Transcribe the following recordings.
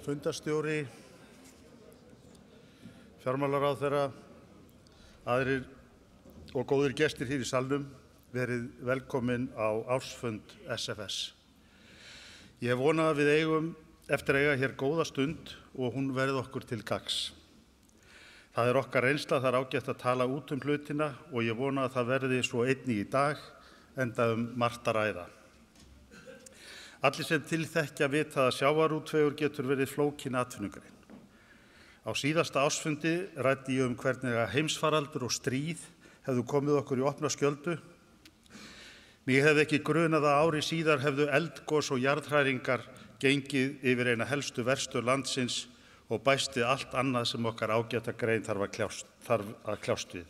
fundarstjóri, fjármálaráðherra, aðrir og góðir gestir hér í salnum, verið velkomin á ársfund SFS. Ég vona að við eigum eftir að eiga hér góða stund og hún verði okkur til gagns. Það okkar reynsla, það ágætt að tala út hlutina og ég vona að það verði svo einnig í dag, enda margt að ræða. Allir sem til þekkja vita að sjávarútvegur getur verið flókin atvinnugrein. Á síðasta ársfundi ræddi ég hvernig heimsfaraldur og stríð hefðu komið okkur í opna skjöldu. Mig hefði ekki grunað að ári síðar hefðu eldgos og jarðhræringar gengið yfir eina helstu verstöð landsins og bæsti allt annað sem okkar ágæta grein þarf að kljást við.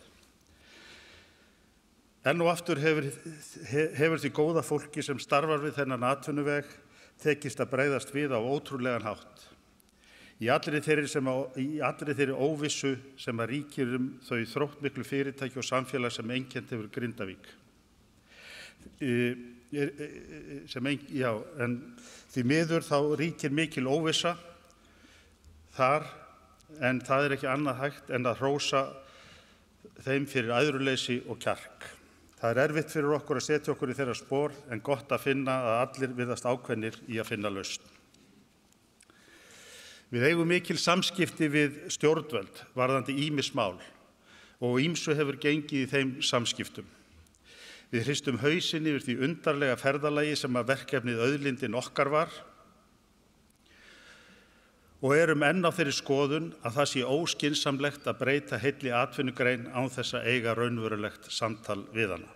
Enn og aftur hefur því góða fólki sem starfar við þennan atvinnuveg tekist að bregðast við á ótrúlegan hátt. Í allri þeirri óvissu sem að ríkir þau þróttmiklu fyrirtæki og samfélag sem einkennt hefur Grindavík. En því miður þá ríkir mikil óvissa þar, en það ekki annað hægt en að hrósa þeim fyrir æðruleysi og kjark. Það erfitt fyrir okkur að setja okkur í þeirra spor, en gott að finna að allir virðast ákveðnir í að finna lausn. Við eigum mikil samskipti við stjórnvöld varðandi ýmis mál og ýmsu hefur gengið í þeim samskiptum. Við hristum hausinn yfir því undarlega ferðalagi sem að verkefnið Auðlindin okkar var og erum enn á þeirri skoðun að það sé óskynsamlegt að breyta heilli atvinnugrein án þess að eiga raunverulegt samtal við hana.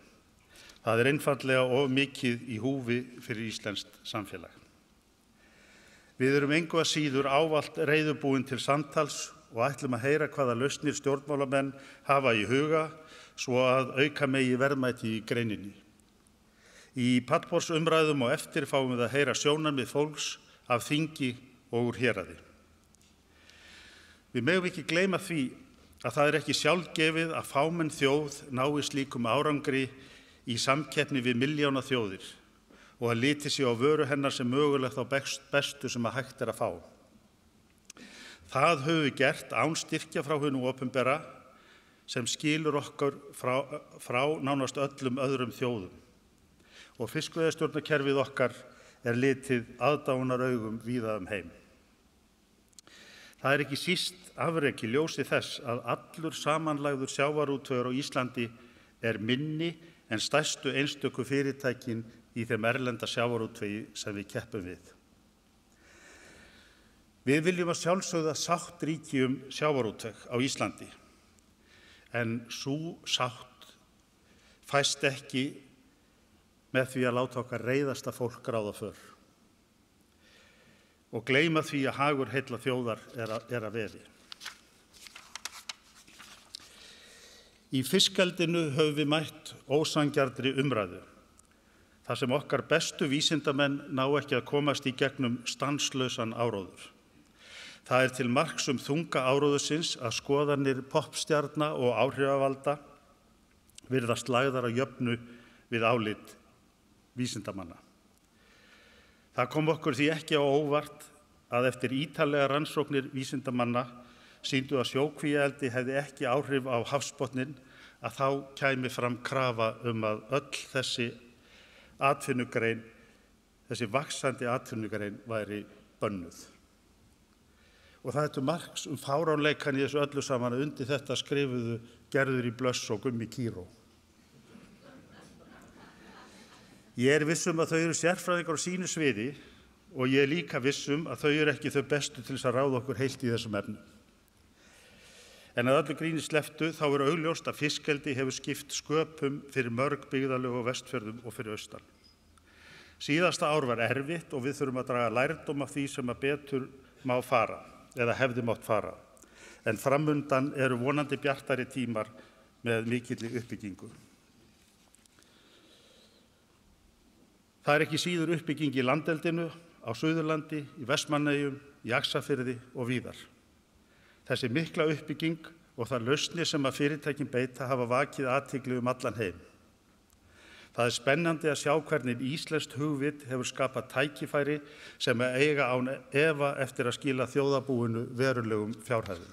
Það einfaldlega of mikið í húfi fyrir íslenskt samfélag. Við erum engu að síður ávallt reiðubúin til samtals og ætlum að heyra hvaða lausnir stjórnmálamenn hafa í huga svo að auka megi verðmæti í greininni. Í pallborðsumræðum og eftir fáum við að heyra sjónarmið fólks af þingi og úr héraði. Við megum ekki gleyma því að það ekki sjálfgefið að fámenn þjóð nái slíkum árangri í samkeppni við milljóna þjóðir og að liti sig á vöru hennar sem mögulegt á bestu sem að hægt að fá. Það höfum við gert án styrkja frá hinu opinbera sem skilur okkur frá nánast öllum öðrum þjóðum og fiskveiðistjórnarkerfið okkar litið aðdáunaraugum víða heim. Það ekki síst afrek í ljósi þess að allur samanlagður sjávarútvegur á Íslandi minni en stærstu einstöku fyrirtækin í þeim erlenda sjávarútvegi sem við keppum við. Við viljum að sjálfsögða sátt ríki sjávarútveg á Íslandi, en sú sátt fæst ekki með því að láta okkar reiðasta fólk ráða för og gleyma því að hagur heilla þjóðar að veði. Í fiskeldinu höfum við mætt ósanngjarnri umræðu, þar sem okkar bestu vísindamenn ná ekki að komast í gegnum stanslausan áróður. Það til marks þunga áróðursins að skoðanir poppstjarna og áhrifavalda virðast lagðar að jöfnu við álit vísindamanna. Það kom okkur því ekki á óvart að eftir ítarlegar rannsóknir vísindamanna sýndu að sjókvíaeldi hefði ekki áhrif á hafsbotninn, að þá kæmi fram krafa að öll þessi atvinnugrein, þessi vaxandi atvinnugrein væri bönnuð. Og það til marks fáránleikann í þessu öllu saman að undir þetta skrifuðu Gerður í Blöss og Gummi Kíró. Ég viss að þau eru sérfræðingar á sínu sviði og ég líka viss að þau eru ekki þau bestu til þess að ráða okkur heilt í þessum efnum. En að öllu gríni slepptu þá augljóst að fiskeldi hefur skipt sköpum fyrir mörg byggðarlög á Vestfjörðum og fyrir austan. Síðasta ár var erfitt og við þurfum að draga lærdóm af því sem að betur má fara eða hefði mátt fara. En framundan eru vonandi bjartari tímar með mikilli uppbyggingu. Það ekki síður uppbygging í landeldinu, á Suðurlandi, í Vestmannaeyjum, í Axarfirði og víðar. Þessi mikla uppbygging og það lausnir sem að fyrirtækin beita hafa vakið athygli allan heim. Það spennandi að sjá hvernig íslenskt hugvit hefur skapað tækifæri sem eiga án efa eftir að skila þjóðarbúinu verulegum fjárhæðum.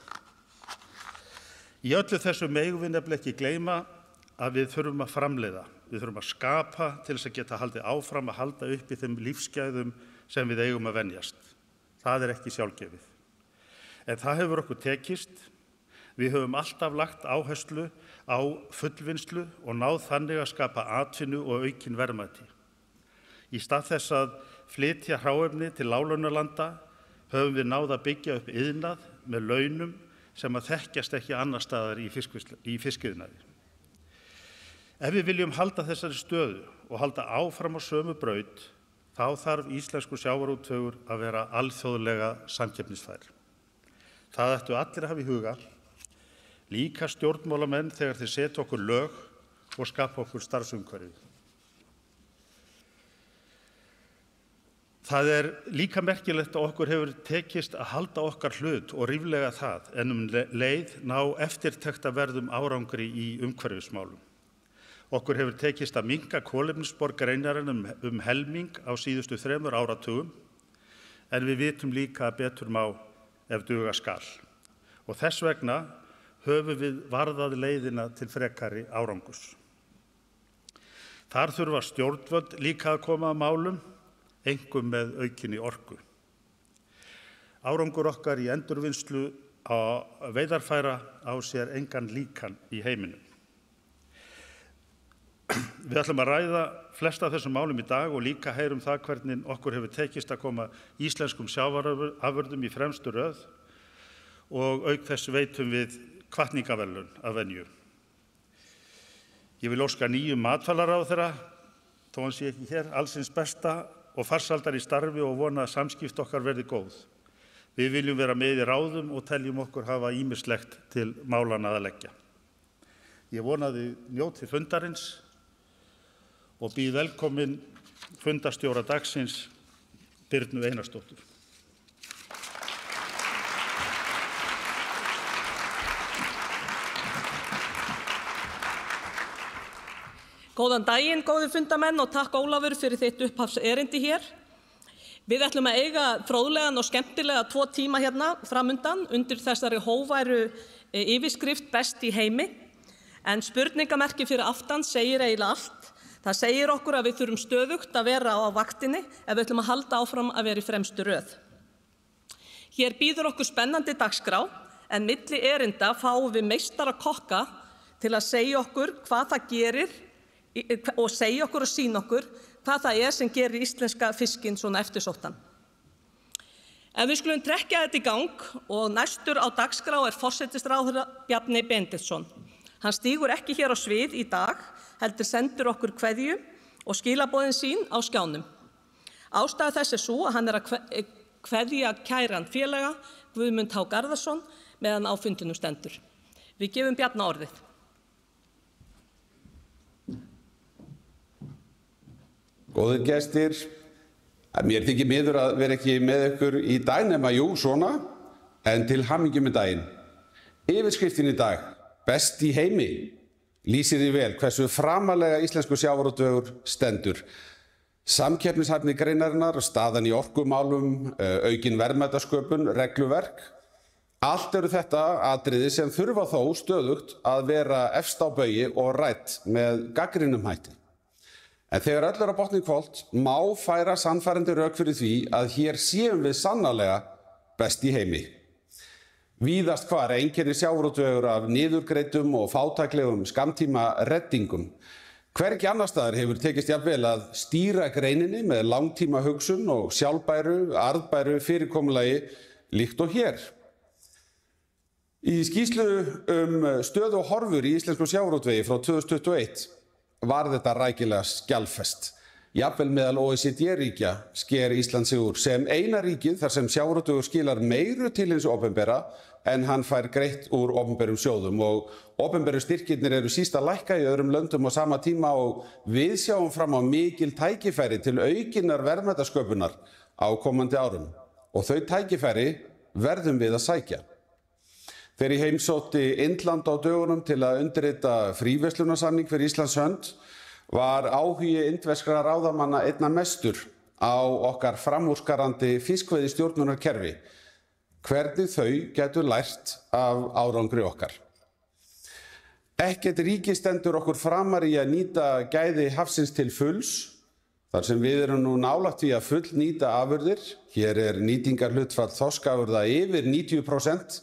Í öllu þessu megum við nefnilega ekki gleyma að við þurfum að framleiða, við þurfum að skapa til þess að geta haldið áfram að halda upp í þeim lífsgæðum sem við eigum að venjast. Það ekki sjálfgefið. En það hefur okkur tekist. Við höfum alltaf lagt áherslu á fullvinnslu og náð þannig að skapa atvinnu og aukin verðmæti. Í stað þess að flytja hráefni til láglaunalanda höfum við náð að byggja upp iðnað með launum sem að þekkjast ekki annar staðar í fiskiðnaði. Ef við viljum halda þessari stöðu og halda áfram á sömu braut, þá þarf íslenskur sjávarútvegur að vera alþjóðlega samkeppnisfær. Það ættu allir að hafa í huga, líka stjórnmálamenn þegar þeir setja okkur lög og skapa okkur starfsumhverfi. Það líka merkilegt að okkur hefur tekist að halda okkar hlut og ríflega það en leið ná eftirtektarverðum árangri í umhverfismálum. Okkur hefur tekist að minnka kolefnisspor greinarinnar helming á síðustu 3 áratugum en við vitum líka að betur má ef duga skal. Og þess vegna höfum við varðað leiðina til frekari árangurs. Þar þurfa stjórnvöld líka að koma að málum, einkum með aukinni orku. Árangur okkar í endurvinnslu á veiðarfæra á sér engan líkan í heiminum. Við ætlum að ræða flest af þessum málum í dag og líka heyrum það hvernig okkur hefur tekist að koma íslenskum sjávarafurðum í fremstu röð og auk þess veitum við hvatningaverðlaun að venju. Ég vil óska nýjum matvælaráðherra, þó hann sé ekki hér, alls hins besta og farsældar í starfi og vona að samskipti okkar verði góð. Við viljum vera með í ráðum og teljum okkur hafa ýmislegt til málanna að leggja. Ég vona að þið njóti fundarins og býð velkomin fundarstjóra dagsins Birnu Einarsdóttur. Góðan daginn, góðir fundarmenn og takk Ólafur fyrir þitt upphafserindi hér. Við ætlum að eiga fróðlegan og skemmtilega 2 tíma hérna framundan undir þessari hóværu yfirskrift best í heimi. En spurningamerki fyrir aftan segir eiginlega allt. Það segir okkur að við þurfum stöðugt að vera á vaktinni ef við ætlum að halda áfram að vera í fremstu röð. Hér býður okkur spennandi dagskrá en milli erinda fáum við meistara kokka til að segja okkur hvað það gerir og segja okkur og sýna okkur hvað það sem gerir íslenska fiskinn svona eftirsóttan. En við skulum trekkja þetta í gang og næstur á dagskrá forsætisráðherra Bjarni Benediktsson. Hann stígur ekki hér á svið í dag, heldur sendur okkur kveðju og skilaboðin sín á skjánum. Ástæða þess sú að hann að kveðja kæran félaga Guðmund H. Garðarsson meðan á fundinum stendur. Við gefum Bjarna orðið. Góðir gestir, mér þykir miður að vera ekki með ykkur í dag nema svona, en til hamingju með daginn. Yfirskriftin í dag, best í heimi, lýsir því vel hversu framarlega íslensku sjávarútvegur stendur. Samkeppnishæfni greinarinnar, staðan í orkumálum, aukin verðmætasköpun, regluverk. Allt eru þetta atriði sem þurfa þó stöðugt að vera efst á baugi og rætt með gagnrýnum hætti. En þegar öll á botni hvolft má færa sannfærandi rök fyrir því að hér séum við sannarlega best í heimi. Víðast hvar einkennir sjávarútvegur af niðurgreiddum og fátæklegum skammtíma reddingum. Hvergi annars staðar hefur tekist jafnvel að stýra greininni með langtíma hugsun og sjálfbæru, arðbæru fyrirkomulagi líkt og hér. Í skýrslu stöðu og horfur í íslenskum sjávarútvegi frá 2021 var þetta rækilega skjalfest. Jafnvel meðal OECD-ríkja sker Ísland sig úr sem eina ríkið þar sem sjávarútvegur skilar meiru til hins opinbera en hann fær greitt úr opinberum sjóðum og opinberu styrkirnir eru síst að lækka í öðrum löndum á sama tíma og við sjáum fram á mikil tækifæri til aukinnar verðmætasköpunar á komandi árum og þau tækifæri verðum við að sækja. Þegar ég heimsótti Indland á dögunum til að undirrita fríverslunarsamning fyrir Íslands hönd var áhugi indverskra ráðamanna einna mestur á okkar framúrskarandi fiskveiðistjórnunarkerfi, hvernig þau gætu lært af árangri okkar. Ekkert ríki stendur okkur framar í að nýta gæði hafsins til fulls, þar sem við erum nú nálægt því að fullnýta afurðir. Hér nýtingarhlutfall þorskafurða yfir 90%,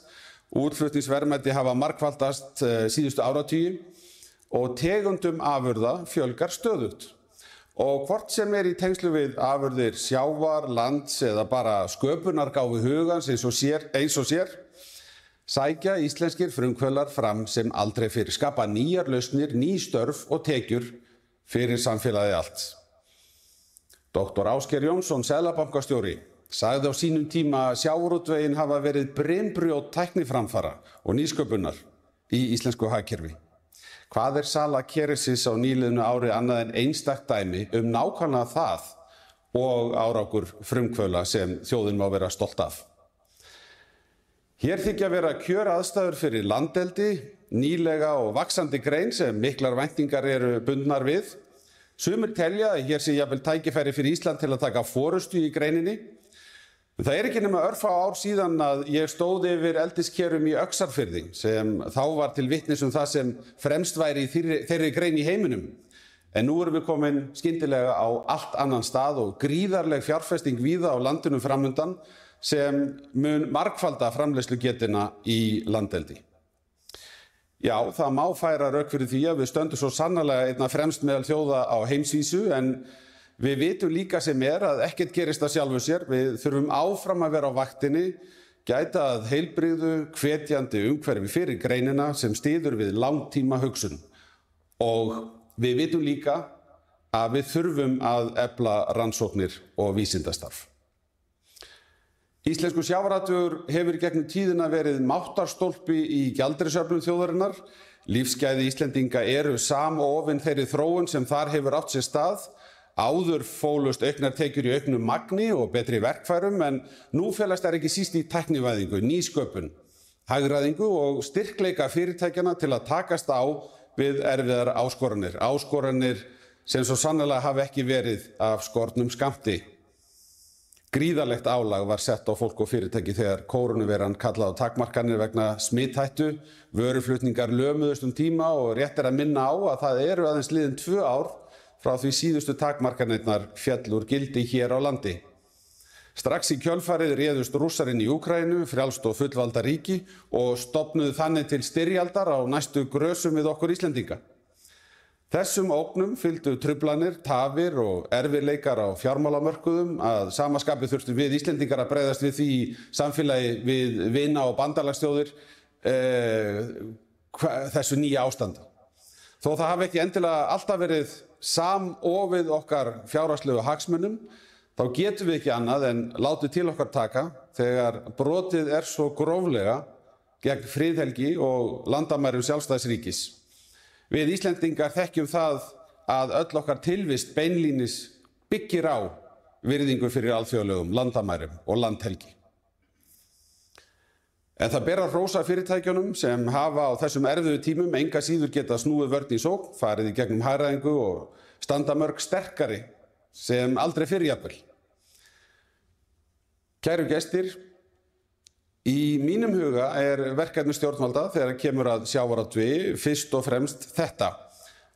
útflutningsverðmæti hafa margfaldast síðustu áratugi og tegundum afurða fjölgar stöðugt. Og hvort sem í tengslu við afurðir sjávar, lands eða bara sköpunargáfu hugans eins og sér, sækja íslenskir frumkvöðlar fram sem aldrei fyrr, skapa nýjar lausnir, ný störf og tekjur fyrir samfélagið allt. Dr. Ásgeir Jónsson, seðlabankastjóri, sagði á sínum tíma að sjávarútveginn hafa verið brimbrjót tækniframfara og nýsköpunar í íslensku hagkerfi. Hvað sala Kerecis á nýliðnu ári annað en einstakt dæmi nákvæmlega það og árangur frumkvöðla sem þjóðin má vera stolt af. Hér þykja vera kjöraðstæður fyrir landeldi, nýlega og vaxandi grein sem miklar væntingar eru bundnar við. Sumir telja að hér sé jafnvel tækifæri fyrir Ísland til að taka forystu í greininni. Það ekki nema örfá ár síðan að ég stóð yfir eldiskerum í Öxarfirði sem þá var til vitnis það sem fremst væri í þeirri grein í heiminum. En nú erum við komin skyndilega á allt annan stað og gríðarleg fjárfesting víða á landinu framundan sem mun margfalda framleiðslugetina í landeldi. Já, það má færa rök fyrir því að við stöndum svo sannarlega einna fremst meðal þjóða á heimsvísu, en við vitum líka sem að ekkert gerist af sjálfu sér. Við þurfum áfram að vera á vaktinni, gæta að heilbrigðu, hvetjandi umhverfi fyrir greinina sem styður við langtíma hugsun. Og við vitum líka að við þurfum að efla rannsóknir og vísindastarf. Íslenskur sjávarútvegur hefur gegnum tíðina verið máttarstólpi í gjaldeyrisöflun þjóðarinnar. Lífsgæði Íslendinga eru samofin þeirri þróun sem þar hefur átt sér stað. Áður fólust auknar tekjur í auknu magni og betri verkfærum, en nú felast þær ekki síst í tæknivæðingu, nýsköpun, hagræðingu og styrkleika fyrirtækjanna til að takast á við erfiðar áskoranir. Áskoranir sem svo sannarlega hafa ekki verið af skornum skammti. Gríðarlegt álag var sett á fólk og fyrirtæki þegar kórónuveiran kallaði á takmarkanir vegna smithættu. Vöruflutningar lömuðust tíma og rétt að minna á að það eru aðeins liðin 2 ár frá því síðustu takmarkanirnar féll úr gildi hér á landi. Strax í kjölfarið réðust Rússar inn í Úkraínu, frjálst og fullvalda ríki, og stofnuðu þannig til styrjaldar á næstu grösum við okkur Íslendinga. Þessum ógnum fylgdu truflanir, tafir og erfiðleikar á fjármálamörkuðum. Að sama skapi þurftum við Íslendingar að bregðast við því í samfélagi við vina- og bandalagsþjóðir þessu nýja ástandi. Þó það hafi ekki endilega alltaf verið samofið okkar fjárhagslegu hagsmunum, þá getum við ekki annað en látið til okkar taka þegar brotið svo gróflega gegn friðhelgi og landamærum sjálfstæðs ríkis. Við Íslendingar þekkjum það að öll okkar tilvist beinlínis byggir á virðingu fyrir alþjóðlegum landamærum og landhelgi. En það ber að hrósa fyrirtækjunum sem hafa á þessum erfiðu tímum enga síður geta snúið vörn í sókn, farið í gegnum hagræðingu og standa mörg sterkari sem aldrei fyrr jafnvel. Kæru gestir, í mínum huga verkefni stjórnvalda þegar kemur að sjávarútvegi fyrst og fremst þetta: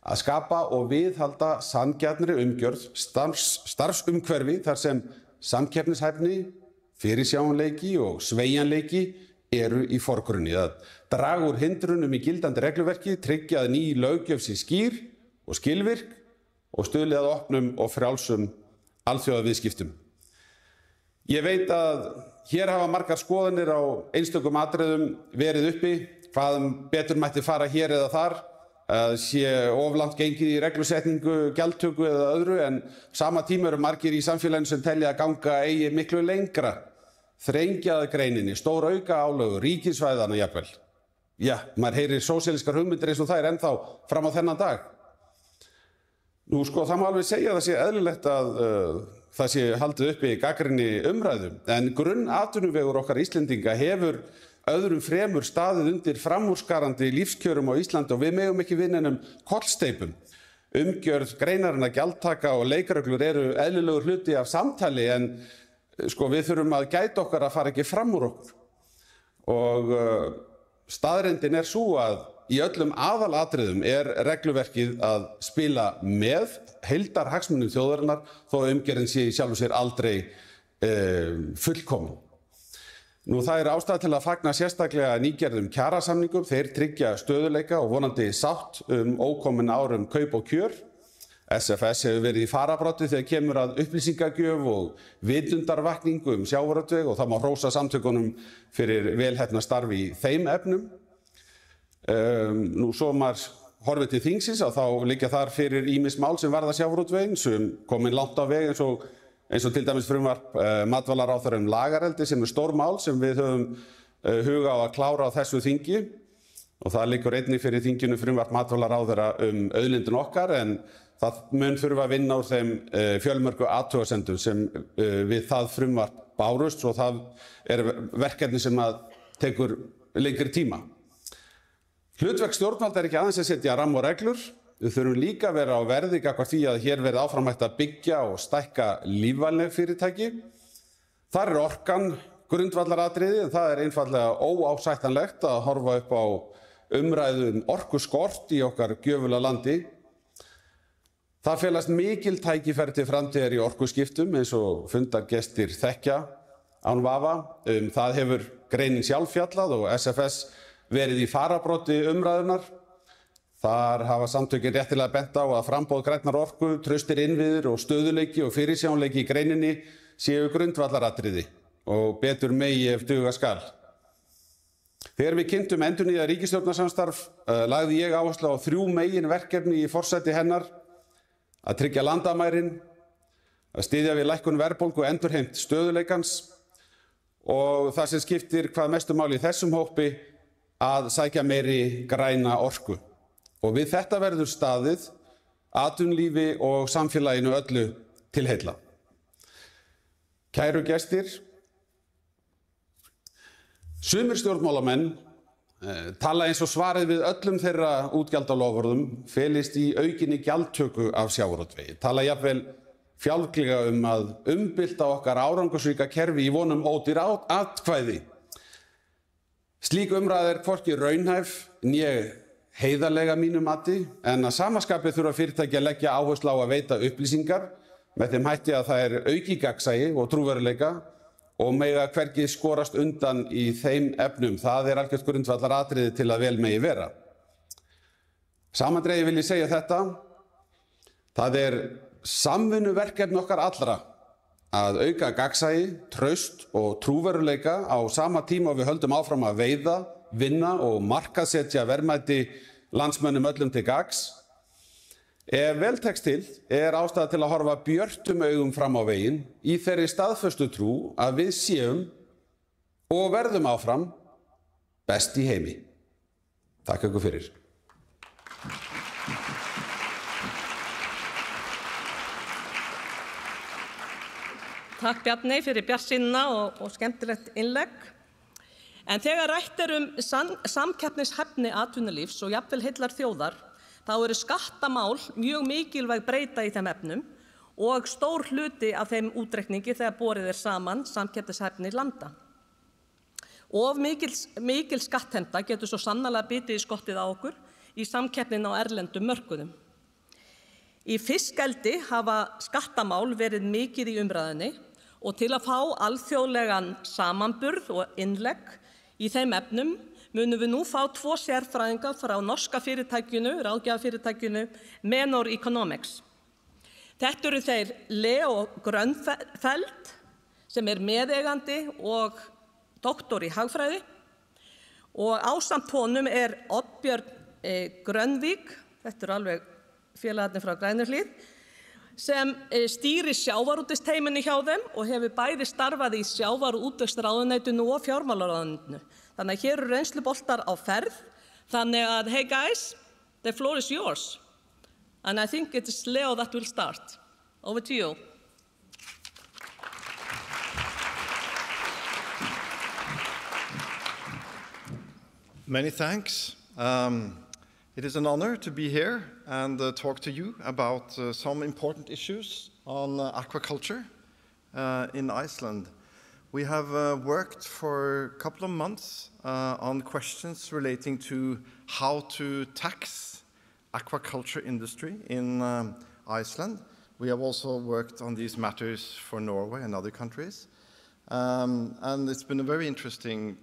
að skapa og viðhalda sanngjarnri umgjörð, starfsumhverfi þar sem samkeppnishæfni, fyrirsjáanleiki og sveigjanleiki eru í forgrunni. Að draga úr hindrunum í gildandi regluverki, tryggja að ný löggjöf sé skýr og skilvirk og stuðli að opnum og frjálsum alþjóðaviðskiptum. Ég veit að hér hafa margar skoðanir á einstökum atriðum verið uppi, hvað betur mætti fara hér eða þar, sé of langt gengið í reglusetningu, gjaldtöku eða öðru, en sama tíma eru margir í samfélaginu sem telja að ganga eigi miklu lengra, þrengja að greininni, stórauka álögur, ríkisvæðana jafnvel. Já, maður heyrir sósíalískar hugmyndir eins og þær ennþá fram á þennan dag. Nú það má alveg segja að það sé eðlilegt að það sé haldið uppi gagnrýni umræðu, en grunnatvinnuvegur okkar Íslendinga hefur öðrum fremur staðið undir framúrskarandi lífskjörum á Íslandi og við megum ekki vinna neinum kollsteypum. umgjörð greinarinnar, gjaldtaka og leikreglur eru eðlilegur hluti af samtali en við þurfum að gæta okkar að fara ekki fram úr okkur. Og staðreyndin er sú að í öllum aðalatriðum er regluverkið að spila með heildarhagsmunum þjóðarinnar þó að umgjörðin sé í sjálfu sér aldrei fullkomin. Það er ástæða til að fagna sérstaklega nýgerðum kjarasamningum. Þeir tryggja stöðuleika og vonandi sátt ókomin árum kaup og kjör. SFS hefur verið í fararbroddi þegar kemur að upplýsingagjöf og vitundarvakningu sjávarútveg og það má hrósa samtökunum fyrir velheppnað starf í þeim efnum. Svo maður horfir til þingsins þá liggja þar fyrir ýmis mál sem varða sjávarútveginn sem komin langt á veg eins og til dæmis frumvarp matvælaráðherra lagareldi sem stór mál sem við höfum huga á að klára á þessu þingi og það liggur einnig fyrir þinginu frumvarp matvælaráðherra auðlindin okkar en það mun þurfa að vinna úr þeim fjölmörgu athugasemdum sem við það frumvarp bárust og það er verkefni sem að tekur lengri tíma. Hlutverk stjórnvalda er ekki aðeins að setja ramma og reglur. Við þurfum líka að vera á verði gagnvart því að hér verði áfram hægt að byggja og stækka lífvænleg fyrirtæki. Þar er orkan grundvallaratriði en það er einfaldlega óásættanlegt að horfa upp á umræðu orkuskort í okkar gjöfula landi. Það felast mikil tækifæri til framtíðar í orkuskiptum eins og fundargestir þekkja án vafa. Það hefur greinin sjálf fjallað og SFS verið í fararbroddi umræðunar. Þar hafa samtökin réttilega bent á að framboð grænnar orku, traustir innviðir og stöðuleiki og fyrirsjáanleiki í greininni séu grundvallaratriði og betur megi ef duga skal. Þegar við kynntum endurnýjað ríkisstjórnarsamstarf lagði ég áherslu á 3 meginverkefni í forsæti hennar: að tryggja landamærin, að styðja við lækkun verðbólgu og endurheimt stöðuleikans og það sem skiptir hvað mestu máli í þessum hópi að sækja meiri græna orku. Og við þetta verður staðið atvinnulífi og samfélaginu öllu til heilla. Kæru gestir, sumir stjórnmálamenn tala eins og svarið við öllum þeirra útgjaldaloforðum felist í aukinni gjaldtöku af sjávarútvegi. Tala jafnvel fjálglega að umbylta okkar árangursríka kerfi í vonum ódýr atkvæði. Slík umræða er hvorki raunhæf né heiðarlega mínu mati en að sama skapi þurfa fyrirtæki að leggja áherslu á að veita upplýsingar með þeim hætti að það er aukið gagnsæi og trúverðugleika og mega hvergi skorast undan í þeim efnum. Það er algjört grundvallaratriði til að vel megi vera. Samandregið vil ég segja þetta: það er samvinnuverkefni okkar allra að auka gagnsæi, traust og trúverðugleika á sama tíma og við höldum áfram að veiða, vinna og markaðssetja verðmæti landsmönnum öllum til gagns. Ef vel tekst til er ástæða til að horfa björtum augum fram á veginn í þeirri staðföstu trú að við séum og verðum áfram best í heimi. Takk ykkur fyrir. Takk Bjarni fyrir bjartsýnina og skemmtilegt innlegg. En þegar rætt samkeppnishæfni atvinnulífs og jafnvel heillar þjóðar, þá eru skattamál mjög mikilvæg breyta í þeim efnum og stór hluti af þeim útreikningi þegar borið saman samkeppnishæfni landa. Of mikil skattheimta getur svo sannarlega bitið í skottið á okkur í samkeppnin á erlendum mörkuðum. Í fiskeldi hafa skattamál verið mikið í umræðunni og til að fá alþjóðlegan samanburð og innlegg í þeim efnum munum við nú fá 2 sérfræðinga frá norska fyrirtækinu, ráðgjafafyrirtækinu Menor Economics. Þetta eru þeir Leo Grönfeldt sem er meðeigandi og doktor í hagfræði og ásamt honum er Oddbjörn Grönvík, þetta eru alveg félagarnir frá Grænuhlíð, sem stýrir sjávarútvegsteymunni hjá þeim og hefur bæði starfað í sjávarútvegsráðuneytinu og fjármálaráðuneytinu. Þannig að hér eru reynsluboltar á ferð. Þannig að, hey guys, the floor is yours. And I think it is Leo that will start. Over to you. Many thanks. It is an honor to be here and talk to you about some important issues on aquaculture in Iceland. We have worked for a couple of months on questions relating to how to tax aquaculture industry in Iceland. We have also worked on these matters for Norway and other countries. And it's been a very interesting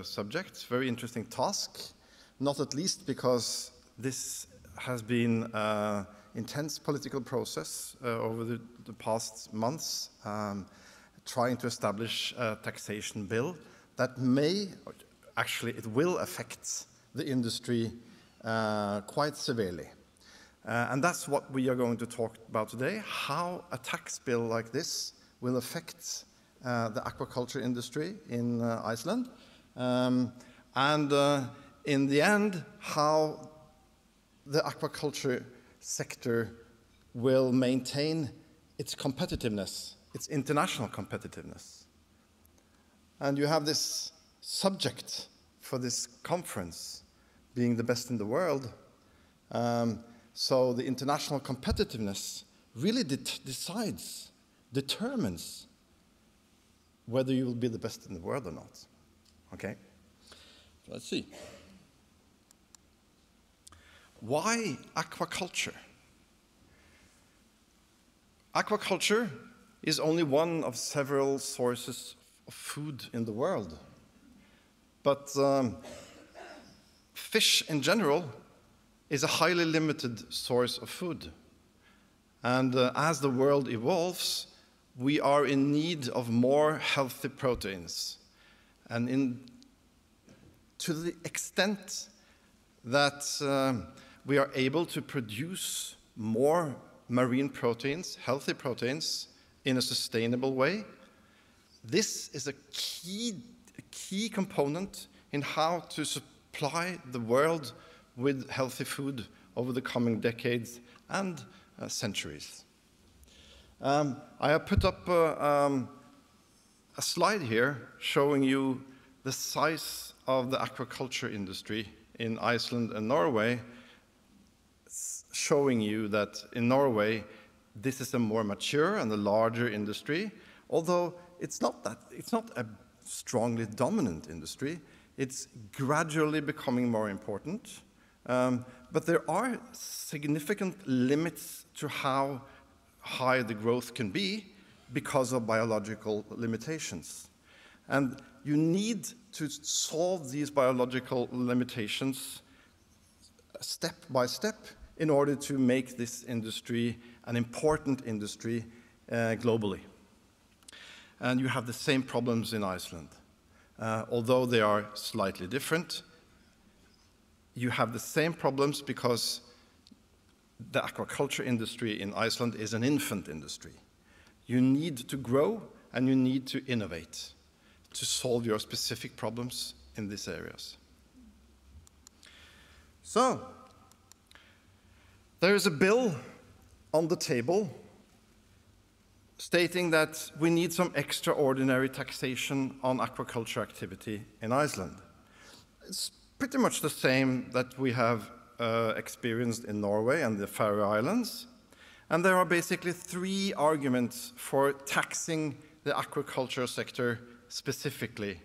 subject, very interesting task, not at least because this has been an intense political process over the past months, trying to establish a taxation bill that it will affect the industry quite severely. And that's what we are going to talk about today, how a tax bill like this will affect the aquaculture industry in Iceland, and in the end, how the aquaculture sector will maintain its competitiveness, its international competitiveness. And you have this subject for this conference being the best in the world. So the international competitiveness really determines whether you will be the best in the world or not. Okay? So let's see. Why aquaculture? Aquaculture is only one of several sources of food in the world. But fish in general is a highly limited source of food. And as the world evolves, we are in need of more healthy proteins. And to the extent that we are able to produce more marine proteins, healthy proteins, in a sustainable way, this is a key component in how to supply the world with healthy food over the coming decades and centuries. I have put up a slide here showing you the size of the aquaculture industry in Iceland and Norway, showing you that in Norway this is a more mature and a larger industry, although it's not a strongly dominant industry. It's gradually becoming more important, but there are significant limits to how high the growth can be because of biological limitations. And you need to solve these biological limitations step by step in order to make this industry an important industry globally. And you have the same problems in Iceland. Although they are slightly different, you have the same problems because the aquaculture industry in Iceland is an infant industry. You need to grow and you need to innovate to solve your specific problems in these areas. So, there is a bill on the table stating that we need some extraordinary taxation on aquaculture activity in Iceland. It's pretty much the same that we have experienced in Norway and the Faroe Islands. And there are basically three arguments for taxing the aquaculture sector specifically.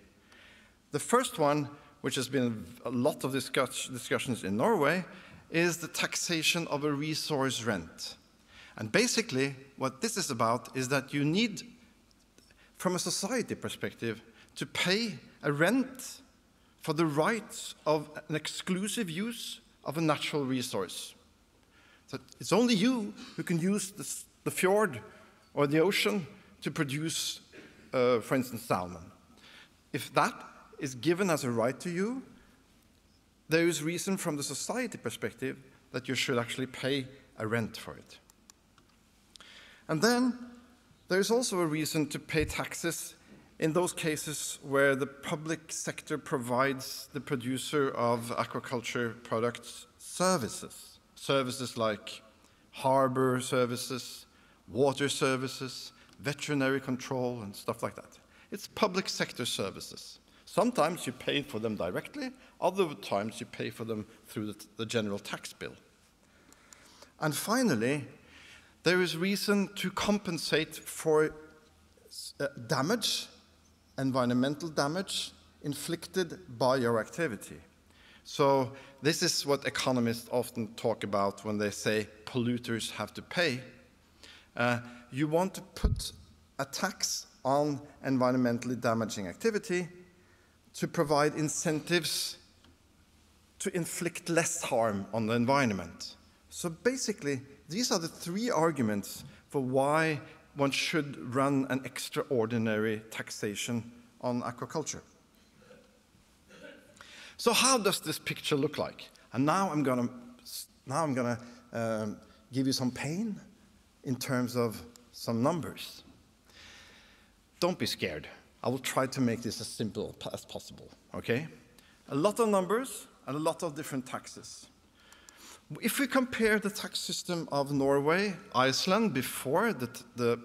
The first one, which has been a lot of discussions in Norway, is the taxation of a resource rent. And basically, what this is about is that you need, from a society perspective, to pay a rent for the rights of an exclusive use of a natural resource. So it's only you who can use the fjord or the ocean to produce, for instance, salmon. If that is given as a right to you, there is reason from the society perspective that you should actually pay a rent for it. And then there is also a reason to pay taxes in those cases where the public sector provides the producer of aquaculture products services. Services like harbor services, water services, veterinary control, and stuff like that. It's public sector services. Sometimes you pay for them directly, other times you pay for them through the general tax bill. And finally, there is reason to compensate for damage, environmental damage, inflicted by your activity. So this is what economists often talk about when they say polluters have to pay. You want to put a tax on environmentally damaging activity to provide incentives to inflict less harm on the environment. So basically, these are the three arguments for why one should run an extraordinary taxation on aquaculture. So how does this picture look like? And now I'm gonna give you some pain in terms of some numbers. Don't be scared. I will try to make this as simple as possible, okay? A lot of numbers and a lot of different taxes. If we compare the tax system of Norway, Iceland before the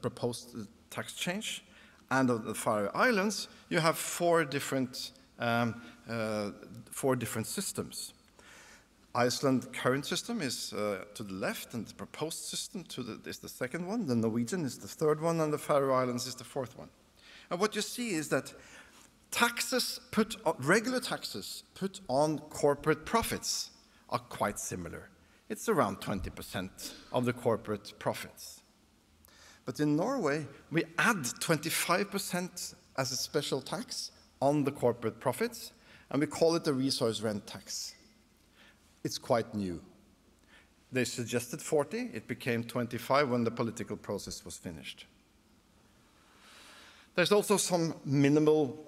proposed tax change, and of the Faroe Islands, you have four different systems. Iceland's current system is to the left, and the proposed system is the second one. The Norwegian is the third one, and the Faroe Islands is the fourth one. And what you see is that regular taxes put on corporate profits are quite similar. It's around 20% of the corporate profits. But in Norway, we add 25% as a special tax on the corporate profits, and we call it the resource rent tax. It's quite new. They suggested 40, it became 25 when the political process was finished. There's also some minimal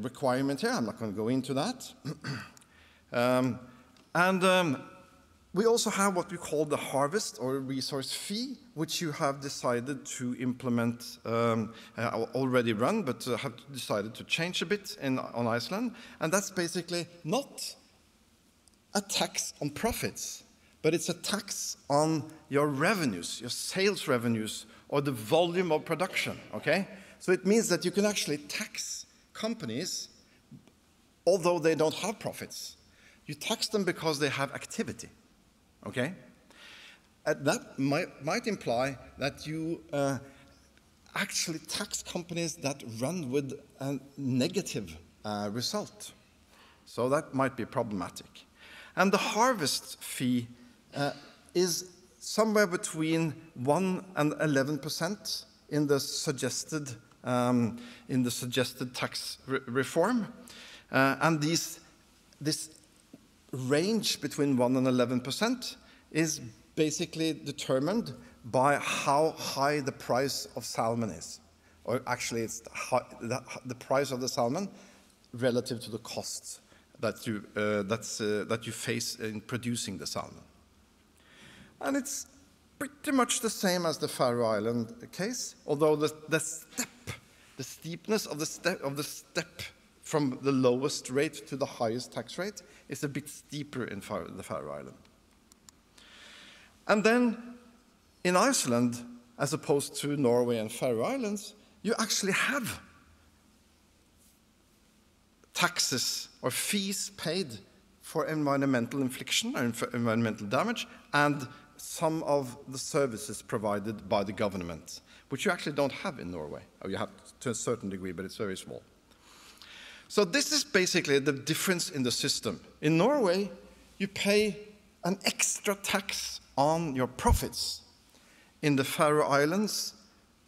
requirement here. I'm not going to go into that. We also have what we call the harvest or resource fee, which you have decided to implement, already run, but have decided to change a bit on Iceland. And that's basically not a tax on profits, but it's a tax on your revenues, your sales revenues, or the volume of production, okay? So it means that you can actually tax companies, although they don't have profits. You tax them because they have activity, okay? That might imply that you actually tax companies that run with a negative result. So that might be problematic. And the harvest fee is somewhere between 1 and 11% in the suggested tax reform, and this range between 1 and 11% is basically determined by how high the price of salmon is, or actually it's the price of the salmon relative to the costs that you face in producing the salmon. And it's pretty much the same as the Faroe Island case, although the steepness of the step from the lowest rate to the highest tax rate is a bit steeper in the Faroe Island. And then in Iceland, as opposed to Norway and Faroe Islands, you actually have taxes or fees paid for environmental infliction or environmental damage, and some of the services provided by the government, which you actually don't have in Norway. Or you have to a certain degree, but it's very small. So this is basically the difference in the system. In Norway, you pay an extra tax on your profits. In the Faroe Islands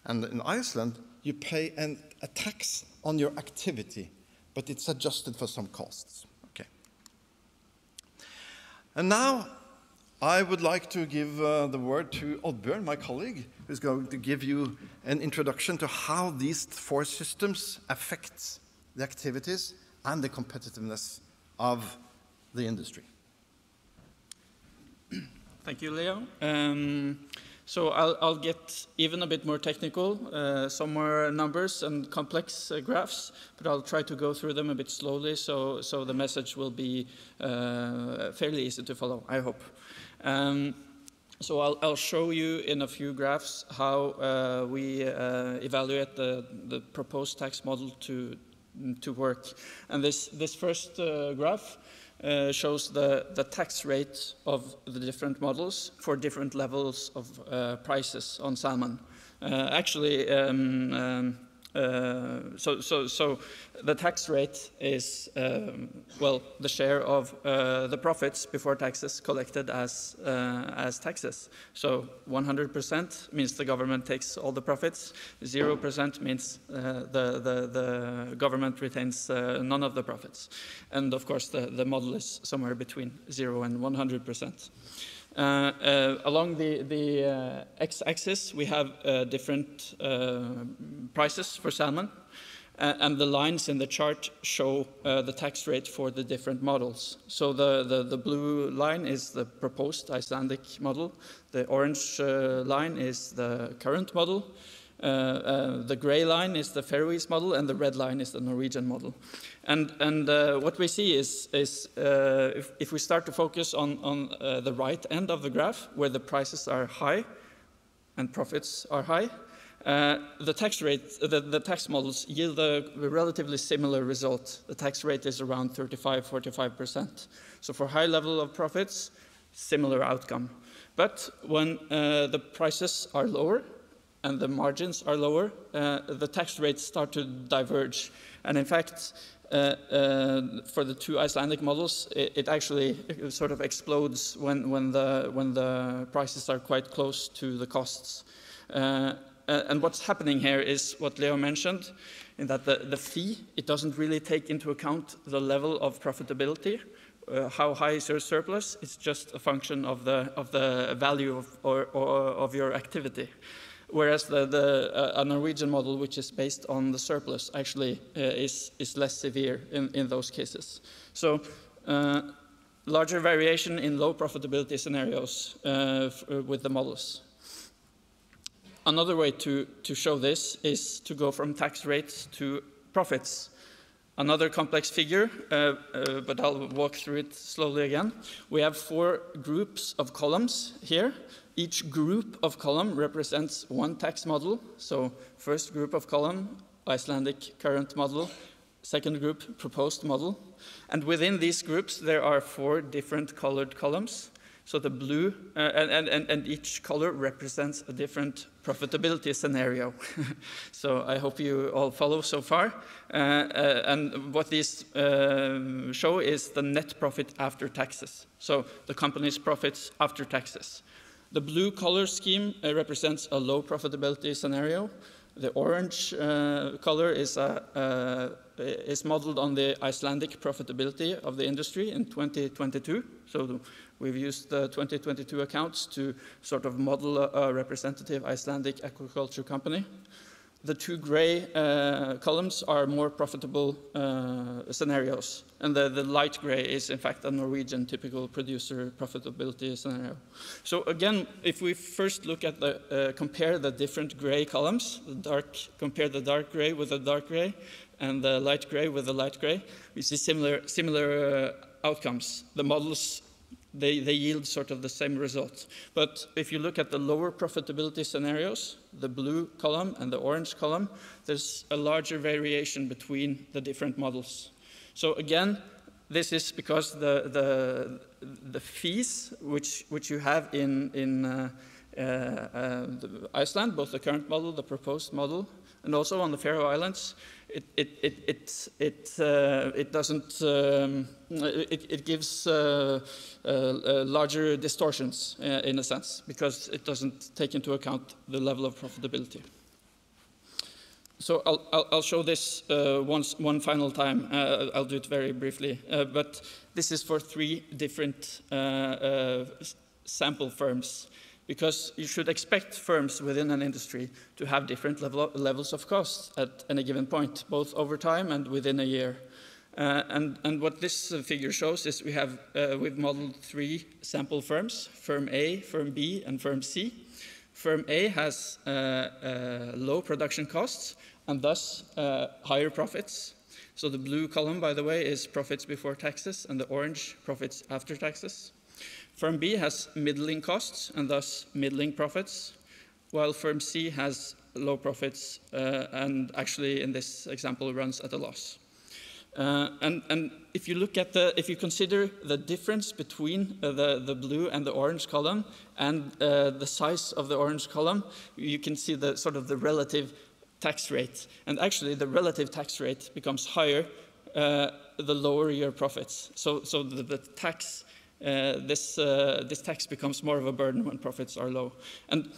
and in Iceland, you pay a tax on your activity, but it's adjusted for some costs. Okay. And now I would like to give the word to Oddbjørn, my colleague, who's going to give you an introduction to how these four systems affect the activities and the competitiveness of the industry. Thank you, Leo. So I'll get even a bit more technical, some more numbers and complex graphs, but I'll try to go through them a bit slowly so the message will be fairly easy to follow, I hope. So I'll show you in a few graphs how we evaluate the proposed tax model to work. And this first graph shows the tax rate of the different models for different levels of prices on salmon. So the tax rate is, well, the share of the profits before taxes collected as taxes. So 100% means the government takes all the profits. 0% means the government retains none of the profits. And of course, the model is somewhere between 0 and 100%. Along the x-axis, we have different prices for salmon, and the lines in the chart show the tax rate for the different models. So the blue line is the proposed Icelandic model, the orange line is the current model, the gray line is the Faroese model, and the red line is the Norwegian model. And what we see is if we start to focus on the right end of the graph, where the prices are high and profits are high, the tax rate, the tax models yield a relatively similar result. The tax rate is around 35–45%. So for high level of profits, similar outcome. But when the prices are lower and the margins are lower, the tax rates start to diverge. And in fact, for the two Icelandic models, it actually sort of explodes when the prices are quite close to the costs. And what's happening here is what Leo mentioned, in that the fee, it doesn't really take into account the level of profitability. How high is your surplus? It's just a function of the value of your activity. Whereas a Norwegian model, which is based on the surplus, actually is less severe in those cases. So larger variation in low profitability scenarios with the models. Another way to show this is to go from tax rates to profits. Another complex figure, but I'll walk through it slowly again. We have 4 groups of columns here. Each group of column represents one tax model. So first group of column, Icelandic current model. Second group, proposed model. And within these groups, there are 4 different colored columns. So the blue, and each color represents a different profitability scenario. So I hope you all follow so far. And what these show is the net profit after taxes. So the company's profits after taxes. The blue color scheme represents a low profitability scenario. The orange color is modeled on the Icelandic profitability of the industry in 2022. So we've used the 2022 accounts to sort of model a representative Icelandic aquaculture company. The 2 gray columns are more profitable scenarios. And the light gray is, in fact, a Norwegian typical producer profitability scenario. So again, if we first look at compare the different gray columns, compare the dark gray with the dark gray, and the light gray with the light gray, we see similar outcomes. The models, they yield sort of the same result. But if you look at the lower profitability scenarios, the blue column and the orange column, there's a larger variation between the different models. So again, this is because the fees which you have in Iceland, both the current model, the proposed model, and also on the Faroe Islands, it gives larger distortions in a sense, because it doesn't take into account the level of profitability. So I'll show this one final time. I'll do it very briefly, but this is for 3 different sample firms, because you should expect firms within an industry to have different levels of costs at any given point, both over time and within a year. And what this figure shows is we've modeled 3 sample firms: Firm A, Firm B, and Firm C. Firm A has low production costs and thus higher profits. So the blue column, by the way, is profits before taxes, and the orange, profits after taxes. Firm B has middling costs and thus middling profits, while firm C has low profits and actually in this example runs at a loss. And if you look at if you consider the difference between the blue and the orange column and the size of the orange column, you can see the sort of the relative tax rate. And actually the relative tax rate becomes higher the lower your profits. So the tax, this tax becomes more of a burden when profits are low. And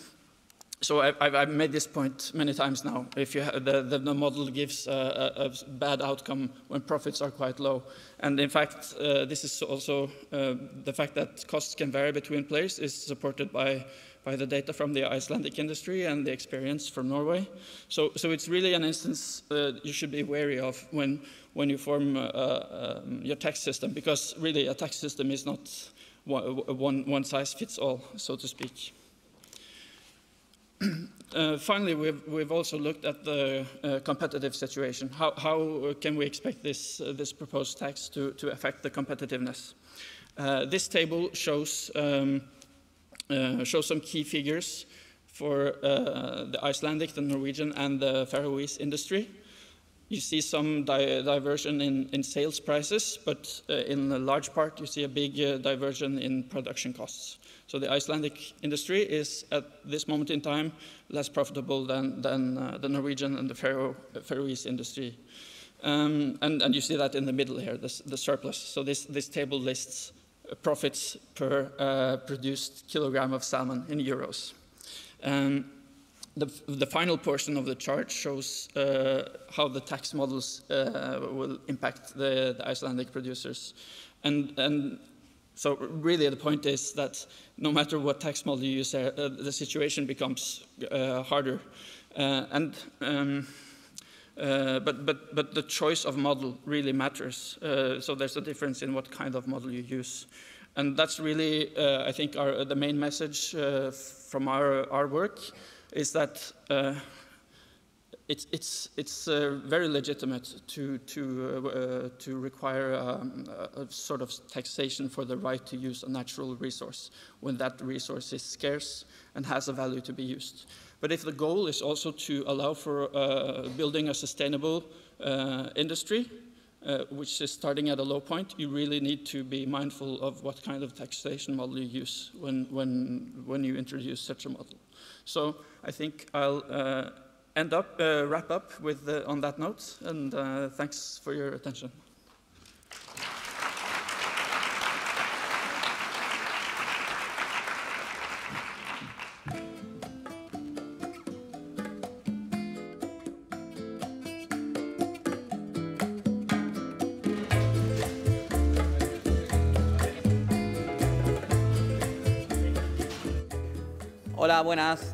so I've made this point many times now. If you the model gives a bad outcome when profits are quite low. And in fact, this is also the fact that costs can vary between players is supported by the data from the Icelandic industry and the experience from Norway. So it's really an instance you should be wary of when you form your tax system, because really a tax system is not one size fits all, so to speak. Finally, we've also looked at the competitive situation. How can we expect this proposed tax to affect the competitiveness? This table shows some key figures for the Icelandic, the Norwegian, and the Faroese industry. You see some diversion in sales prices, but in a large part you see a big diversion in production costs. So the Icelandic industry is, at this moment in time, less profitable than the Norwegian and the Faroese industry. And you see that in the middle here, the surplus. So this table lists profits per produced kilogram of salmon in euros. The final portion of the chart shows how the tax models will impact the Icelandic producers. And so really the point is that no matter what tax model you use, the situation becomes harder. But the choice of model really matters. So there's a difference in what kind of model you use. And that's really, I think, the main message from our work is that it's very legitimate to require a sort of taxation for the right to use a natural resource when that resource is scarce and has a value to be used. But if the goal is also to allow for building a sustainable industry, which is starting at a low point, you really need to be mindful of what kind of taxation model you use when you introduce such a model. So I think I'll wrap up with on that note, and thanks for your attention. Hola, buenas.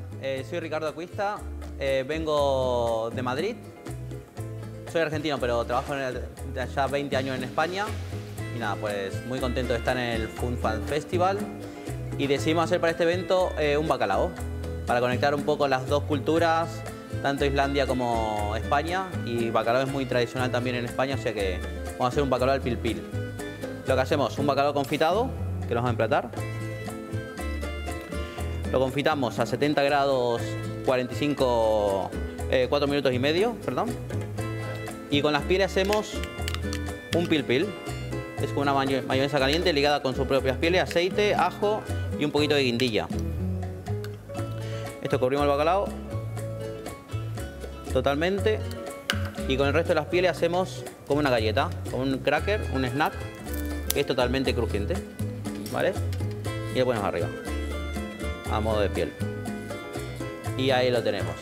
Soy Ricardo Acuista. Vengo de Madrid. Soy argentino, pero trabajo de allá 20 años en España. Y nada, pues muy contento de estar en el FunFan Festival. Y decidimos hacer para este evento un bacalao, para conectar un poco las dos culturas, tanto Islandia como España. Y bacalao es muy tradicional también en España, o sea que vamos a hacer un bacalao al pil pil. Lo que hacemos, un bacalao confitado, que lo vamos a emplatar. Lo confitamos a 70 grados 4 minutos y medio, perdón. Y con las pieles hacemos un pil pil. Es como una mayonesa caliente ligada con sus propias pieles, aceite, ajo y un poquito de guindilla. Esto cubrimos el bacalao totalmente. Y con el resto de las pieles hacemos como una galleta, como un cracker, un snack, que es totalmente crujiente, ¿vale? Y lo ponemos arriba, a modo de piel. Y ahí lo tenemos.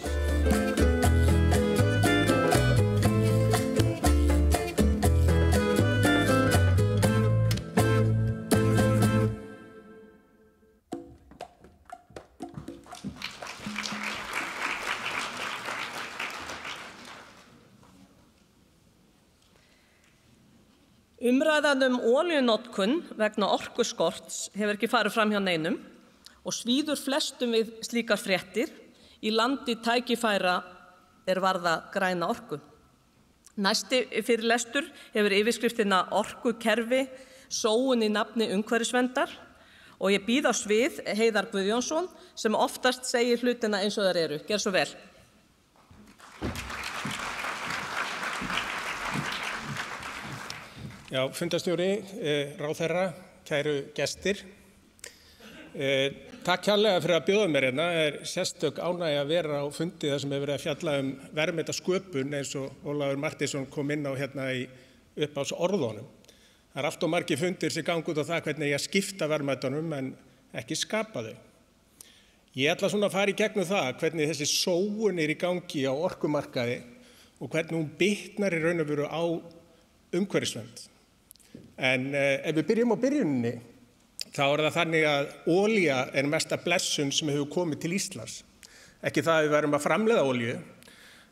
Umræðan olíunotkun vegna orkuskorts hefur ekki farið fram hjá neinum og svíður flestum við slíkar fréttir í landi tækifæra varða græna orku. Næsti fyrirlestur hefur yfirskriftina Orkukerfi, sóun í nafni umhverfisverndar og ég býð á svið Heiðar Guðjónsson sem oftast segir hlutina eins og þær eru. Gjör svo vel. Já, fundarstjóri, ráðherra, kæru gestir. Takk kærlega fyrir að bjóða mér hérna. Sérstök ánægja að vera á fundi þar sem hefur verið að fjalla verðmæta sköpun eins og Ólafur Marteinsson kom inn á hérna í upphafsorðunum. Það allt of margir fundir sem ganga út á það hvernig ég að skipta verðmætunum en ekki skapa þau. Ég ætla svona að fara í gegnum það hvernig þessi sóun í gangi á orkumarkaði og hvernig hún bitnar í raun og veru á umhverfisvernd. En ef við byrjum á byrjuninni, þá það þannig að olía mesta blessun sem hefur komið til Íslands. Ekki það að við værum að framleiða olíu,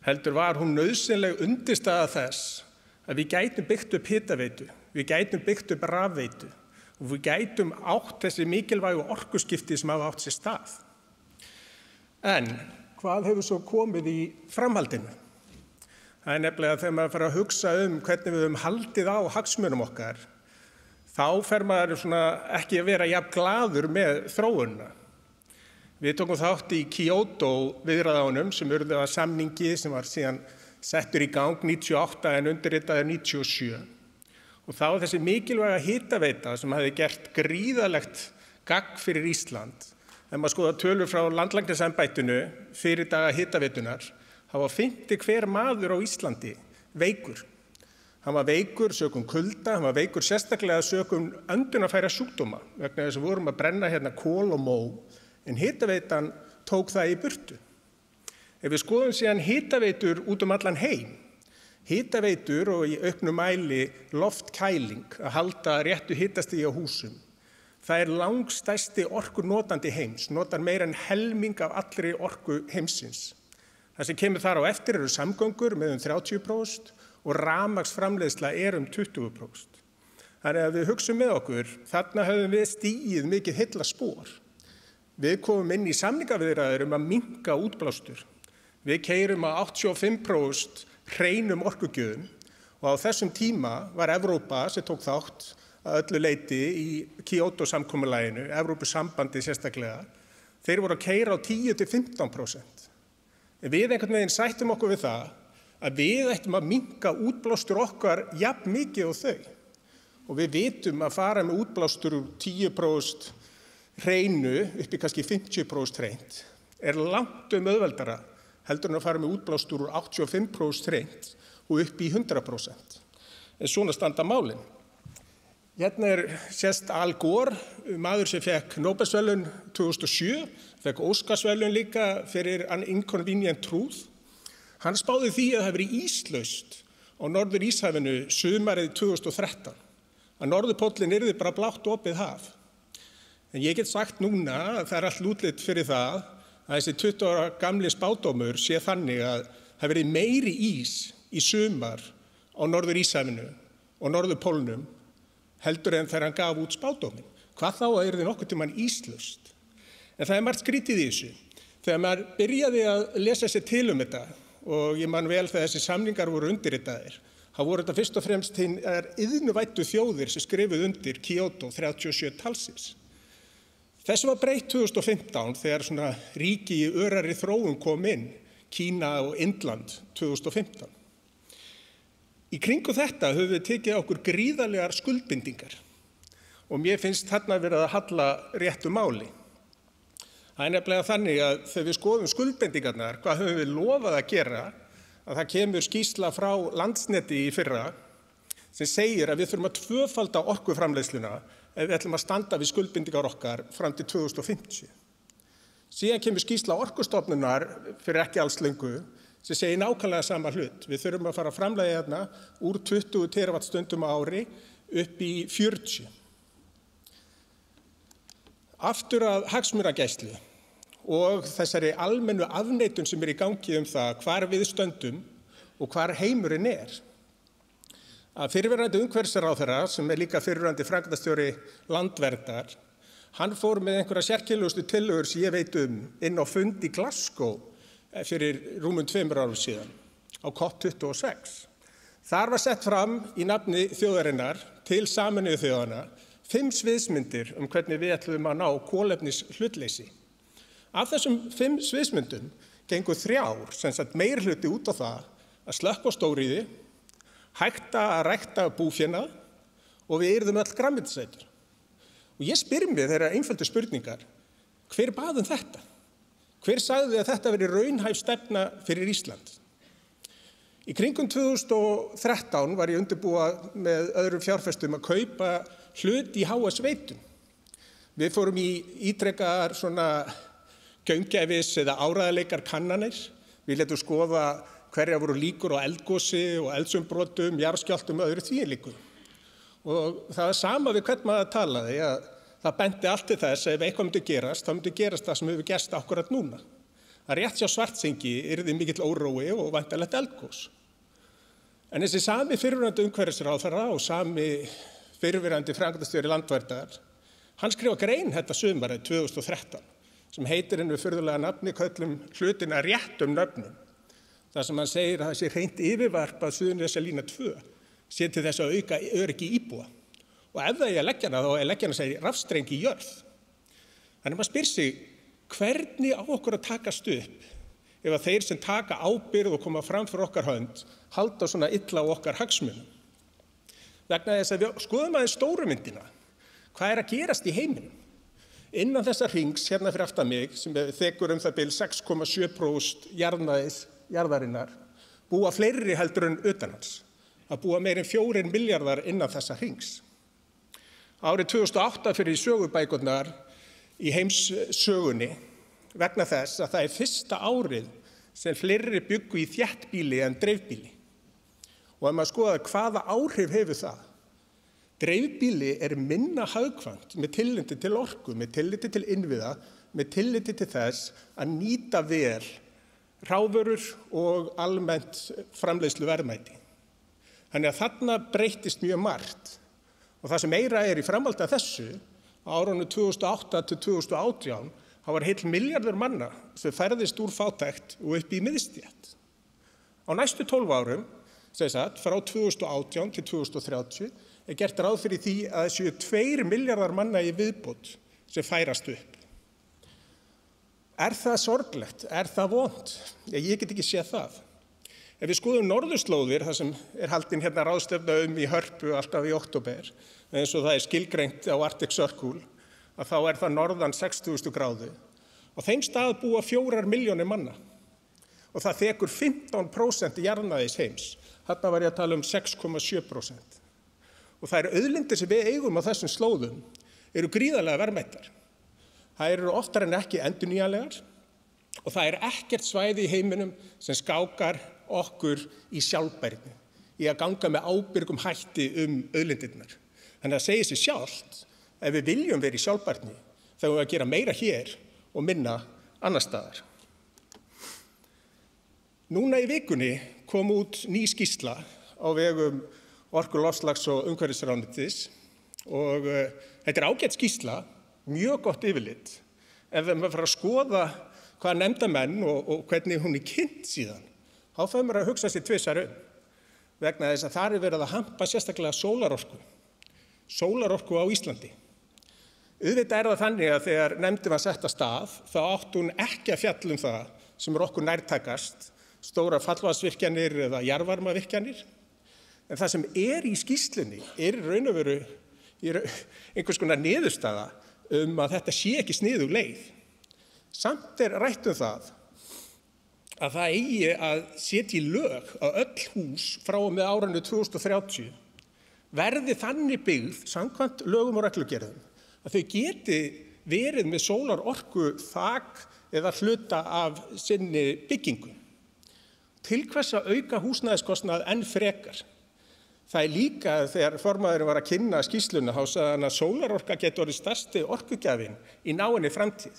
heldur var hún nauðsynleg undirstaða þess að við gætum byggt upp hitaveitu, við gætum byggt upp rafveitu og við gætum átt þessi mikilvægu orkuskipti sem hafa átt sér stað. En hvað hefur svo komið í framhaldinu? Það nefnilega þegar maður fara að hugsa hvernig við höfum haldið á hagsmunum okkar, þá fer maður svona ekki að vera jafn glaður með þróunina. Við tókum þátt í Kyoto viðræðunum sem urðu að samningi sem var síðan settur í gang 98 en undirritaður 97. Og þá þessi mikilvæga hitaveita sem hafði gert gríðarlegt gagn fyrir Ísland. Ef maður skoða tölur frá landlæknisembættinu fyrir daga hitaveitunar, þá var 50 hver maður á Íslandi veikur. Hann var veikur sökum kulda, hann var veikur sérstaklega sökum öndunarfæra sjúkdóma vegna þess að við vorum að brenna hérna kol og mó, en hitaveitan tók það í burtu. Ef við skoðum síðan hitaveitur út allan heim, hitaveitur og í auknum mæli loftkæling, að halda réttu hitastigi á húsum, það langstærsti orkunotandi heims, notar meira en helming af allri orku heimsins. Það sem kemur þar á eftir eru samgöngur með 30% og rafmagnsframleiðsla 20%. Þannig að við hugsum með okkur, þarna höfum við stigið mikið heillaspor. Við komum inn í samningaviðræður að minnka útblástur. Við keyrum að 85% hreinum orkugjöfum og á þessum tíma var Evrópa sem tók þátt að öllu leyti í Kyoto-samkomulaginu, Evrópusambandið sérstaklega, þeir voru að keyra á 10–15%. En við einhvern veginn sættum okkur við það að við ættum að minnka útblástur okkar jafn mikið og þau. Og við vitum að fara með útblástur úr 10% hreinu upp í kannski 50% hreint langt auðveldara heldur en að fara með útblástur úr 85% hreint og upp í 100%. En svona standa málin. Hérna sést Al Gore, maður sem fekk Nóbelsverðlaun 2007, fekk Óskarsverðlaun líka fyrir An Inconvenient Truth. Hann spáði því að það verið íslaust á Norður Íshafinu sumarið 2013, að norðurpóllinn yrði bara blátt opið haf. En ég get sagt núna að það allt útlit fyrir það að þessi 20 ára gamli spádómur sé þannig að það verið meiri ís í sumar á Norður Íshafinu og Norðurpólnum heldur en þegar hann gaf út spádóminn. Hvað þá að yrði nokkuð tímann íslaust? En það margt skrítið í þessu. Þegar maður byrjaði að lesa sér til þetta og ég man vel þegar þessi samningar voru undirritaðir, þá voru þetta fyrst og fremst iðnuvæddu þjóðir sem skrifuðu undir Kyoto 37 talsins. Þessu var breytt 2015 þegar svona ríki í örari þróun kom inn, Kína og Indland 2015. Í kringu þetta höfum við tekið okkur gríðarlegar skuldbindingar og mér finnst þarna verið að halla réttu máli. Það nefnilega þannig að þegar við skoðum skuldbindingarnar, hvað höfum við lofað að gera, að það kemur skýrsla frá Landsneti í fyrra sem segir að við þurfum að tvöfalda orkuframleiðsluna ef við ætlum að standa við skuldbindingar okkar fram til 2050. Síðan kemur skýrsla Orkustofnunar fyrir ekki alls lengu sem segir nákvæmlega sama hlut. Við þurfum að fara að framleiða hérna úr 20 terawattstundum á ári upp í 40. Aftur að hagsmunagæslu og þessari almennu afneitun sem í gangi það hvar við stöndum og hvar heimurinn Að fyrrverandi umhverfisráðherra sem líka fyrrverandi framkvæmdastjóri Landverndar, hann fór með einhverja sérkennilegustu tillögur sem ég veit inn á fund í Glasgow fyrir rúmum 2 árum síðan á COP26. Þar var sett fram í nafni þjóðarinnar til Sameinuðu þjóðanna 5 sviðsmyndir hvernig við ætlum að ná kolefnishlutleysi. Af þessum 5 sviðsmyndum gengur 3 sem sagt meirihluti út á það að slökkva á stóriðju, hætta að rækta búfénað og við yrðum öll grænmetisætur. Og ég spyr mig þeirra einföldu spurningar, hver bað þetta? Hver sagði að þetta veri raunhæf stefna fyrir Ísland? Í kringum 2013 var ég undirbúa með öðrum fjárfestum að kaupa hlut í HS Veitum. Við fórum í ítrekkaðar svona gaumgæfis eða áræðaleikar kannanir. Við létum skoða hverjar voru líkur á eldgosi og eldsumbrotum, jarðskjálftum og öðru þvíumlíku. Og það var sama við hvern maður talaði að það benti allt til þess að ef eitthvað myndi gerast, þá myndi gerast það sem hefur gerst akkurat núna. Það rétt hjá Svartsengi yrði mikill órói og væntanlegt eldgos. En þessi sami fyrrverandi umhverfisráðherra og sami fyrrverandi framkvæmdastjóri Landverndar, hann skrifa grein þetta sumarið 2013 sem heitir henni við furðulega nafni köllum hlutina réttum nöfnum. Það sem hann segir að þessi hreint yfirvarp að Suðurnesjalína 2 sé til þess að auka öryggi íbúa. Og ef það er að leggja hana, þá er leggja hana segir rafstrengi í jörð. Þannig maður spyr sig, hvernig á okkur að takast upp ef að þeir sem taka ábyrgð og koma fram fyrir okkar hönd halda svona illa á okkar hagsmunum? Vegna þess að við skoðum aðeins stóru myndina. Hvað er að gerast í heiminum? Innan þessa hrings hérna fyrir aftan mig, sem þekur það bil 6,7% jarðarinnar, búa fleiri heldur en utan hans. Það búa meir en 4 milljarðar innan þessa hrings. Árið 2008 fyrir sögubækurnar í heimssögunni vegna þess að það er fyrsta árið sem fleiri byggu í þéttbýli en dreifbýli. Og ef maður skoðar hvaða áhrif hefur það, dreifbýli er minna hagkvæmt með tilliti til orku, með tilliti til innviða, með tilliti til þess að nýta vel ráðvörur og almennt framleiðslu verðmæti. Þannig að þarna breyttist mjög margt. Og það sem meira er í framhaldi af þessu, á árunum 2008 til 2018, þá var heill milljarður manna sem ferðist úr fátækt og upp í miðstétt. Á næstu 12 árum, frá 2018 til 2030, er gert ráð fyrir því að þessu 2 milljarðar manna í viðbót sem færast upp. Er það sorglegt? Er það vont? Ég get ekki séð það. Ef við skoðum norðurslóðir, það sem er haldin hérna ráðstefna í Hörpu alltaf í október, eins og það er skilgreint á Arctic Circle, að þá er það norðan 60.000 gráðu. Á þeim stað búa 4 milljónir manna og það þekur 15% jarðnæðis heims. Þarna var ég að tala 6,7%. Og það eru auðlindir sem við eigum á þessum slóðum eru gríðarlega verðmætar. Það eru oftar en ekki endurnýjanlegar og það er ekkert svæði í heiminum sem skákar okkur í sjálfbærni, í að ganga með ábyrgum hætti auðlindirnar. Þannig að segja sér sjálft, ef við viljum vera í sjálfbærni, þá erum við að gera meira hér og minna annars staðar. Núna í vikunni kom út ný skýrsla á vegum Orku-, loftslags- og umhverfisráðuneytis og þetta er ágæt skýrsla, mjög gott yfirlit. Ef við fara að skoða hvað nefndamenn og hvernig hún er kynnt síðan, þá fær maður að hugsa sér tvisvar vegna þess að þar er verið að hampa sérstaklega sólarorku á Íslandi. Auðvitað er það þannig að þegar nefndin var sett af stað, þá átti hún ekki að fjalla það sem er okkur nærtækast, stórar fallvatnsvirkjanir eða jarðvarmavirkjanir. En það sem er í skýrslunni er í raun og veru einhvers konar niðurstaða að þetta sé ekki sniðug leið. Samt er rætt það að það eigi að setja í lög að öll hús frá og með árinu 2030 verði þannig byggð samkvæmt lögum og reglugerðum að þau geti verið með sólarorku þak eða hluta af sinni byggingu. Til hvers að auka húsnæðiskostnað enn frekar? Það er líka þegar formaðurinn var að kynna skýrsluna, þá sagði hann að sólarorka getur orðið stærsti orkugjafinn í náinni framtíð.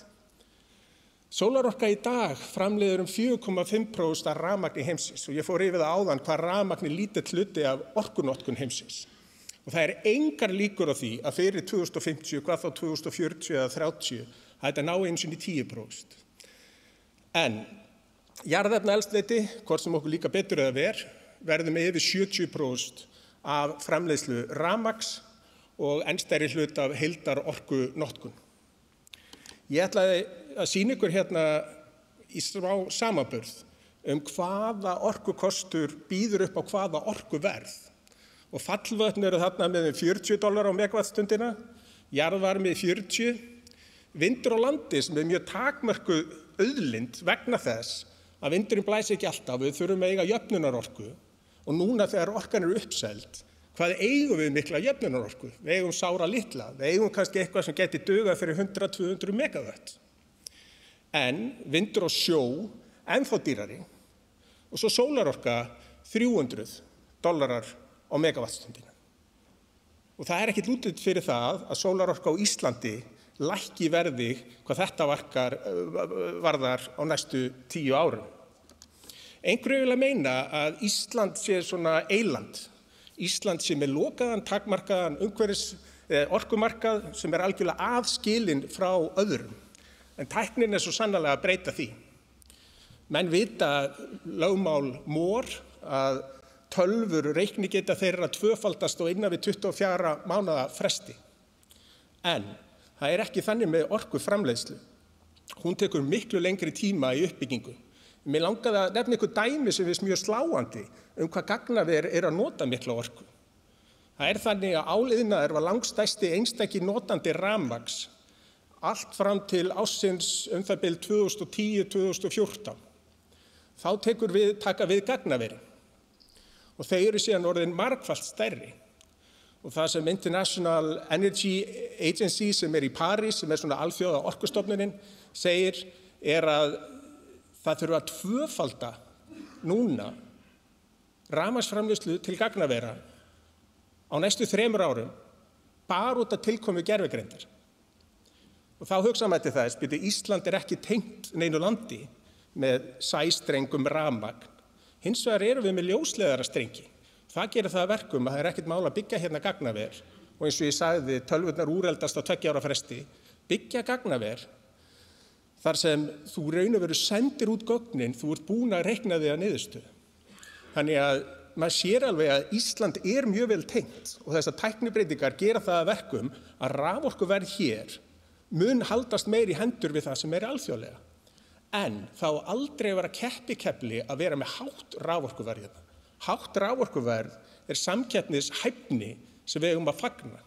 Sólarorka í dag framleiðir 4,5% af rafmagni heimsins og ég fór yfir það áðan hvað rafmagn er lítill hluti af orkunotkun heimsins. Og það er engar líkur á því að fyrir 2050, hvað þá 2040 eða 30, að þetta ná eins og í 10%. En jarðefnaeldsneyti, hvort sem okkur líka betur eða verður með yfir 70% af framleiðslu rafmagns og enn stærri hluta af heildar orkunotkun. Ég ætlaði að sýna ykkur hérna í smá samanburð hvaða orkukostur býður upp á hvaða orkuverð. Og fallvötn eru þarna með $40 á megawattstundina, jarðvarmi 40, vindur á landi sem mjög takmörkuð auðlind vegna þess að vindurinn blæs ekki alltaf, við þurfum að eiga jöfnunarorku og núna þegar orkan uppseld, hvað eigum við mikla jöfnunarorku? Við eigum sára litla, við eigum kannski eitthvað sem geti dugað fyrir 100-200 megawatt. En vindur á sjó, ennþá dýrari, og svo sólarorka $300 á megawattstundina. Og það ekkert útlit fyrir það að sólarorka á Íslandi lækki verði hvað þetta varðar á næstu 10 árum. Einhverju vilja meina að Ísland sé svona eyland. Ísland sé með lokaðan, takmarkaðan orkumarkað sem algjörlega aðskilinn frá öðrum. En tæknin svo sannarlega að breyta því. Menn vita lögmál Moore að tölvur reiknigeta þeirra tvöfaldast og innan við 24 mánaða fresti. En það ekki þannig með orkuframleiðslu. Hún tekur miklu lengri tíma í uppbyggingu. Mér langaði að nefna ykkur dæmi sem finnst mjög sláandi hvað gagnaver að nota mikla orku. Það þannig að áliðnaður var langstærsti einstaki notandi rafmagns allt fram til ársins það bil 2010-2014. Þá taka við gagnaveri. Og þeir eru síðan orðin margfalt stærri. Og það sem International Energy Agency sem í París, sem svona alþjóða orkustofnunin, segir að það þurfa að tvöfalda núna rafmagnsframleiðslu til gagnavera á næstu 3 árum bara út af tilkomu gervigreindar. Og þá hugsa maður til þess, Ísland ekki tengt neinu landi með sæstrengum rafmagn. Hins vegar erum við með ljósleiðarastrengi. Það gerir það að verkum að það ekkert mál að byggja hérna gagnaver og eins og ég sagði, tölvurnar úreldast á 2 ára fresti, byggja gagnaver þar sem þú raun og veru sendir út gögnin, þú ert búin að reikna þig að niðurstöðu. Þannig að maður sér alveg að Ísland mjög vel tengt og þessar tæknibreytingar gera það að verkum að raforkuverð hér mun haldast meir í hendur við það sem alþjóðlega. En þá aldrei vera keppikefli að vera með hátt raforkuverð hérna. Hátt raforkuverð samkeppnishæfni sem við eigum að fagna.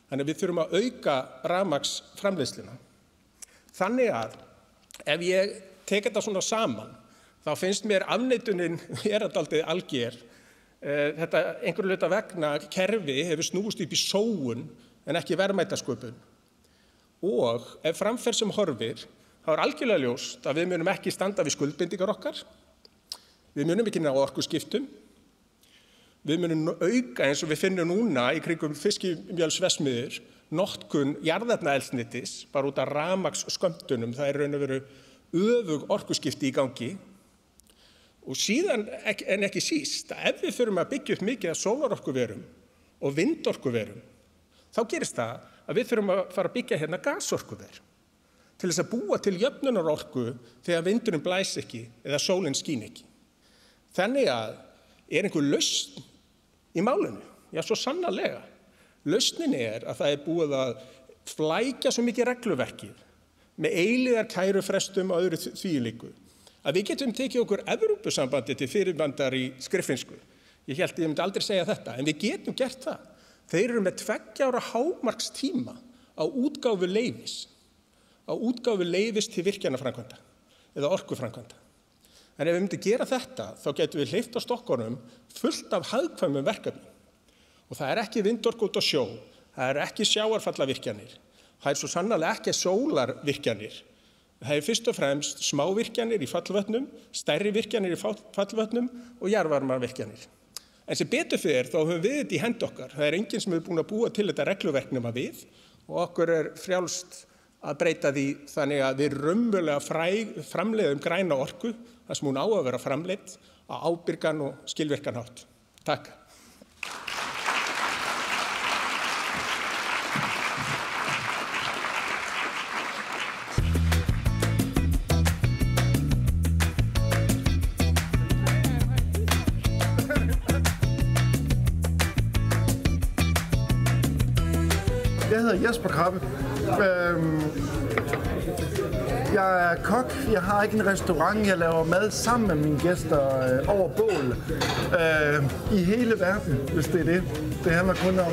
Þannig að við þurfum að auka rafmagnsframleiðsluna. Þannig að ef ég tek þetta svona saman, þá finnst mér afneitunin dálítið alger. Þetta einhverju hluta vegna kerfi hefur snúist upp í sóun en ekki verðmætasköpun. Og ef framferð sem horfir, þá algjörlega ljóst að við munum ekki standa við skuldbindingar okkar. Við munum ekki ná orkuskiptum. Við munum auka eins og við finnum núna í kringum fiskimjölsverksmiðjur notkun jarðefnaeldsneytis bara út af rafmagnsskömmtunum. Það raun og veru öfug orkuskipti í gangi. Og síðan en ekki síst að ef við þurfum að byggja upp mikið af sólarorkuverum og vindorkuverum, þá gerist það að við þurfum að fara að byggja hérna gasorkuver til þess að búa til jöfnunarorku þegar vindurinn blæs ekki eða sólin skín ekki. Þannig að einhver lausn í málinu? Já, svo sannarlega. Lausnin að það búið að flækja svo mikið regluverkið með eilíðar kærufrestum og öðru þvílíku að við getum tekið okkur Evrópusambandi til fyrirbandar í skriffinsku. Ég myndi aldrei segja þetta, en við getum gert það. Þeir eru með 2 ára hámarkstíma á útgáfu leyfis til virkjanaframkvæmda eða orkuframkvæmda. En ef við myndum gera þetta, þá getum við hleypt á stokkunum fullt af hagkvæmum verkefnum. Og það ekki vindorku út á sjó, það ekki sjávarfallavirkjanir, það svo sannarlega ekki sólarvirkjanir. Það fyrst og fremst smávirkjanir í fallvötnum, stærri virkjanir í fallvötnum og jarðvarmavirkjanir. En sem betur fyrir þá höfum við þetta í hendi okkar. Það enginn sem búin að búa til þetta regluverk nema við og okkur frjálst að breyta því þannig að við raunverulega framleiðum græna orku, það sem hún á að vera framleidd á ábyrgan og skilvirkan hátt. Takk. hedder Jesper Krabbe. Jeg er kok. Jeg har ikke en restaurant. Jeg laver mad sammen med mine gæster over bål i hele verden, hvis det er det. Det handler kun om,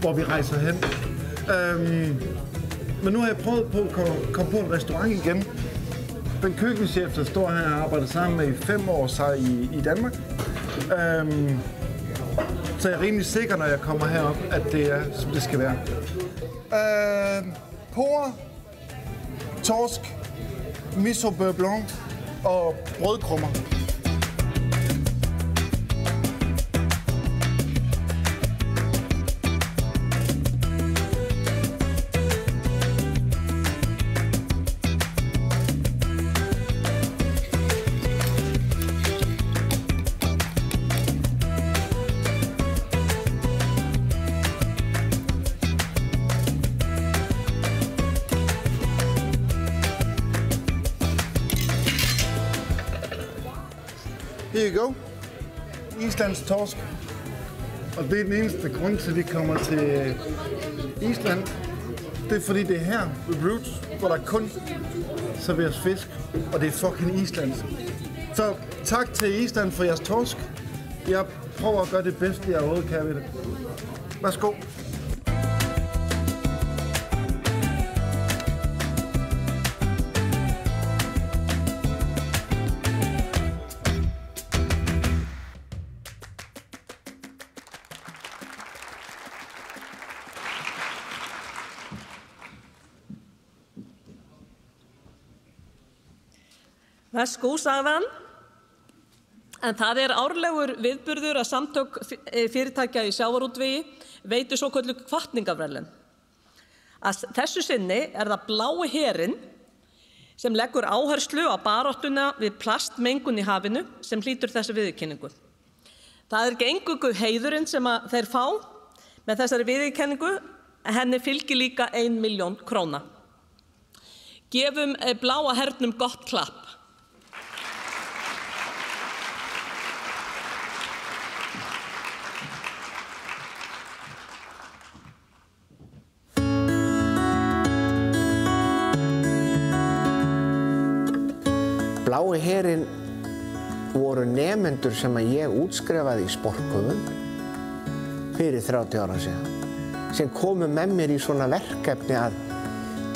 hvor vi rejser hen. Men nu har jeg prøvet på at komme på en restaurant igen. Den køkkenchef, der står her, har arbejdet sammen med i 5 år sig i Danmark. Så jeg er rimelig sikker, når jeg kommer herop, at det er, som det skal være. Porre, torsk, miso beurre blanc og brødkrummer. Here you go. Islands torsk. Og det er den eneste grund til, at vi kommer til Island. Det er fordi, det er her ved Roots, hvor der kun serveres fisk. Og det er fucking islandsk. Så tak til Island for jeres torsk. Jeg prøver at gøre det bedste, jeg overhovedet kan ved det. Værsgo. Værsgo, sagði hann. En það er árlegur viðburður að samtök fyrirtækja í sjávarútvegi veitir svokölluð hvatningarverðlaun. Að þessu sinni er það Blái herinn sem leggur áherslu á baráttuna við plastmengun í hafinu sem hlýtur þessi viðurkenningu. Það er ekki eingöngu heiðurinn sem þeir fá með þessari viðurkenningu, henni fylgir líka 1 milljón króna. Gefum Bláa hernum gott klapp. Blái herinn voru nemendur sem að ég útskrifaði í sportköfun fyrir 30 ára síðan sem komu með mér í svona verkefni að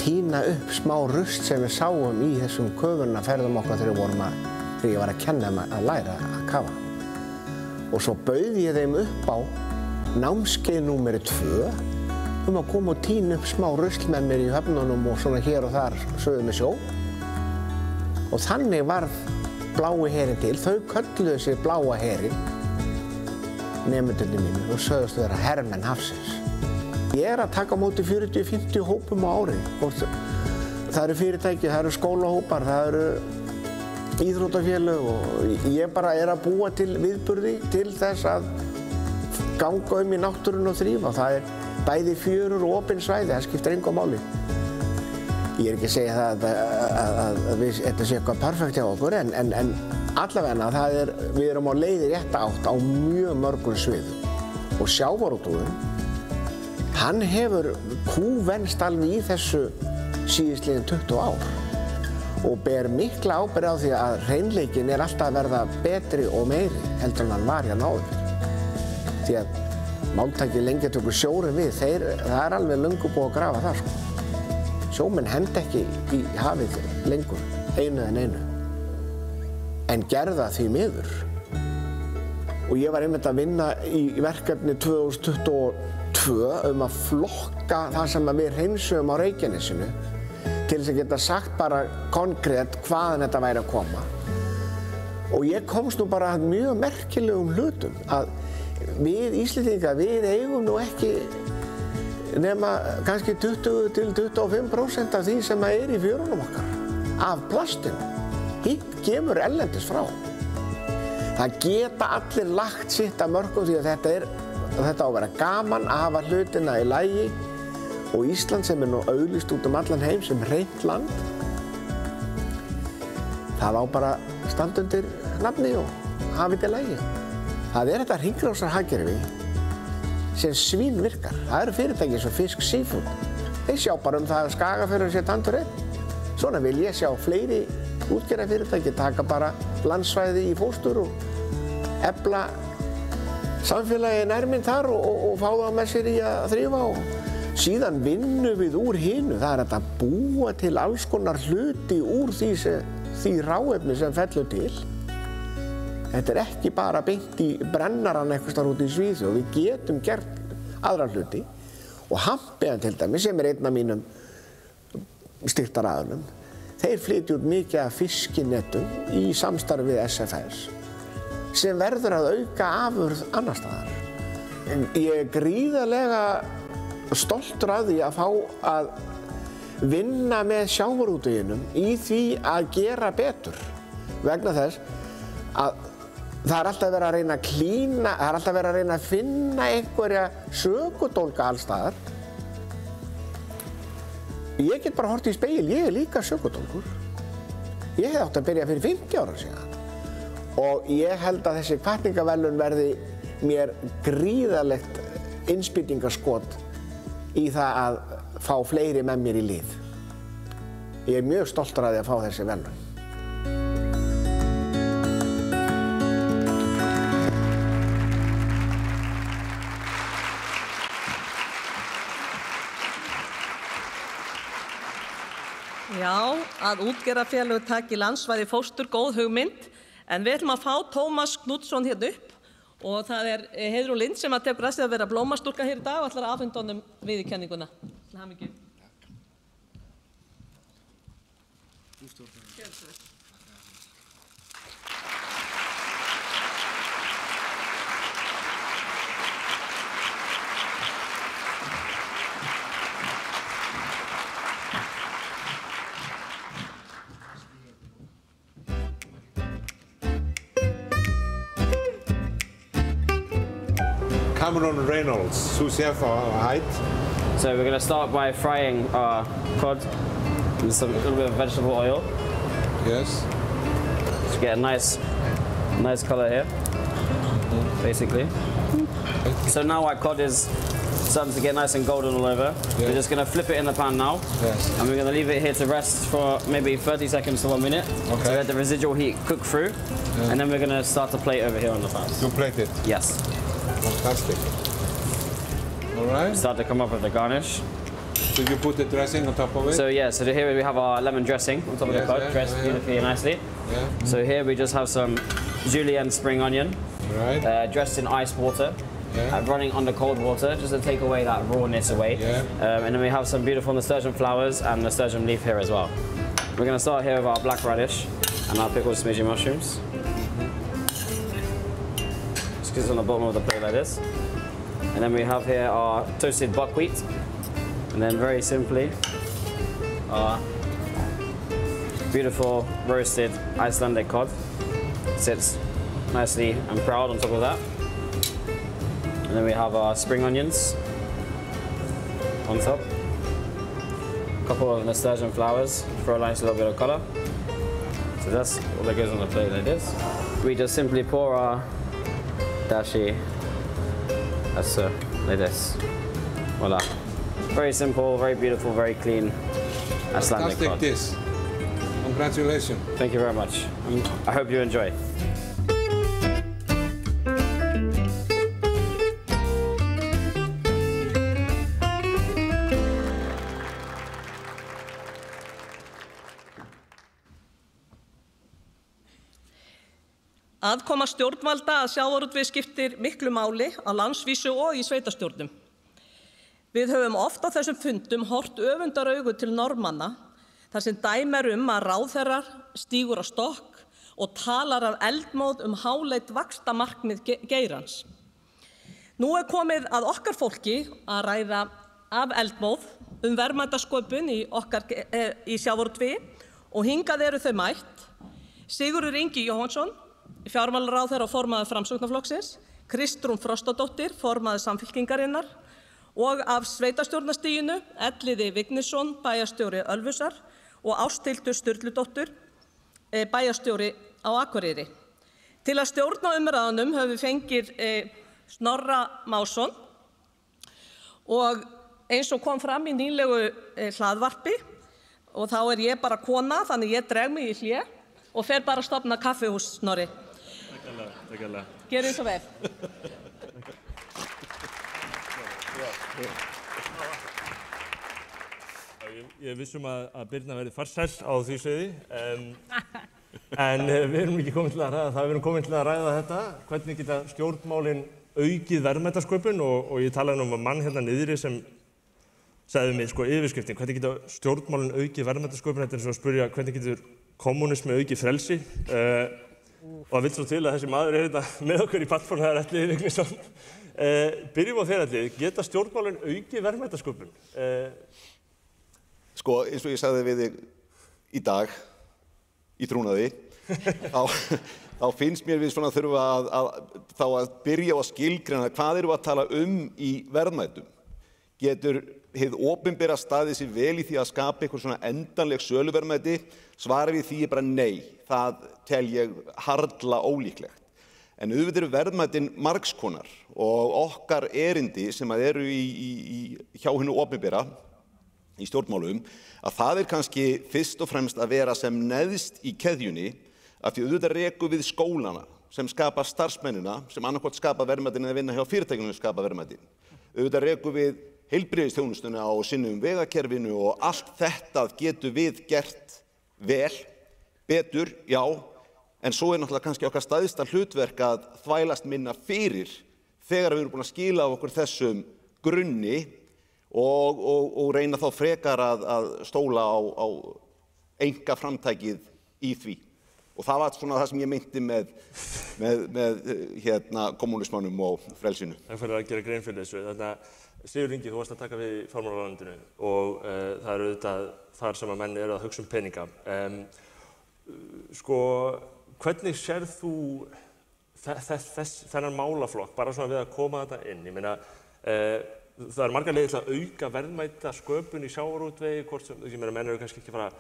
tína upp smá rusl sem við sáum í þessum köfunarferðum okkar þegar ég var að kenna þeim að læra að kafa. Og svo bauð ég þeim upp á námskeið númer 2 að koma og tína upp smá rusl með mér í höfnunum og svona hér og þar sögðu með sjó. Og þannig varð Blái herinn til. Þau kölluðu sig Bláa herinn, nemendurnir mínir, og sögðust vera hermenn hafsins. Ég er að taka á móti 40-50 hópum á ári. Það eru fyrirtæki, það eru skólahópar, það eru íþróttafélög og ég bara er að búa til viðburði til þess að ganga í náttúrunni og þrífa. Það er bæði fjörur og opin svæði, það skiptir engu máli. Ég er ekki að segja að þetta sé eitthvað perfekt hjá okkur, en allavega við erum á leið í rétta átt á mjög mörgum sviðum. Og sjávarútvegurinn, hann hefur kúvenst alveg í þessu síðastliðin 20 ár og ber mikla ábyrgð á því að hreinleikinn er alltaf að verða betri og meiri heldur en hann var hérna áður. Því að máltækið lengi tökur sjórinn við, það er alveg löngu búið að grafa það, sko. Sjómenn henda ekki í hafið lengur, einu en einu, en gerða því miður. Og ég var einmitt að vinna í verkefni 2022 að flokka það sem við hreinsuðum á Reykjanesinu til þess að geta sagt bara konkrétt hvaðan þetta væri að koma. Og ég komst nú bara að mjög merkilegum hlutum að við Íslendingar, við eigum nú ekki nema kannski 20-25% af því sem er í fjörunum okkar, af plastinu. Hitt kemur erlendis frá. Það geta allir lagt sitt af mörkum því að þetta á að vera gaman að hafa hlutina í lagi og Ísland sem er nú auglýst út allan heim sem hreint land, það á bara standa undir nafni og hafa þetta í lagi. Það er þetta hringrásarhagkerfi sem svínvirkar. Það eru fyrirtæki eins og Fisk Seafood. Þeir sjá bara það að Skagafjörður sé tandur einn. Svona vil ég sjá fleiri útgerðarfyrirtæki taka bara landsvæði í fóstur og efla samfélagi nærminn þar og fá það með sér í að þrífa og síðan vinnum við úr hinu. Það er að búa til alls konar hluti úr því ráefni sem fellur til. Þetta er ekki bara beint í brennarann eitthvað starf út í Svíþjóð. Við getum gert aðra hluti og Hampiðan til dæmis sem einn af mínum styrktaraðilum. Þeir flytja út mikið af fiskinetum í samstarfi við SFS sem verður að auka afurð annar staðar. Ég er gríðarlega stoltur af því að fá að vinna með sjávarútveginum í því að gera betur vegna þess að það er alltaf verið að reyna að klína, það er alltaf verið að reyna að finna einhverja sökudólga alls staðar. Ég get bara horft í spegil, ég er líka sökudólgur. Ég hef átt að byrja fyrir 50 ára síðan og ég held að þessi hvatningaverðlaun verði mér gríðarlegt innspýtingarskot í það að fá fleiri með mér í lið. Ég er mjög stoltur af því að fá þessi verðlaun. Já, að útgerðarfélög taki landsvæði fóstur góð hugmynd, en við ætlum að fá Tómas Knútsson hérna upp og það er Heiðrún Lind sem að tekur að sig að vera blómastúlka hér í dag og ætlar að afhenda honum viðurkenninguna. Til hamingju. Cameron Reynolds, sous-chef height. So we're going to start by frying our cod with a little bit of vegetable oil. Yes. To get a nice color here, basically. So now our cod is starting to get nice and golden all over. Yeah. We're just going to flip it in the pan now. Yes. And we're going to leave it here to rest for maybe 30 seconds to 1 minute. Okay. To let the residual heat cook through. Yeah. And then we're going to start to plate over here on the pan. You plate it? Yes. Fantastic. All right. Start to come up with the garnish. So you put the dressing on top of it? So yeah, so here we have our lemon dressing on top of the cod, dressed beautifully and nicely. Yeah. So here we just have some julienne spring onion, right. Dressed in ice water, running under cold water, just to take away that rawness away. Yeah. And then we have some beautiful nasturtium flowers and nasturtium leaf here as well. We're going to start here with our black radish and our pickled smidgey mushrooms. Just get it on the bottom of the plate like this. And then we have here our toasted buckwheat. And then very simply, our beautiful roasted Icelandic cod sits nicely and proud on top of that. And then we have our spring onions on top. A couple of nasturtium flowers for a nice little bit of color. So that's all that goes on the plate like this. We just simply pour our dashi like this. Voila. Very simple, very beautiful, very clean Icelandic cod. Fantastic dish. Congratulations. Thank you very much. I hope you enjoy. Aðkoma stjórnvalda að sjávarútvegi skiptir miklu máli á landsvísu og í sveitarstjórnum. Við höfum oft á þessum fundum hort öfundaraugu til Norðmanna þar sem dæmi að ráðherrar stígur á stokk og talar af eldmóð háleit vaxtamarkmið geirans. Nú komið að okkar fólki að ræða af eldmóð verðmætasköpun í sjávarútvegi og hingað eru þau mætt Sigurður Ingi Jóhannsson, fjármálaráðherra og formaður Framsóknarflokksins, Kristrún Frostadóttir, formaður Samfylkingarinnar og af sveitarstjórnarstiginu Elliði Vignisson, bæjarstjóri Ölfusar og Ásthildur Sturludóttur, bæjarstjóri á Akureyri. Til að stjórna umræðunum höfum við fengið Snorra Másson, og eins og kom fram í nýlegu hlaðvarpi og þá ég bara kona, þannig ég dreg mig í hlé og fer bara að stofna kaffihús, Snorri. Takk alveg. Gjörið svo vel. Ég vissum að Birna verði farsæl á því sviði, en við erum ekki komin til að ræða það, við erum komin til að ræða þetta, hvernig geta stjórnmálin aukið verðmætasköpun og ég talaði um að mann hérna niðri sem sagði mig yfirskriftin, hvernig geta stjórnmálin aukið verðmætasköpun, þetta svo að spyrja hvernig getur kommunismi aukið frelsi og það vill svo til að þessi maður þetta með okkur í plattform, það Atli Vignisson. Byrjum á þér Atli, geta stjórnmálin aukið verðmætasköpun? Sko, eins og ég sagði við þig í dag, í trúnaði, þá finnst mér við svona þurfa að byrja á að skilgreina hvað erum við að tala í verðmætum. Getur hið opinbera staðið sér vel í því að skapa eitthvað svona endanleg söluverðmæti? Svarið við því bara nei, það tel ég harla ólíklegt. En auðvitað eru verðmætin margskonar og okkar erindi sem eru hjá hinu opinbera, í stjórnmálum, að það kannski fyrst og fremst að vera sem neðst í keðjunni, af því auðvitað rekum við skólana sem skapa starfsmennina, sem annarkvort skapa verðmætin eða vinna hjá fyrirtækjunum sem skapa verðmætin. Auðvitað rekum við heilbrigðisþjónustuna á sinnum vegakerfinu og allt þetta getur við gert vel, betur, já, en svo náttúrulega kannski okkar stærsta hlutverk að þvælast minna fyrir þegar við erum búin að skila af okkur þessum grunni og reyna þá frekar að stóla á einkaframtakið í því. Og það var svona það sem ég meinti með kommunismannum og frelsinu. Takk fyrir að gera grein fyrir þessu. Þannig að Sigurður Ingi, þú varst að taka við fjármálaráðuneytinu og það eru auðvitað þar sem að menn eru að hugsa peninga. Hvernig sérð þú þennan málaflokk, bara svona við að koma þetta inn? Ég meina, það eru margar leiðir til að auka verðmætasköpun í sjávarútvegi, hvort sem, ég meina, menn eru kannski ekki að fara að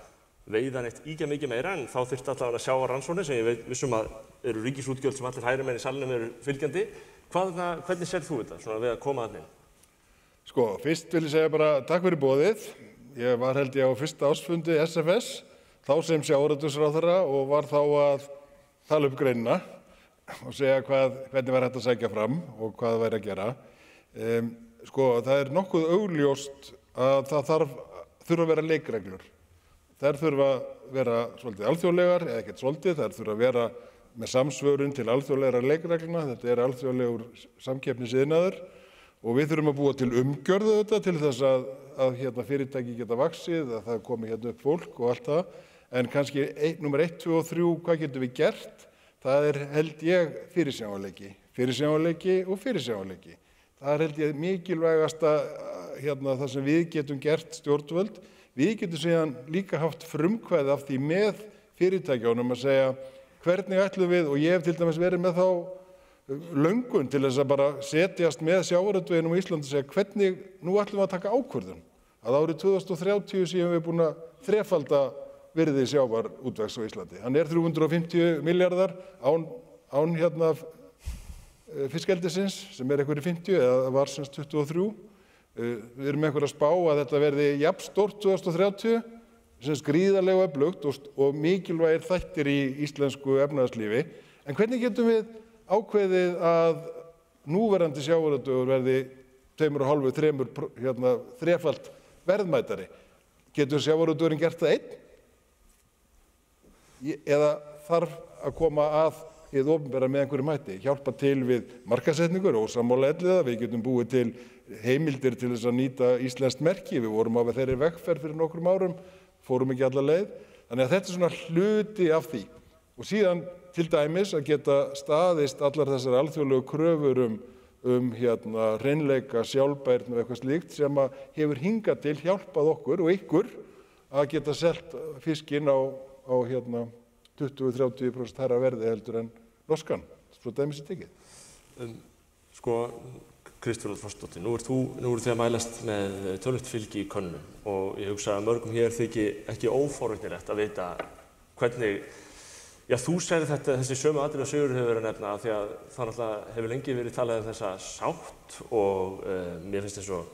veiða neitt ýkja mikið meira, en þá þyrfti allavega að sjávarrannsóknir sem ég vissum að eru ríkisútgjöld sem allir hægri menn í salnum eru fylgjandi. Hvernig sér þú þetta, svona við að koma þarna inn? Sko, fyrst vil ég segja bara takk fyrir boðið. Ég var held ég á fyrsta ársfundi SFS, þá sem sjávarútvegsráðherra og var þá að tala upp greinina og segja hvernig var hægt að sækja fram og hvað væri að gera. Sko, það nokkuð augljóst að það þurfa að vera leikreglur. Þær þurfa að vera svolítið alþjóðlegar, eða ekkert svolítið, þær þurfa að vera með samsvörun til alþjóðlegra leikregluna. Þetta alþjóðlegur samkeppnisiðnaður og við þurfum að búa til umgjörð þetta til þess að fyrirtæki geta vaxið, að það komi upp fólk og allt það. En kannski númer 1, 2 og 3, hvað getum við gert? Það held ég fyrirsjáanleiki og fyrirsjáanleiki. Það held ég mikilvægasta það sem við getum gert stjórnvöld. Við getum síðan líka haft frumkvæði af því með fyrirtækjunum að segja hvernig ætlum við, og ég hef til dæmis verið með þá löngun til þess að bara setjast með sjávarútveginum á Íslandi og segja hvernig nú ætlum við að taka ákvörðun. Að árið 2030 séum við búin að þrefalda virði sjávarútvegs á Íslandi. Hann 350 milljarðar án fiskeldisins sem einhverjir 50 eða var sem 23. Við erum einhver að spá að þetta verði jafn stórt 2030, sem gríðarlega öflugt og mikilvægir þættir í íslensku efnahagslífi. En hvernig getum við ákveðið að núverandi sjávarútvegur verði 2,5–3 þrefalt verðmætari? Getur sjávarútvegurinn gert það einn? Eða þarf að koma að hið opinbera með einhverjum hætti, hjálpa til við markaðssetningur og ósammála elliða. Við getum búið til heimildir til þess að nýta íslenskt merki. Við vorum á þeirri vegferð fyrir nokkrum árum, fórum ekki alla leið. Þannig að þetta svona hluti af því. Og síðan til dæmis að geta staðist allar þessar alþjóðlegu kröfur hreinleika, sjálfbærni og eitthvað slíkt sem hefur hingað til hjálpað okkur og ykkur að geta selt fiskinn á 20–30% hærra verði heldur en norskan, svo dæmis er tekið. Kristfjörður Þórsdóttir, nú eru þið að mælast með töluvert fylgi í könnunum og ég hugsa að mörgum hér þykir ekki óforvitnilegt að vita hvernig, þú segir þessi sömu atriði að Sigurður hefur verið að nefna því að það náttúrulega hefur lengi verið talað þessa sátt og mér finnst eins og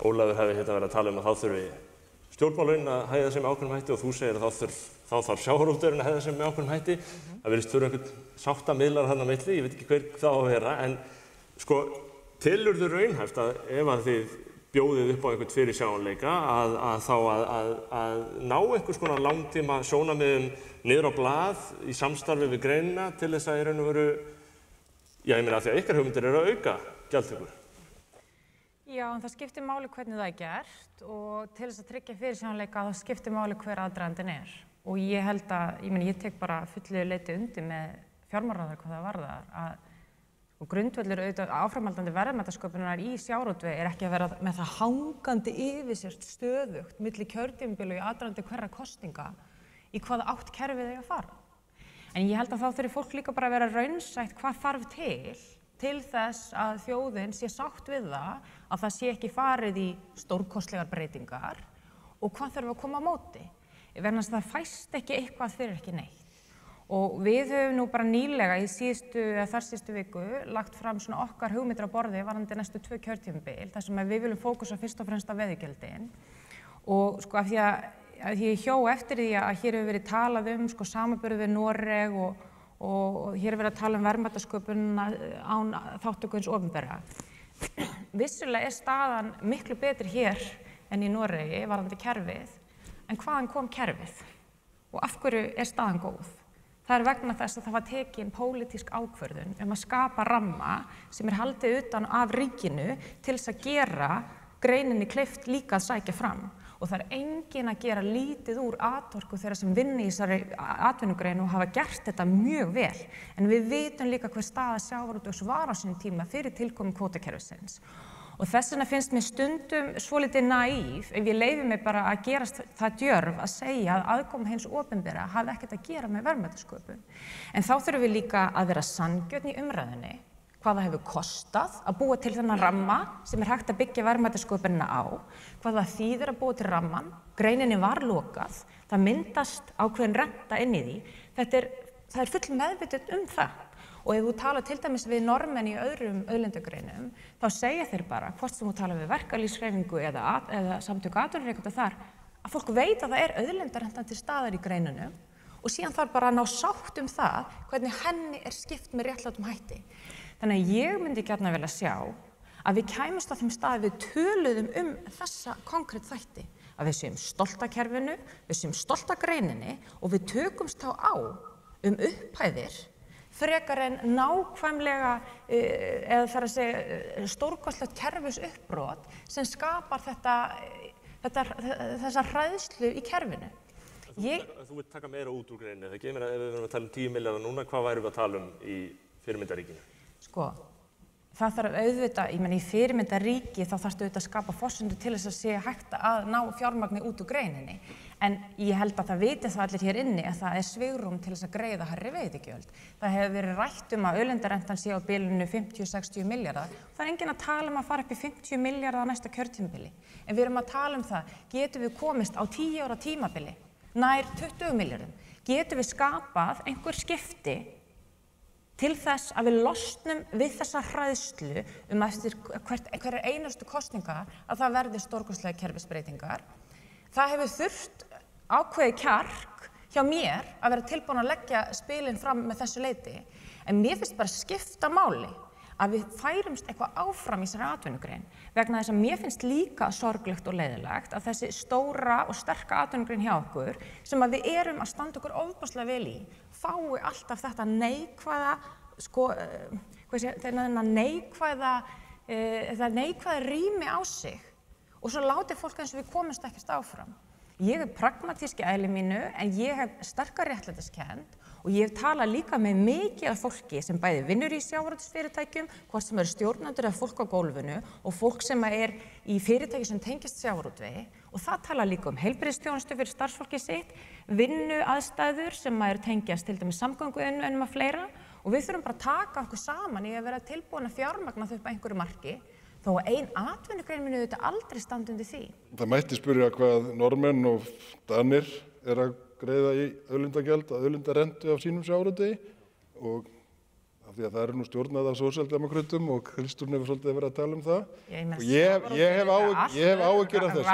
Ólafur hefði hérna verið að tala að þá þurfi stjórnmálin að hæða sig með ákveðnum hætti og þú segir að þá þarf sjávarútvegurinn að hæða sig með ákveðnum hætti. Það virðist þurfa einhvern sáttamiðlar þarna á milli, ég veit ekki hver það á að vera, en sko, telurðu raunhæft að ef að þið bjóðið upp á einhvern fyrirsjáanleika að þá að ná einhvers konar langtíma sjónarmiðum niður á blað í samstarfi við greinina til þess að í raun og veru, já, ég meina að því að ykkar hugmyndir eru að auka gjaldtöku. Já, en það skiptir máli hvernig það gert og til þess að tryggja fyrirsjáanleika þá skiptir máli hver aðdragandinn og ég held að, ég tek bara fullu leyti undir með fjármálaráðherra hvað það varðar að grundvöllur auðvitað áframhaldandi verðmætasköpunar í sjávarútvegi ekki að vera með það hangandi yfir sér stöðugt milli kjörtímabila í aðdragandi hverra kosninga í hvaða átt kerfið eiga að fara. En ég held að þá þurfi fólk líka bara að vera raunsætt hvað þarf til þess að þjóðin sé sátt við það sé ekki farið í stórkostlegar breytingar og hvað þarf að koma á móti. Vegna þess að það fæst ekki eitthvað fyrir ekki neitt. Og við höfum nú bara nýlega í þarsíðustu viku lagt fram svona okkar hugmyndir á borði varðandi næstu 2 kjörtímabil þar sem við viljum fókusa fyrst og fremst á veiðigjöldin. Og sko af því að ég hjó eftir því að hér hefur verið talað sko samanburð við Noreg og hér er verið að tala verðmætasköpunina án þátttöku hins opinbera. Vissulega staðan miklu betri hér en í Noregi varðandi kerfið, en hvaðan kom kerfið? Og af hverju staðan góð? Það vegna þess að það var tekin pólitísk ákvörðun að skapa ramma sem haldið utan af ríkinu til þess að gera greininni kleift líka að sækja fram. Og það enginn að gera lítið úr atorku þeirra sem vinna í þessari atvinnugreinu og hafa gert þetta mjög vel. En við vitum líka hver staða sjávarútvegs var á sínum tíma fyrir tilkomu kvótakerfisins. Og þess vegna finnst mér stundum svolítið naív ef ég leyfi mig bara að gerast það djörf að segja að aðkoma hins opinbera hafi ekkert að gera með verðmætasköpun. En þá þurfum við líka að vera sanngjörn í umræðunni hvað það hefur kostað að búa til þennan ramma sem hægt að byggja verðmætasköpunina á, hvað það þýðir að búa til ramman, greininni var lokað, það myndast ákveðin renta inn í því, það full meðvitund það. Og ef þú talar til dæmis við Norðmenn í öðrum auðlindagreinum, þá segja þeir bara, hvort sem þú talar við verkalýðshreyfingu eða samtök atvinnurekenda þar, að fólk veit að það auðlindarentan til staðar í greinunum og síðan þarf bara að ná sátt það hvernig henni skipt með réttlátum hætti. Þannig að ég myndi gjarna vilja sjá að við kæmumst á þeim stað við töluðum þessa konkrét þætti, að við séum stolt af kerfinu, við séum stolt af greininni og við tökumst þá á upphæðir frekar en nákvæmlega eða þarf að segja stórkostlegt kerfisuppbrot sem skapar þessa hræðslu í kerfinu. Þú vilt taka meira út úr greininni, þegar ef við verðum að tala 10 milljarðar núna, hvað værum við að tala í fyrirmyndaríkinu? Sko, það þarf auðvitað, í fyrirmyndaríki þá þarfstu auðvitað að skapa forsendur til þess að sé hægt að ná fjármagni út úr greininni. En ég held að það viti það allir hér inni að það svigrúm til þess að greiða hærri veiðigjöld. Það hefur verið rætt að auðlindarentan sé á bilinu 50-60 milljarðar. Það enginn að tala að fara upp í 50 milljarðar á næsta kjörtímabili. En við erum að tala það, getum við komist á 10 ára tímabili, nær 20 milljörðum? Getum við skapað einhver skipti til þess að við losnum við þessa hræðslu eftir hverjar einustu kosningar að það verði stórkostlega kerfisbreytingar. Það hefur þurft ákveðið kjark hjá mér að vera tilbúin að leggja spilin fram með þessu leyti. En mér finnst bara skipta máli að við færumst eitthvað áfram í þessari atvinnugrein vegna þess að mér finnst líka sorglegt og leiðilegt að þessi stóra og sterka atvinnugrein hjá okkur sem að við erum að standa okkur ofboðslega vel í fái alltaf þetta neikvæða neikvæða rými á sig og svo láti fólk eins og við komumst ekkert áfram. Ég pragmatíski eðli mínu en ég hef sterka réttlætiskennd og ég hef talað líka með mikið af fólki sem bæði vinnur í sjávarútvegsfyrirtækjum, hvort sem stjórnendur eða fólk á gólfinu og fólk sem í fyrirtæki sem tengist sjávarútvegi og það tala líka heilbrigðisþjónustu fyrir starfsfólkið sitt, vinnuaðstæður sem tengjast til dæmis samgönguinnviðum og fleira og við þurfum bara að taka okkur saman í að vera tilbúin að fjármagna þau upp að einhverju marki þó að ein atvinnugrein muni auðvitað aldrei standa undir því. Það mætti spyrja hvað Norðmenn og Danir að greiða í auðlindagjald að auðlindarentu af sínum sjávarútvegi og af því að það nú stjórnað af sósíaldemókrötum og Kristrún hefur svolítið verið að tala um það. Og ég hef áhyggjur af þessu.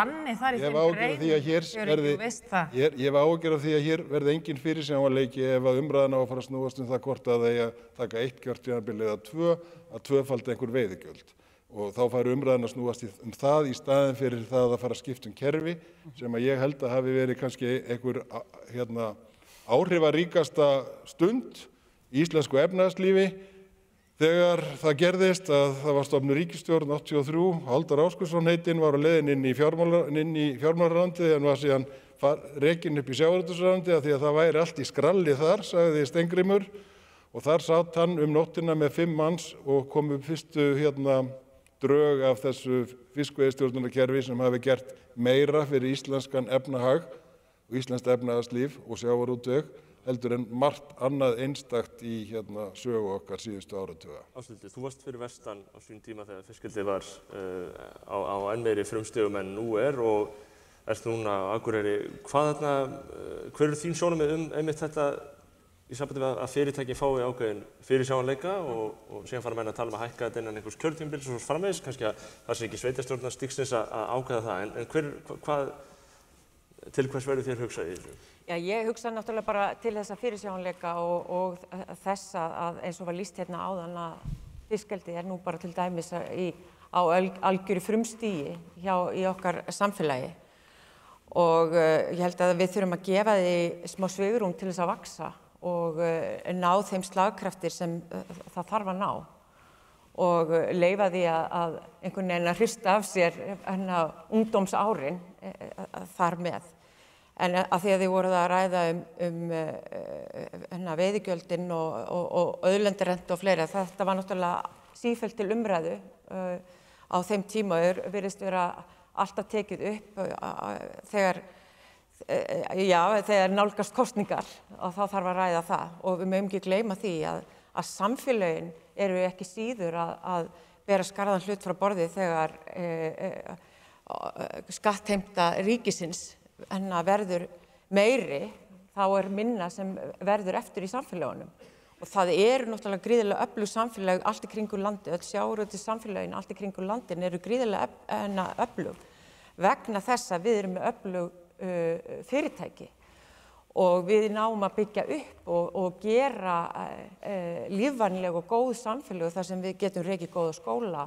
Ég hef áhyggjur af því að hér verði engin fyrirsjáanleiki ef að umræðan á að fara að snúast um það hvort að það taka 1 kjörtímabil eða 2 að tvöfalda einhver veiðigjöld. Og þá færi umræðan að snúast það í staðinn fyrir það að fara að skipta kerfi sem að ég held að hafi verið kannski einhver áhrifaríkasta stund í íslensku efnahagslífi þegar það gerðist að það var stofnuð ríkisstjórn 83, Halldór Ásgrímsson heitinn var á leiðin inn í fjármálaráðuneytið en var síðan rekinn upp í sjávarútvegsráðuneytið af því að það væri allt í skralli þar, sagði Steingrímur, og þar satt hann nóttina með 5 manns og kom upp fyrstu drög af þessu fiskveiðistjórnunarkerfi sem hafi gert meira fyrir íslenskan efnahag og íslenskt efnahagslíf og sjávarútveg heldur en margt annað einstakt í sögu okkar síðustu áratuga. Ásthildur, þú varst fyrir vestan á sínum tíma þegar fiskeldið var á enn meiri frumstigum en nú og ert núna á Akureyri. Hver eru þín sjónarmið einmitt þetta í sambandi við að fyrirtæki fái ákveðin fyrirsjáanleika og síðan fara menn að tala um að hækka þetta innan einhvers kjörtímabils og svo framvegis, kannski að það sé ekki sveitarstjórnar stigsins að ákveða það, en til hvers verður þér hugsað í þessu? Já, ég hugsa náttúrulega bara til þessa fyrirsjáanleika og þess að eins og var lýst hérna áðan að fiskeldi nú bara til dæmis á algjöru frumstigi í okkar samfélagi og ég held að við þurfum að gefa því smá svigrúm til þess að vaxa og ná þeim slagkraftir sem það þarf að ná og leyfa því að einhvern veginn að hrista af sér ungdómsárin þar með. En að því að þið voruð að ræða veiðigjöldin og auðlindarentu og fleira, þetta var náttúrulega sífellt til umræðu á þeim tíma virðist vera alltaf tekið upp þegar nálgast kosningar og þá þarf að ræða það og við mögum ekki gleyma því að samfélögin eru ekki síður að bera skarðan hlut frá borði þegar skattheimta ríkisins verður meiri, þá minna sem verður eftir í samfélagunum. Og það náttúrulega gríðarlega öflug samfélag allt í kringum landið, öll sjávarútvegs samfélagin allt í kringum landin eru gríðarlega öflug vegna þess að við erum með öflug fyrirtæki og við náum að byggja upp og gera lífvænleg og góð samfélag þar sem við getum rekið góða skóla,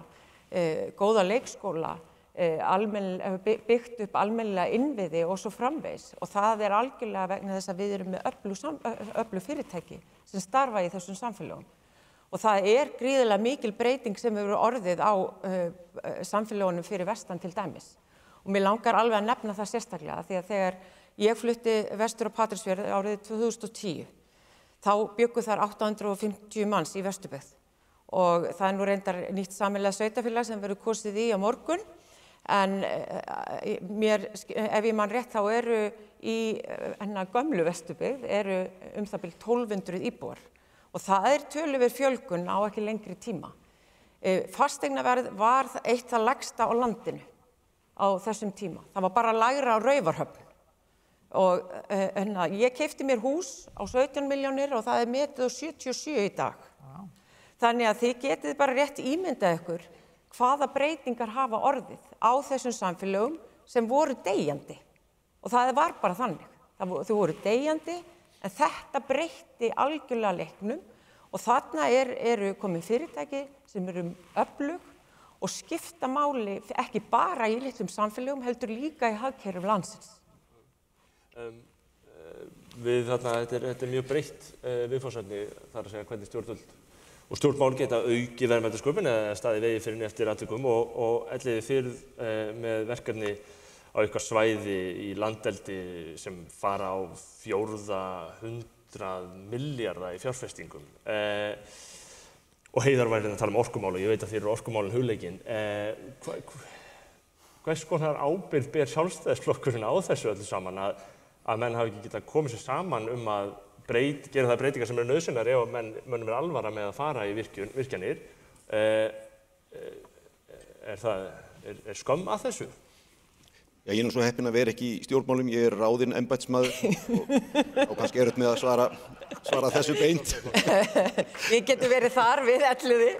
góða leikskóla, byggt upp almennilega innviði og svo framvegis og það algjörlega vegna þess að við erum með öflug fyrirtæki sem starfa í þessum samfélagum og það gríðarlega mikil breyting sem hefur orðið á samfélagunum fyrir vestan til dæmis og mér langar alveg að nefna það sérstaklega því að þegar ég flutti vestur á Patreksfjörð árið 2010 þá bjuggu þar 850 manns í Vesturbyggð og það nú reyndar nýtt sameiginlega sveitarfélag sem verður kosið í á morgun en ef ég man rétt þá eru í gömlu Vesturbyggð það bil 1200 íbúar og það töluverð fjölgun á ekki lengri tíma. Fasteignaverð var eitt það lægsta á landinu á þessum tíma. Það var bara lægra á Raufarhöfn og ég keypti mér hús á 17 milljónir og það metið á 77 í dag. Wow. Þannig að þið getið bara rétt ímyndað ykkur hvaða breytingar hafa orðið á þessum samfélögum sem voru deyjandi og það var bara þannig. Þau voru deyjandi en þetta breytti algjörlega leiknum og þarna eru komin fyrirtæki sem eru öflug og skipta máli ekki bara í litlum samfélögum heldur líka í hagkerfum landsins. Þetta mjög breytt viðfangsefni þar að segja hvernig stjórnvöld og stjórnmál geta aukið verðmætasköpun eða staðið vegi fyrir henni eftir atvikum og elliði fyrir með verkefni á eitthvað svæði í landeldi sem fara á 400 milljarða í fjárfestingum og Heiðar væri að tala um orkumál og ég veit að þeir eru orkumálin hugleikinn. Hvers konar ábyrgð ber Sjálfstæðisflokkurinn á þessu öllu saman að menn hafi ekki getað komið sér saman að gera það breytingar sem nauðsynlegar ef mönnum alvara með að fara í virkjanir. Skömm að þessu? Já, ég nú svo heppinn að vera ekki í stjórnmálum, ég ráðinn embættismaður og kannski erfitt með að svara svara þessu beint. Við getum verið þar við Elliði.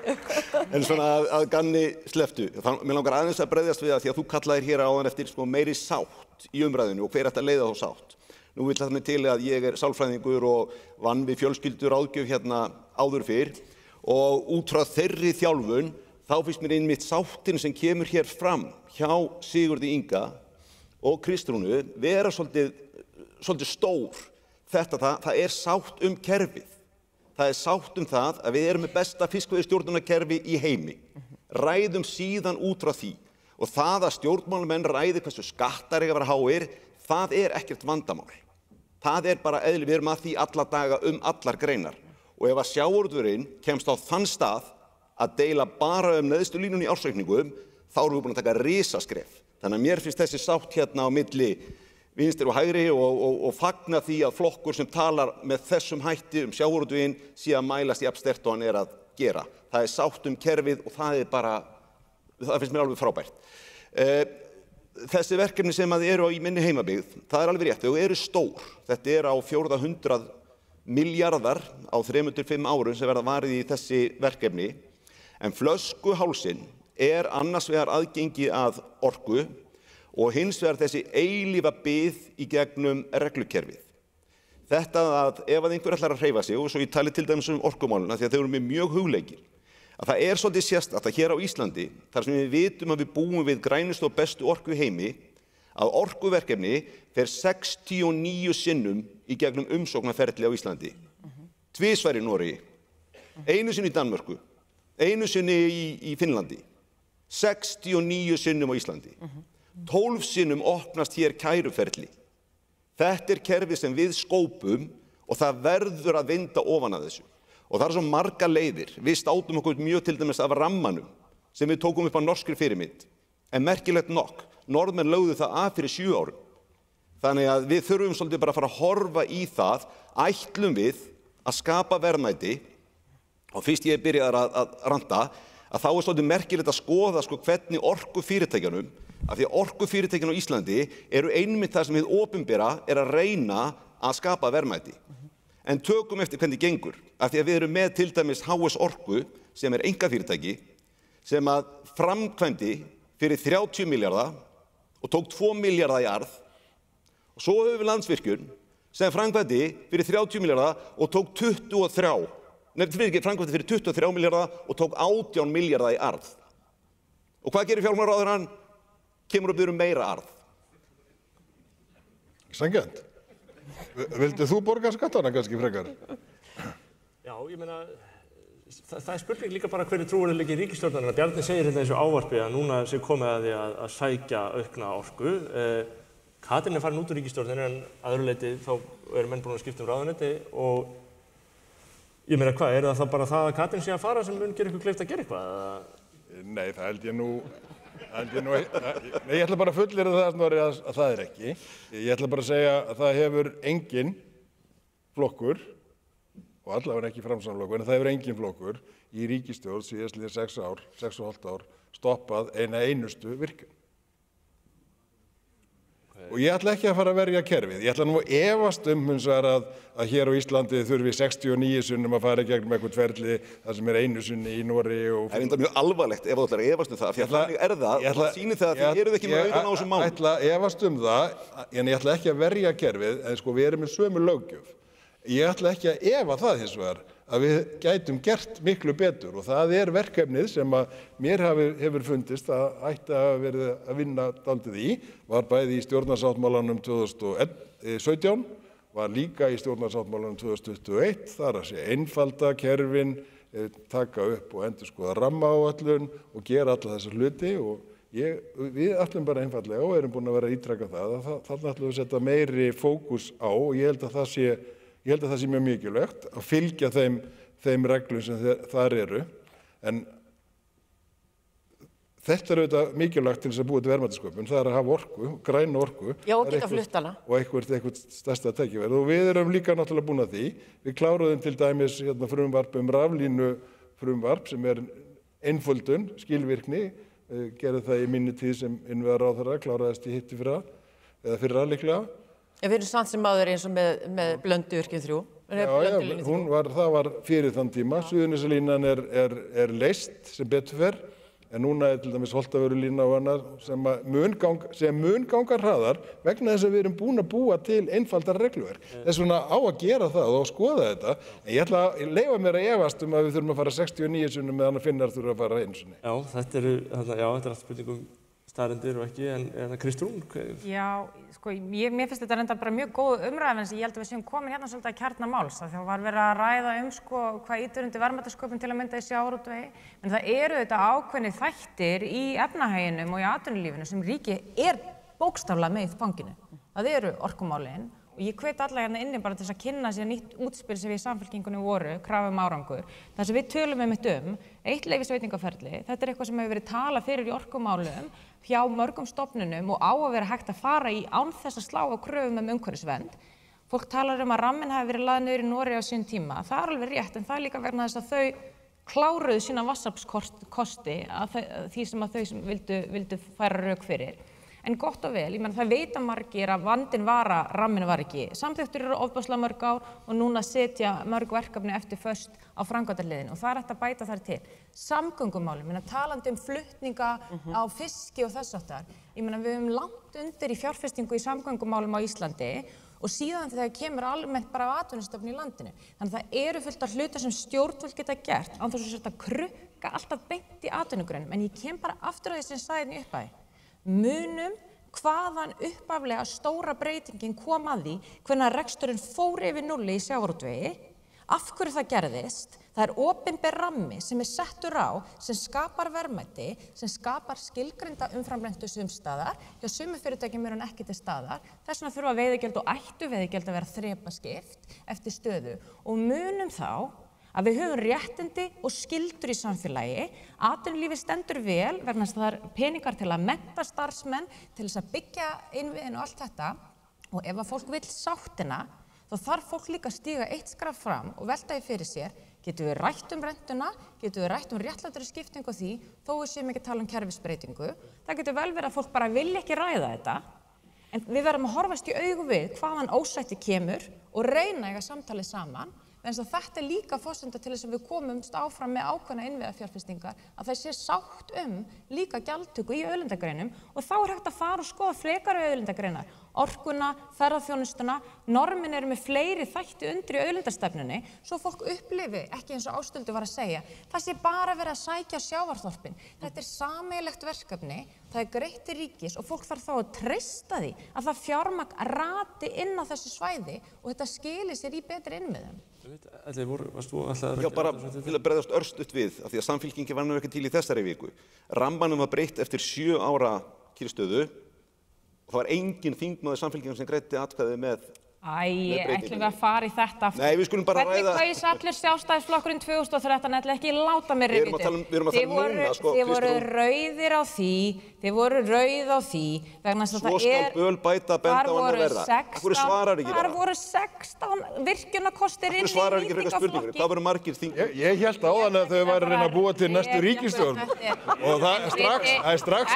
En svona að ganni slepptu. Mér langar aðeins að bregðast við það því að þú kallaðir hér áðan eftir meiri sátt í umræðinu og hver ætti að leiða þá sátt. Nú vill það mig til að ég sálfræðingur og vann við fjölskylduráðgjöf hérna áður fyrr og út frá þeirri þjálfun þá finnst mér einmitt sáttin sem kemur hér fram hjá Sigurði Inga og Kristrúnu vera svolítið stór. Það er sátt kerfið. Það er sátt það að við erum með besta fiskveiðistjórnunarkerfi í heimi. Ræðum síðan út frá því. Og það að stjórnmálamenn ræði hversu skattar eiga að vera háir, það er ekkert vandamál. Það er bara eðli, við erum að því alla daga allar greinar. Og ef að sjávarútvegurinn kemst á þann stað að deila bara neðstu línunni í ársreikningum, þá erum við búin að taka risaskref. Þannig að mér finnst þessi sátt hérna á milli vinstri og hægri og fagna því að flokkur sem talar með þessum hætti sjávarútveginn sé að mælast jafn sterkt og hann er að gera. Það er sátt kerfið og það finnst mér alveg frábært. Þessi verkefni sem eru í minni heimabyggð, það er alveg rétt, þau eru stór. Þetta er á 400 milljarðar á 3-5 árum sem verða varið í þessi verkefni. En flöskuhálsinn er annars vegar aðgengi að orku og hins vegar þessi eilífa bið í gegnum reglukerfið. Þetta að ef einhver ætlar að hreyfa sig, og svo ég tali til dæmis orkumáluna því að þau eru mjög hugleikir, að það er svolítið sérstakt að hér á Íslandi, þar sem við vitum að við búum við grænustu og bestu orku í heimi, að orkuverkefni fer 69 sinnum í gegnum umsóknarferli á Íslandi. 2 í Noregi, 1 sinni í Danmörku, 1 sinni í Finnlandi, 69 sinnum á Íslandi. 12 sinnum opnast hér kæruferli. Þetta er kerfi sem við skópum og það verður að vinda ofan að þessu. Og það svo marga leiðir. Við státum okkur mjög til dæmis af rammanum sem við tókum upp á norskri fyrirmynd. En merkilegt nokk, Norðmenn lögðu það af fyrir 7 árum. Þannig að við þurfum svolítið bara að fara að horfa í það, ætlum við að skapa verðmæti og fyrst ég byrjaði að ranta, að þá er svolítið merkilegt að skoða hvernig orkufyrirtækjanum, af því að orkufyrirtækin á Íslandi eru einmitt það sem hið opinbera er að reyna að skapa verðmæti. En tökum eftir hvernig gengur, af því að við erum með til dæmis HS Orku, sem er einkafyrirtæki, sem að framkvæmdi fyrir 30 milljarða og tók 2 milljarða í arð. Og svo höfum við Landsvirkjun, sem framkvæmdi fyrir 30 milljarða og tók 23 milljarða og tók 18 milljarða í arð. Og hvað gerir fjármálaráðherrann? Kemur upp meira arð. Sanngjarnt. Vildu þú borga skattana kannski frekar? Já, ég meina, það er spurning líka bara hverju trúverðugleiki ríkisstjórnarinnar. Bjarni segir hérna þessu ávarpi að núna sé komið að því að sækja aukna orku. Katrín er farin út úr ríkisstjórninni en að öðru leyti þá eru menn búin að skipta ráðuneyti og ég meina hvað, er það þá bara það að Katrín sé að fara sem mun gera ykkur kleift að gera eitthvað? Nei, það held ég nú... Nei, ég ætla bara að fullyrða það að það er ekki. Ég ætla bara að segja að það hefur engin flokkur, og allavega ekki Framsóknarflokkur, en það hefur engin flokkur í ríkisstjórn síðastliðin 6,5 ár, stoppað einustu virkjun. Og ég ætla ekki að fara að verja kerfið. Ég ætla nú að efast hins vegar að hér á Íslandi þurfi 69 sinnum að fara í gegnum eitthvað ferli þar sem er 1 sinni í Noregi og... Það er enda mjög alvarlegt ef þú ætlar að efast það, því að þannig er það og það sýnir það að þið eruð ekki með augun á þessum málum. Ég ætla að efast það, en ég ætla ekki að verja kerfið, en sko við erum með sömu löggjöf. Ég ætla ekki að efa það hins vegar að við gætum gert miklu betur og það er verkefnið sem að mér hefur fundist að ætti að verið að vinna dálítið í, var bæði í stjórnarsáttmálanum 2017, var líka í stjórnarsáttmálanum 2021, þar að sé einfalda kerfin, taka upp og endurskoða rammaáætlun og gera alla þessa hluti og við ætlum bara einfallega og erum búin að vera að ítreka það að þarna ætlum við að setja meiri fókus á og ég held að það sé mjög mikilvægt að fylgja þeim reglum sem þar eru. En þetta er auðvitað mikilvægt til þess að búa til verðmætasköpun. Það er að hafa orku, græna orku. Já, og geta flutt hana. Og eitthvað stærsta tækifæri. Og við erum líka náttúrulega búin að því. Við kláruðum til dæmis frumvarp raflínu frumvarp sem er einföldun, skilvirkni. Gerði það í minni tíð sem innviðaráðherra, kláraðist í hitti fyrra líklega. Við erum samt sem áður eins og með Blönduvirkjun 3, það var fyrir þann tíma. Suðurnesjalínan er leyst sem betur fer, en núna til dæmis Holtavörulína og annar sem mun ganga hraðar vegna þess að við erum búin að búa til einfaldara regluverk. Þess vegna á að gera það og skoða þetta, en ég ætla að leyfa mér að efast að við þurfum að fara 69 sinnum meðan að Finnar þurfa að fara einu sinni. Já, þetta er allt spurningum staðreyndir og ekki, en Kristrún? Já, sko, mér finnst þetta reyndar bara mjög góð umræða, en ég held að við séum komin hérna svolítið að kjarna máls, þá var verið að ræða sko, hvað ýtir undir verðmætasköpun til að mynda í sjávarútvegi, en það eru þetta ákveðnir þættir í efnahaginum og í atvinnulífinu sem ríkið bókstaflega með í fanginu. Það eru orkumálin, og ég hvet alla hérna inni bara til þess að kynna sér nýtt útspil sem við í Samfylkingunni voru, krafa árangur. Það sem við tölum eitt leyfisveitingaferli, þetta eitthvað sem hefur verið talað fyrir í orkumálum hjá mörgum stofnunum og á að vera hægt að fara í án þess að slá á kröfum umhverfisvernd. Fólk talar að rammin hafi verið lagður niður í Noregi á sínum tíma. Það er alveg rétt, en það er líka vegna þess að þau kláruðu sína vatnsaflskosti því sem að þau vildu færa rök fyrir. En gott og vel, það veit að margir að vandinn ramminn var ekki. Samþykktir eru ofboðslega mörg ár og núna setja mörg verkefni eftir föst á framkvæmdaliðinu og það er hægt að bæta þar til. Samgöngumálum, talandi flutninga á fiski og þess áttar. Við höfum langt undir í fjárfestingu í samgöngumálum á Íslandi og síðan þegar kemur almennt bara atvinnustofn í landinu. Þannig að það eru fullt af hluta sem stjórnvöld geta gert án þess að krukka alltaf beint í atvinnugreinum. En ég kem bara aftur að því sem sagði í upphafi. Munum hvaðan upphaflega stóra breytingin kom að því hvenær reksturinn fór yfir núlli í sjávarútvegi, af hverju það gerðist. Það er opinber rammi sem settur á, sem skapar verðmæti, sem skapar skilgreinda umframlentu sumstaðar, hjá sumu fyrirtækjum hann ekki til staðar, þess vegna þurfa veiðigjöld og ættu veiðigjöld að vera þrepaskipt eftir stöðu og munum þá að við höfum réttindi og skyldur í samfélagi, atvinnulífið stendur vel vegna þess að það er peningar til að mennta starfsmenn, til þess að byggja innviðin og allt þetta og ef að fólk vill sáttina, þá þarf fólk líka að stíga eitt skref fram og velta því fyrir sér, getum við rætt rentuna, getum við rætt réttlátari skiptingu á því, þó við séum ekki að tala kerfisbreytingu. Það getur vel verið að fólk bara vilja ekki ræða þetta, en við verðum að horfast í augu við hvaðan ósætti kemur og reyna eiga samtalið saman. En þetta er líka forsenda til þess að við komumst áfram með ákveðna innviðafjárfestingar að það sé sátt líka gjaldtöku í auðlindagreinum og þá er hægt að fara og skoða frekari auðlindagreinar, orkuna, ferðaþjónustuna, normin eru með fleiri þætti undir í auðlindastefnunni svo fólk upplifi, ekki eins og Ásthildur var að segja, það sé bara verið að sækja sjávarþorpin. Þetta er sameiginlegt verkefni, það er greitt til ríkis og fólk þarf þá að treysta því að það fjármagn rati inn á þessu svæði og þetta skili sér í betri innviðum. Já, bara til að bregðast örstutt við, af því að Samfylkingin var nú ekki til í þessari viku. Rammanum var breytt eftir 7 ára kyrrstöðu og það var engin þingmaður Samfylkingar sem greiddi atkvæði með ætlum við að fara í þetta aftur. Nei, við skulum bara ræða. Hvernig kaus allir Sjálfstæðisflokkurinn 2013, ætla ekki láta mér rifja þetta. Við erum að tala núna, sko. Þið voru rauðir á því, vegna þess að svo skal böl bæta benda á hann að verða. Akkur svarar ekki bara. Þar voru 16 virkjunarkostir inn í nýtingaflokki. Það voru margir þingmenn. Ég hélt áðan að þau væru að reyna að búa til næstu ríkisstjórn og það er strax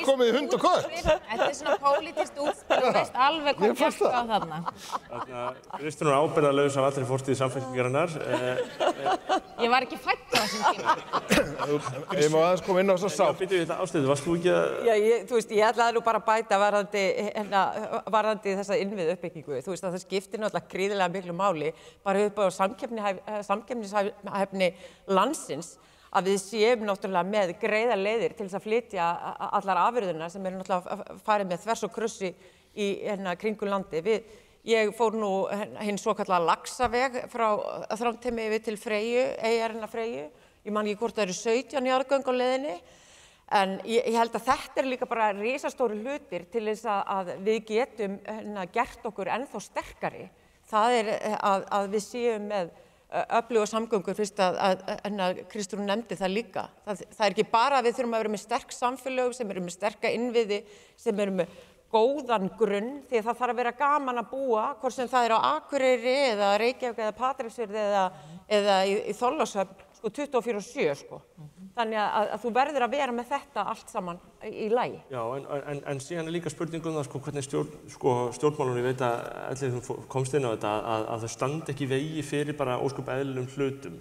komið í hund og kött. Þetta er svona pólitískt útspil, þú veist alveg hvað kjálka á þarna. Kristrún er ábyrgðarlaus af allri fortíð Samfylkingarinnar. Ég var ekki fædd á þessum tíma. Ég má aðeins koma inn á þess að sátt. Ásthildur, varst þú ekki að... Já, þú veist, ég ætlaði nú bara að bæta varðandi þessa innviðu uppbyggingu. Þú veist að það skiptir náttúrulega gríðarlega miklu máli bara upp á samkeppnishæfni landsins að við séum náttúrulega með greiðar leiðir til þess að flytja allar afurðirnar sem eru náttúrulega farið með þvers og krussi í kringum landi. Ég fór nú hinn svokallaða Laxaveg frá Þrándheimi yfir til Freyju, eyjarinnar Freyju. Ég man ekki hvort það eru 17 jarðgöng á leiðinni. En ég held að þetta er líka bara risastóru hlutir til þess að við getum gert okkur ennþá sterkari. Það er að við séum með öfluga samgöngur, fyrst að Kristrún nefndi það líka. Það er ekki bara að við þurfum að vera með sterk samfélög sem eru með sterka innviði, sem eru með góðan grunn, því að það þarf að vera gaman að búa, hvort sem það er á Akureyri eða Reykjavík eða Patreksfirði eða í Þorlákshöfn, 24/7, Þannig að þú verður að vera með þetta allt saman í lagi. Já, en síðan líka spurning það hvernig stjórnmálunum, ég veit að þú komst inn á þetta, að þau standi ekki í vegi fyrir bara ósköp eðlilegum hlutum.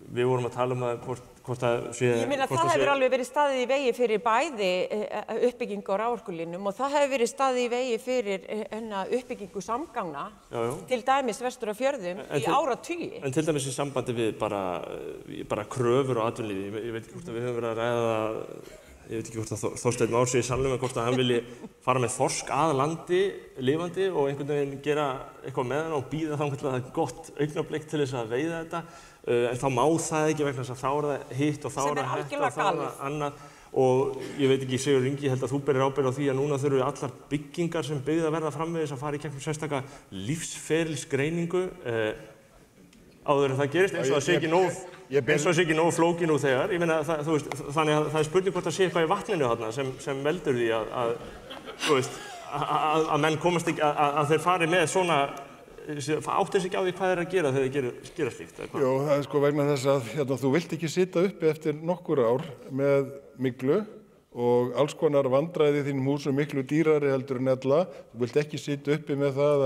Við vorum að tala hvort það sé... Ég meina það hefur alveg verið staðið í vegi fyrir bæði uppbyggingu á raforkulínum og það hefur verið staðið í vegi fyrir uppbyggingu samgangna, til dæmis vestur á fjörðum, í áratugi. En til dæmis í sambandi við bara kröfur og atvinnulífi, ég veit ekki hvort að við höfum verið að ræða það, ég veit ekki hvort að Þorsteinn Már sé sannlega hvort að hann vilji fara með þorsk að landi lifandi og einhvern veginn gera eitthvað með hann og bíða þangað til að það er gott augnablik til þess að veiða þetta. En þá má það ekki vegna þess að þá það hitt og þá það hægt og þá það annað og ég veit ekki, Sigurður Ingi, ég held að þú berir ábyrgð á því að núna þurfum við allar byggingar sem byggða verða framvegis að fara í gegnum sérstaka lífsferilsgreiningu áður en það gerist eins og það sé ekki nógu flókið nú þegar. Ég meina, þannig að það er spurning hvort það sé eitthvað í vatninu þarna sem veldur því að menn komast ekki, að þeir fari með svona áttir sig ekki á því hvað þeir að gera þegar þeir gera slíkt? Jú, það er vegna þess að þú vilt ekki sitja uppi eftir nokkur ár með myglu og alls konar vandræði í þínum húsum miklu dýrari heldur en ella. Þú vilt ekki sitja uppi með það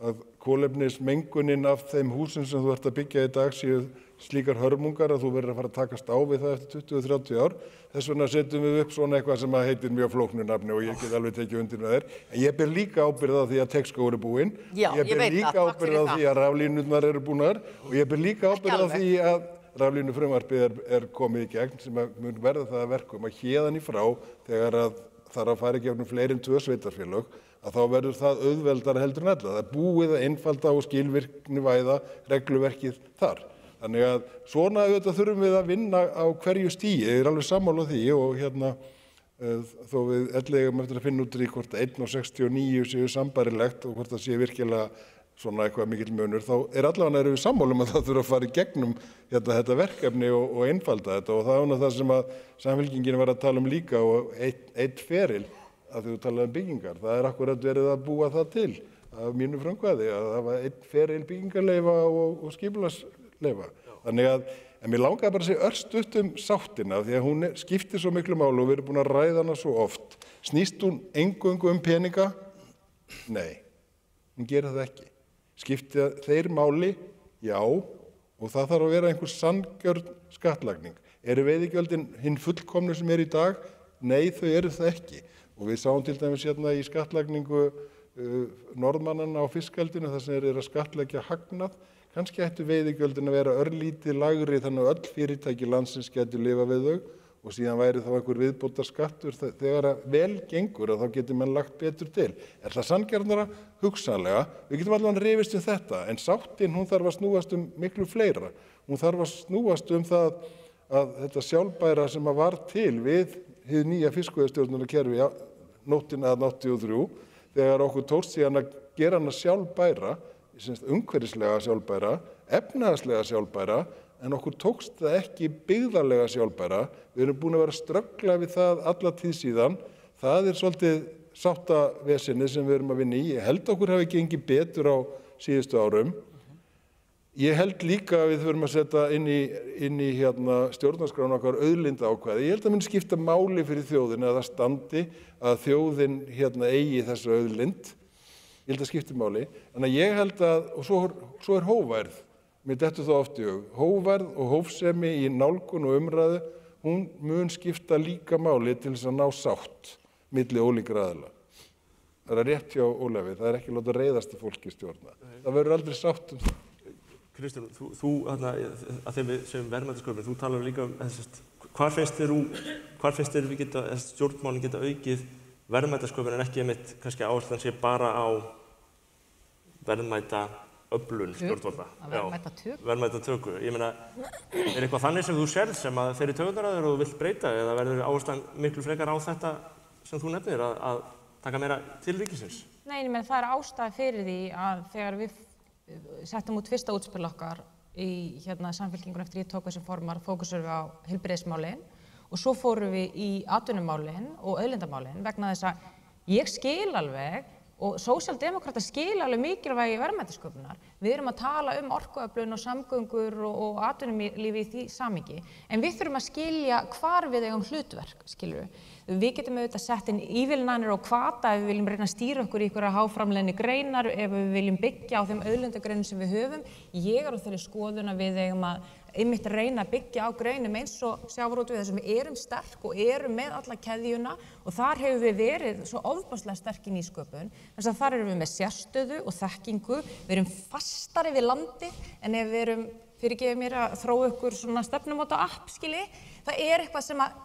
að kolefnismengunin af þeim húsum sem þú ert að byggja í dag séu slíkar hörmungar að þú verður að fara að takast á við það eftir 20-30 ár. Þess vegna setjum við upp svona eitthvað sem heitir mjög flóknu nafni og ég get alveg tekið undir með þér. En ég ber líka ábyrgð á því að Texco er búinn. Ég ber líka ábyrgð á því að raflínurnar eru búnar og ég ber líka ábyrgð á því að raflínufrumvarpið er komið í gegn sem mun verða það að verkum að héðan í frá þegar að þarf að fara í gegnum fleiri en 2 sveitarfélög að þá verður það auðveldara heldur en ella. Það er búið að einfalda og skilvirknivæða regluverkið þar. Þannig að svona auðvitað þurfum við að vinna á hverju stigi, ég er alveg sammála því og þó við ellegum eftir að finna út í hvort 1,69 séu sambarilegt og hvort það sé virkilega svona eitthvað mikill munur, þá allavega erum við sammála að það þurfa að fara í gegnum þetta verkefni og einfalda þetta og það er það sem að Samfylkingin var að tala um líka og eitt feril að þú talaði um byggingar, það er akkurat verið að búa það til af mínu frumkvæði að það var einn feril byggingarleyfa og skipulagsleyfa. Þannig að en mér langaði bara að segja örstutt sáttina því að hún skiptir svo miklu máli og við erum búin að ræða hana svo oft. Snýst hún eingöngu peninga? Nei, hún gerir það ekki. Skiptir þeir máli? Já, og það þarf að vera einhver sanngjörn skattlagning. Eru veiðigjöldin hinn fullkomnu sem í dag? Nei, þau eru það ekki. Og við sáum til dæmis hérna í skattlagningu Norðmannanna á fiskaldinu þar sem að skattleggja hagnað. Kannski ættu veiðigjöldin að vera örlítið lægri þannig að öll fyrirtæki landsins gætu lifað við þau og síðan væri þá einhver viðbótarskattur þegar að vel gengur og þá getur menn lagt betur til. Er það sanngjarnara? Hugsanlega. Við getum allavega rifist þetta en sáttin hún þarf að snúast miklu fleira. Hún þarf að snúast það að þetta sjálfbæra sem að var til við hið nýja fiskveiðistjórnarkerfi nóttina 83 þegar okkur tókst síðan að gera hana sjálfbæra umhverfislega sjálfbæra, efnahagslega sjálfbæra, en okkur tókst það ekki byggðarlega sjálfbæra. Við erum búin að vera að ströggla við það alla tíð síðan. Það er svolítið sáttavesenið sem við erum að vinna í. Ég held okkur hafi gengið betur á síðustu árum. Ég held líka að við þurfum að setja inn í stjórnarskrána okkar auðlindaákvæði. Ég held að muni skipta máli fyrir þjóðina að það standi að þjóðin eigi þessa auðlind. Ég held að skipti máli. Þannig að ég held að, og svo er hófærð, mér dettur það oft í hug, hófærð og hófsemi í nálgun og umræðu, hún mun skipta líka máli til þess að ná sátt milli ólíkra aðila. Það er rétt hjá Ólafi, það er ekki láta reiðasta fólki stjórna. Það verður aldrei sátt það. Kristján, þú að þeim við sem verðmætasköpun, þú talar líka hvar finnst þér við geta, stjórnmálin geta aukið verðmætasköpun en ekki einmitt kannski áherslan sé bara á verðmætaöflun stjórnvalda. Verðmætatöku. Ég meina, er eitthvað þannig sem þú sérð sem að þeirri tökurnar að þér og þú vilt breyta eða verður áherslan miklu frekar á þetta sem þú nefnir að taka meira til ríkisins? Nei, ég meina það er ástæða fyrir því að þegar við settum út fyrsta útspil okkar í Samfylkingunni eftir ég tók þessi formar fókusurum við á heilbrigðismálin og svo fórum við í atvinnumálin og auðlindamálin vegna þess að ég skil alveg Og sósíaldemókratar skilja alveg mikilvægi verðmætasköpunar. Við erum að tala orkuöflun og samgöngur og atvinnulífi í því samhengi. En við þurfum að skilja hvar við eigum hlutverk, skilur við. Við getum auðvitað sett inn ívilnanir og hvata ef við viljum reyna að stýra okkur í einhverja háframleiðni greinar, ef við viljum byggja á þeim auðlindagreinum sem við höfum. Ég á þeirri skoðun að við eigum að einmitt reyna að byggja á greinum eins og sjávarútvegi þar sem við erum sterk og erum með alla keðjuna og þar hefur við verið svo ofboðslega sterk í nýsköpun. Þess að þar erum við með sérstöðu og þekkingu, við erum fastari við landi en ef við erum, fyrirgefið mér að þróa ykkur svona stefnumóta app, það eitthvað sem að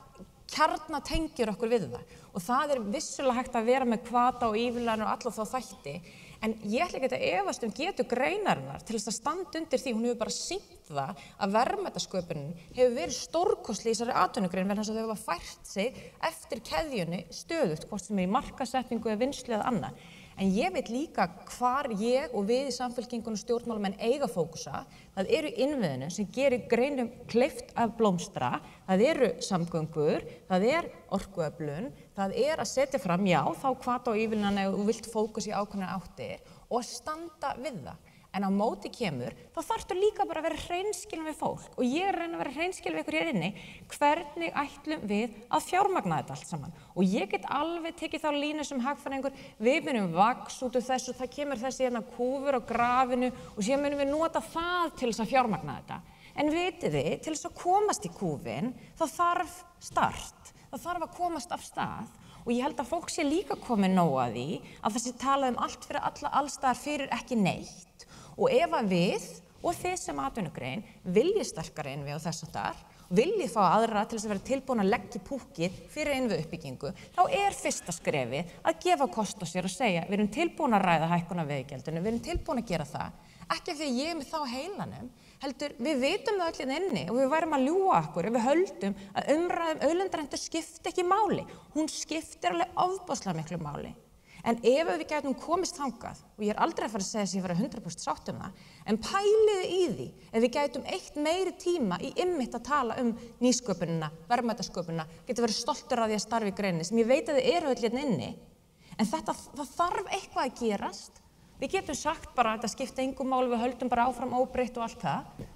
kjarnatengjur okkur við það og það vissulega hægt að vera með hvata og ívilnanir og alla þá þætti. En ég ætla ekki að efast getu greinarinnar til þess að standa undir því, hún hefur bara sýnt það að verðmætasköpunin hefur verið stórkostleg í þessari atvinnugrein vegna þess að þau hafa fært sig eftir keðjunni stöðugt, hvort sem í markaðssetningu eða vinnslu eða annað. En ég veit líka hvar ég og við í Samfylkingunni og stjórnmálamenn eiga að fókusa. Það eru innviðinu sem gerir greinum kleift að blómstra, það eru samgöngur, það orkuöflun, það að setja fram, já, þá hvata og ívilnana ef þú vilt fókus í ákveðnar áttir og að standa við það. En á móti kemur, þá þarftu líka bara að vera hreinskilin við fólk og ég reyna að vera hreinskilin við ykkur hér inni, hvernig ætlum við að fjármagna þetta allt saman. Og ég get alveg tekið þá línu sem hagfræðingur, við munum vaks út úr þessu, það kemur þessi kúfur á grafinu og síðan munum við nota það til þess að fjármagna þetta. En vitið þið, til þess að komast í kúfin, þá þarf start, það þarf að komast af stað. Og ég held að fólk sé líka komið nóg að því að þessi talað allt fyrir alla allstaðar fyrir ekki neitt. Og ef að við og þið sem atvinnugrein viljið sterkari innvið á þess að viljið fá aðra til þess að vera tilbúin að leggja púkið fyrir innvið uppbyggingu, þá fyrsta skrefið að gefa kost á sér og segja við erum tilbúin að ræða hækkun á veiðigjaldinu, við erum tilbúin að gera það. Ekki af því að ég með þá heilanum, heldur við vitum það allir inni og við værum að ljúga okkur ef við höldum að umræðum auðlindarendur skipti ekki máli. Hún skiptir alveg ofboðslega miklu máli. En ef við gætum komist þangað, og ég aldrei að fara að segja að ég var 100% sátt það, en pæliði í því, ef við gætum eitt meiri tíma í einmitt að tala nýsköpunina, verðmætasköpunina, getur verið stoltur af því að starfi í greininni, sem ég veit að þið eru öll hérna inni. En það þarf eitthvað að gerast. Við getum sagt bara að þetta skipta engu máli, við höldum bara áfram óbreytt og allt það.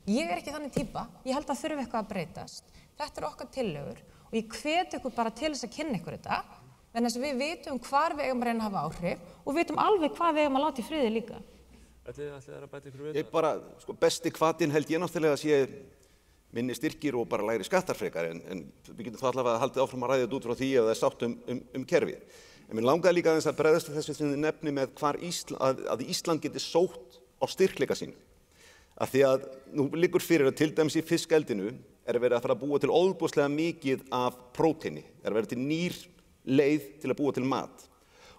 Ég ekki þannig típa, ég held að þurfi eitthvað að breytast. Þetta okkar tillögur og ég hvet ykkur bara til þess að kynna ykkur þetta. Þannig að við vitum hvar við eigum að reyna að hafa áhrif og við vitum alveg hvað við eigum að láta í friði líka. Ætlið að bæta ykkur við þetta? Ég bara, besti hvatinn held ég náttúrulega að sé minni styrkir og bara lægri skattar frekar en við getum þá allavega haldið áfram að ræða þetta út frá því ef það sátt kerfið. En mér langaði líka aðeins að bregðast við þessu nefni með hvar að Ísland geti sótt á styrkleika sínu. Af því að nú liggur fyrir að til dæmis í fiskeldinu verið að fara að búa til ofboðslega mikið af próteini, verið til nýr leið til að búa til mat.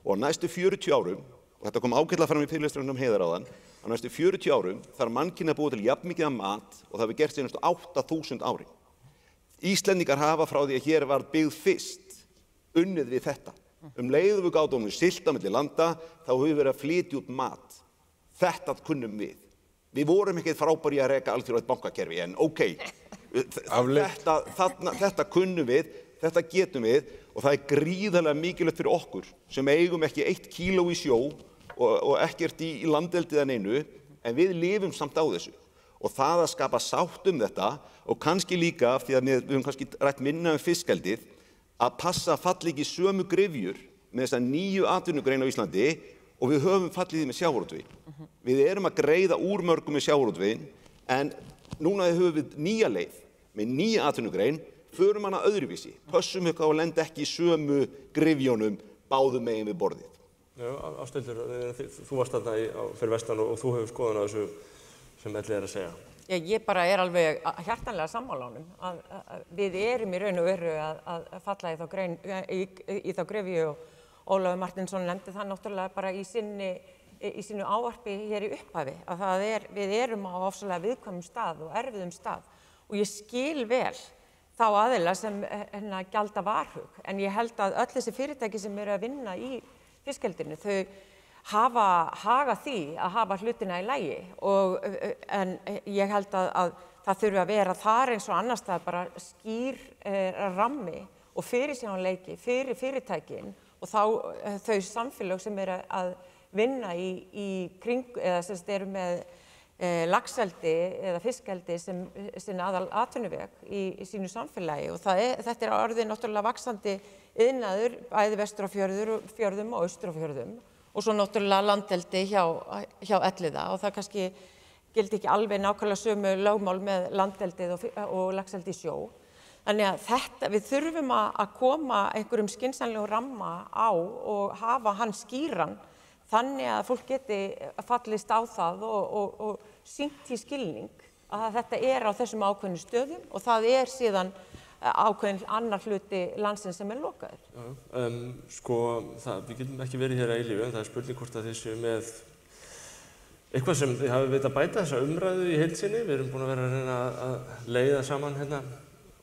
Og á næstu 40 árum, og þetta kom ágætlega fram í fyrirlestrunum Heiðar áðan, á næstu 40 árum þarf mannkynið að búa til jafn mikið af mat og það hefur gert síðan 8.000 ári. Íslendingar hafa frá því að hér var byggð fyrst unnið við þetta. Leið og við gátum siglt á milli landa, þá höfum við verið að flytja út mat. Þetta kunnum við. Við vorum ekkert frábæri að reka alþjóðlegt bankakerfi, en þetta kunnum við, þetta getum við og það gríðarlega mikilvægt fyrir okkur sem eigum ekki 1 kíló í sjó og ekkert í landeldið en einu, en við lifum samt á þessu. Og það að skapa sátt þetta og kannski líka, því að við höfum kannski rætt minna fiskeldið, að passa falli ekki sömu gryfjur með þessa nýju atvinnugrein á Íslandi og við höfum fallið því með sjávarútveginn. Við erum að greiða úr mörgum með sjávarútveginn, en núna höfum við nýja leið með nýja atvinnugrein, förum hana öðruvísi, pössum ykkur á að lenda ekki í sömu gryfjónum báðum megin við borðið. Já, Ásthildur, þú varst þarna fyrir vestan og þú hefur skoðun á þessu sem Elli að segja. Já, ég bara alveg hjartanlega sammála honum að við erum í raun og veru að falla í þá gryfju og Ólafur Marteinsson nefndi það náttúrulega bara í sínu ávarpi hér í upphafi að við erum á ofsalega viðkvæmum stað og erfiðum stað og ég skil vel þá aðila sem gjalda varhug. En ég held að öll þessi fyrirtæki sem eru að vinna í fiskeldinu, þau hafa hagað því að hafa hlutina í lagi. En ég held að það þurfi að vera þar eins og annars staðar bara skýr rammi og fyrirsjáanleiki fyrir fyrirtækin og þá þau samfélög sem eru að vinna í kring, eða sem eru með laxeldi eða fiskeldi sem aðal atvinnuveg í sínu samfélagi og þetta orðið náttúrulega vaxandi iðnaður bæði vestur á fjörðum og austur á fjörðum og svo náttúrulega landeldi hjá Elliða og það kannski gildi ekki alveg nákvæmlega sömu lögmál með landeldið og laxeldi í sjó. Þannig að við þurfum að koma einhverjum skynsamlegum ramma á og hafa hann skýran þannig að fólk geti fallist á það og sýnt í skilning að þetta á þessum ákveðnu stöðum og það síðan ákveðin annar hluti landsins sem lokaður. Við getum ekki verið hér að eilífu en það spurning hvort að þið séu með eitthvað sem þið hafið veit að bæta þessa umræðu í heild sinni. Við erum búin að vera að reyna að leiða saman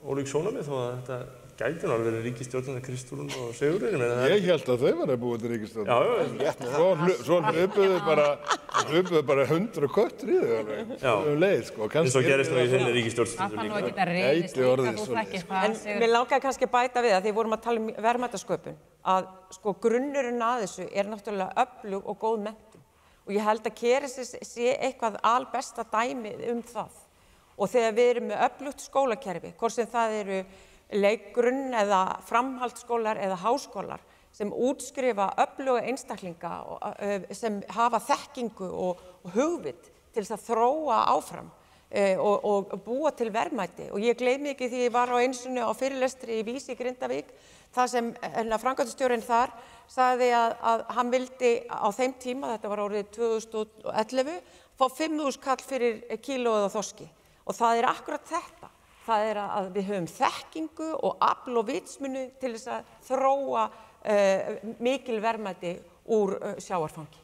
ólík sjónarmið þó að þetta gæti alveg verið ríkisstjórnin Kristrún og Sigurður. Ég held að þau var að búa til ríkisstjórnin. Svo hlupuðu bara 100 köttur í þau leið, sko. Eins og gerist nú í þinni ríkisstjórn líka. En mér langaði kannski að bæta við að því vorum að tala verðmætasköpun að sko grunnurinn að þessu náttúrulega öflug og góð menntun og ég held að Kerecis sé eitthvað albesta dæmi það og þegar við erum með öflugt skólakerfi, hvort sem það eru leikgrunn eða framhaldsskólar eða háskólar sem útskrifa öfluga einstaklinga sem hafa þekkingu og hugvit til þess að þróa áfram og búa til verðmæti og ég gleymi ekki því ég var á einsunni á fyrirlestri í Vísi í Grindavík það sem framkvæmdastjórinn þar sagði að hann vildi á þeim tíma, þetta var árið 2011, fá 5.000 kall fyrir kílóið á þorski og það akkurat þetta. Það að við höfum þekkingu og afl og vitsmuni til þess að þróa mikil verðmæti úr sjávarfangi.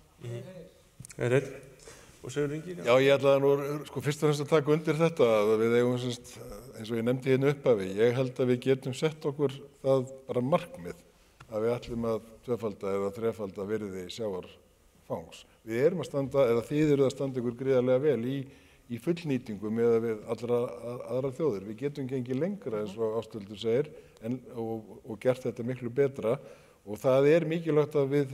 Og Sigurður Ingi? Já, ég ætlaði nú fyrst og fremst að taka undir þetta að við eigum eins og ég nefndi hérna upphafi. Ég held að við getum sett okkur það bara markmið að við ætlum að tvöfalda eða þrefalda virði sjávarfangs. Við erum að standa, eða þið eruð að standa ykkur gríðarlega vel í fullnýtingu með við aðrar þjóðir. Við getum gengið lengra eins og Ásthildur segir og gert þetta miklu betra og það mikilvægt að við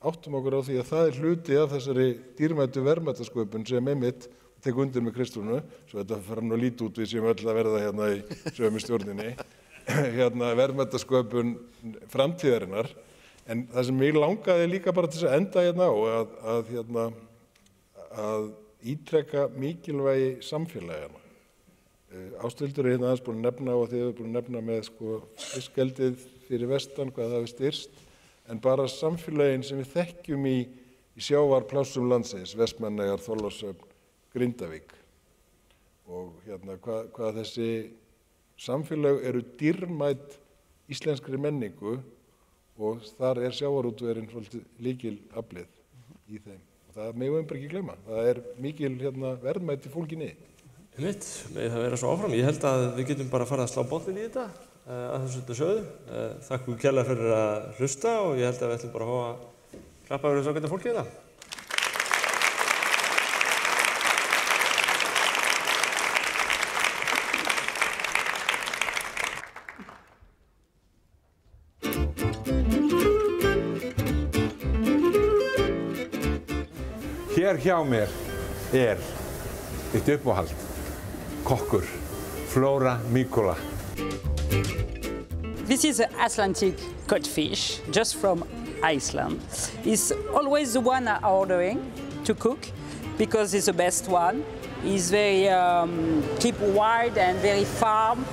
áttum okkur á því að það hluti af þessari dýrmætu verðmætasköpun sem einmitt tek undir með Kristrúnu, svo þetta fer nú lítið út við séum öll að verða hérna í sömu stjórninni, verðmætasköpun framtíðarinnar. En það sem mig langaði líka bara til að enda hérna á að ítreka mikilvægi samfélagana. Ásthildur hérna aðeins búin að nefna og þið hefur búin að nefna með fiskeldið fyrir vestan, hvað það hefur styrst, en bara samfélagin sem við þekkjum í sjávarplássum landsins, Vestmannaeyjar, Þorlákshöfn, Grindavík. Og hvað þessi samfélag eru dýrmæt íslenskri menningu og þar sjávarútvegurinn svolítið lykilaflið í þeim. Það megum við ekki gleyma. Það mikil verðmæti fólgin í. Einmitt, með það vera svo áfram. Ég held að við getum bara farið að slá botninn í þetta að þessu sögðu. Þakka ykkur kærlega fyrir að hlusta og ég held að við ætlum bara að fá að klappa yfir þessu ágæta fólki þetta. Hér hjá mér þitt uppáhald, kokkur, Flóra Míkola. This is an Atlantic codfish, just from Iceland. It's always the one I'm ordering to cook because it's the best one. It's very keep wild and very farm.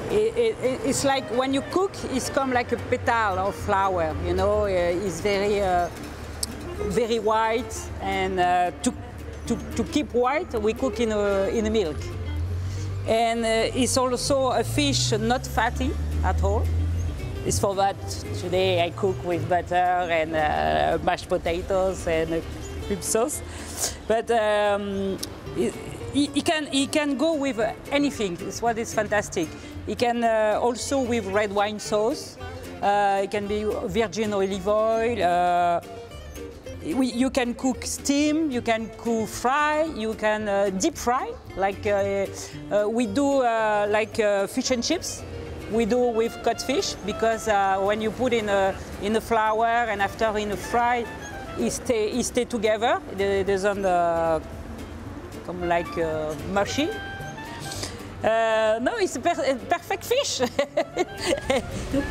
It's like when you cook, it's come like a petal of flower. You know, it's very white, and to keep white, we cook in a milk. And it's also a fish not fatty at all. It's for that today I cook with butter and mashed potatoes and cream sauce. But it can go with anything. It's what is fantastic. It can also with red wine sauce. It can be virgin olive oil. You can cook steam, you can cook fry, you can deep fry, like we do like fish and chips. we do with codfish because when you put in a flour and after in a fry, it stay together. It doesn't come like mushy. No, it's a perfect fish.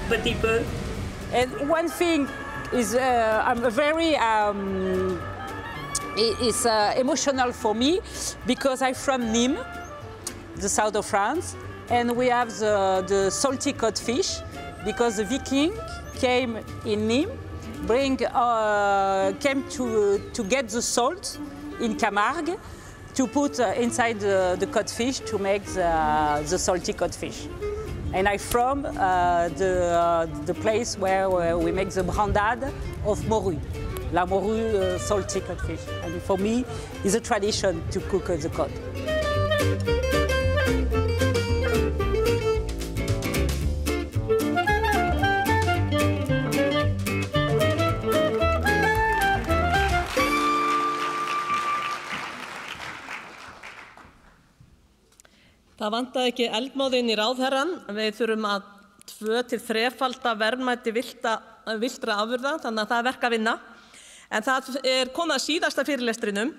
Petit peu. And one thing is I'm very it's emotional for me because I'm from Nîmes, the south of France, and we have the salty codfish because the Viking came in Nîmes, came to get the salt in Camargue to put inside the codfish to make the salty codfish. And I'm from the place where we make the brandade of morue, la morue salty codfish. And for me, it's a tradition to cook the cod. Það vantaði ekki eldmóðinn í ráðherrann. Við þurfum að 2 til 3-falda verðmæti villtra afurða, þannig að það er verk að vinna. En það er komið að síðasta fyrirlestrinum.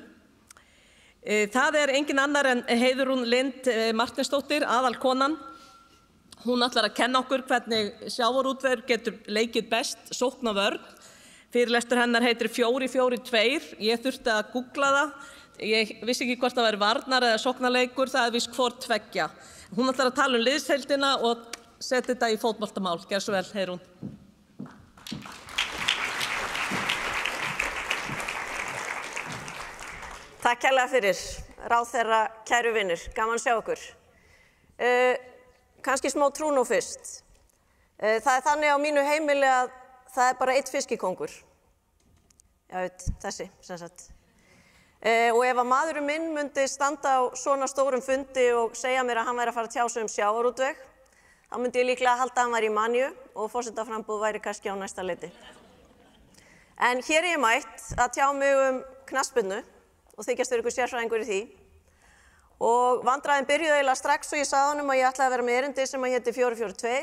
Það er engin annar en Heiðrún Lind Martinsdóttir, aðalkonan. Hún ætlar að kenna okkur hvernig sjávarútvegur getur leikið best sókn á vörn. Fyrirlestur hennar heitir 4-4-2. Ég þurfti að googla það. Ég vissi ekki hvort það væri varnar eða sóknarleikur, það er víst hvort tveggja. Hún ætlar að tala liðsheildina og setja þetta í fótboltamál. Gjör svo vel, Heiðrún. Takk kærlega fyrir, ráðherra, kæru vinir, gaman að sjá okkur. Kannski smá trú nú fyrst. Það er þannig á mínu heimili að það er bara 1 fiskikóngur. Já, þessi, sem sagt. Og ef að maðurinn minn myndi standa á svona stórum fundi og segja mér að hann væri að fara að tjá sig sjávarútveg, þá myndi ég líklega halda að hann væri í manju og forsetaframboð væri kannski á næsta leiti. En hér er ég mætt að tjá mig knattspyrnu og þykjast vera ykkur sérfræðingur í því. Og vandræðin byrjuði eiginlega strax og ég sagði honum að ég ætlaði að vera með erindi sem að héti 4-4-2,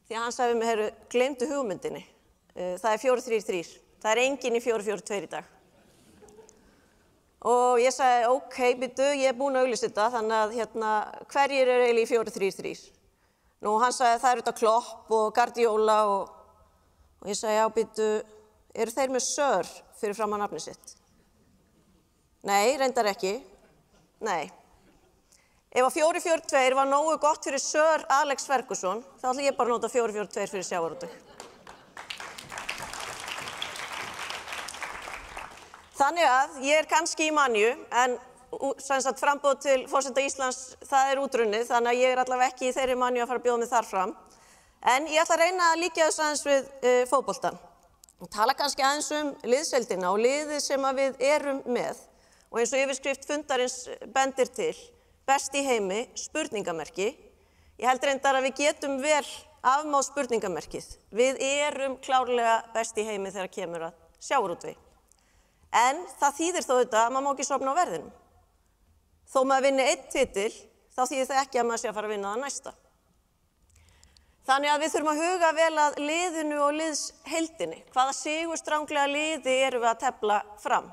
því að hann sagði mér, heyrðu, gleymdu hugmyndinni. Það er 4-3-3. Það er enginn í 4-4-2 í dag. Og ég sagði, ok, byrju, ég er búin að auglýsa þetta, þannig að hverjir eru eiginlega í 4-3-3? Nú, hann sagði, það eru þetta Klopp og Guardiola og ég sagði, já, byrju, eru þeir með Sir fyrir fram að nafni sitt? Nei, reyndar ekki. Nei. Ef að 4-4-2 var nógu gott fyrir Sir Alex Ferguson, þá ætla ég bara að nota 4-4-2 fyrir sjávarútveg. Þannig að ég er kannski í manju, en frambóð til forseta Íslands, það er útrunnið, þannig að ég er allavega ekki í þeirri manju að fara að bjóða mig þar fram. En ég ætla að reyna að líka þess aðeins við fótboltann og tala kannski aðeins liðsheildina og liðið sem við erum með. Og eins og yfirskrift fundarins bendir til, best í heimi, spurningamerki. Ég held reyndar að við getum vel afmáð spurningamerkið. Við erum klárlega best í heimi þegar kemur að sjávarútvegi. En það þýðir þó þetta að maður má ekki sofna á verðinum. Þó maður vinni 1 titil, þá þýðir það ekki að maður sé að fara að vinna það næsta. Þannig að við þurfum að huga vel að liðinu og liðsheildinni. Hvaða sigurstranglega liði erum við að tefla fram?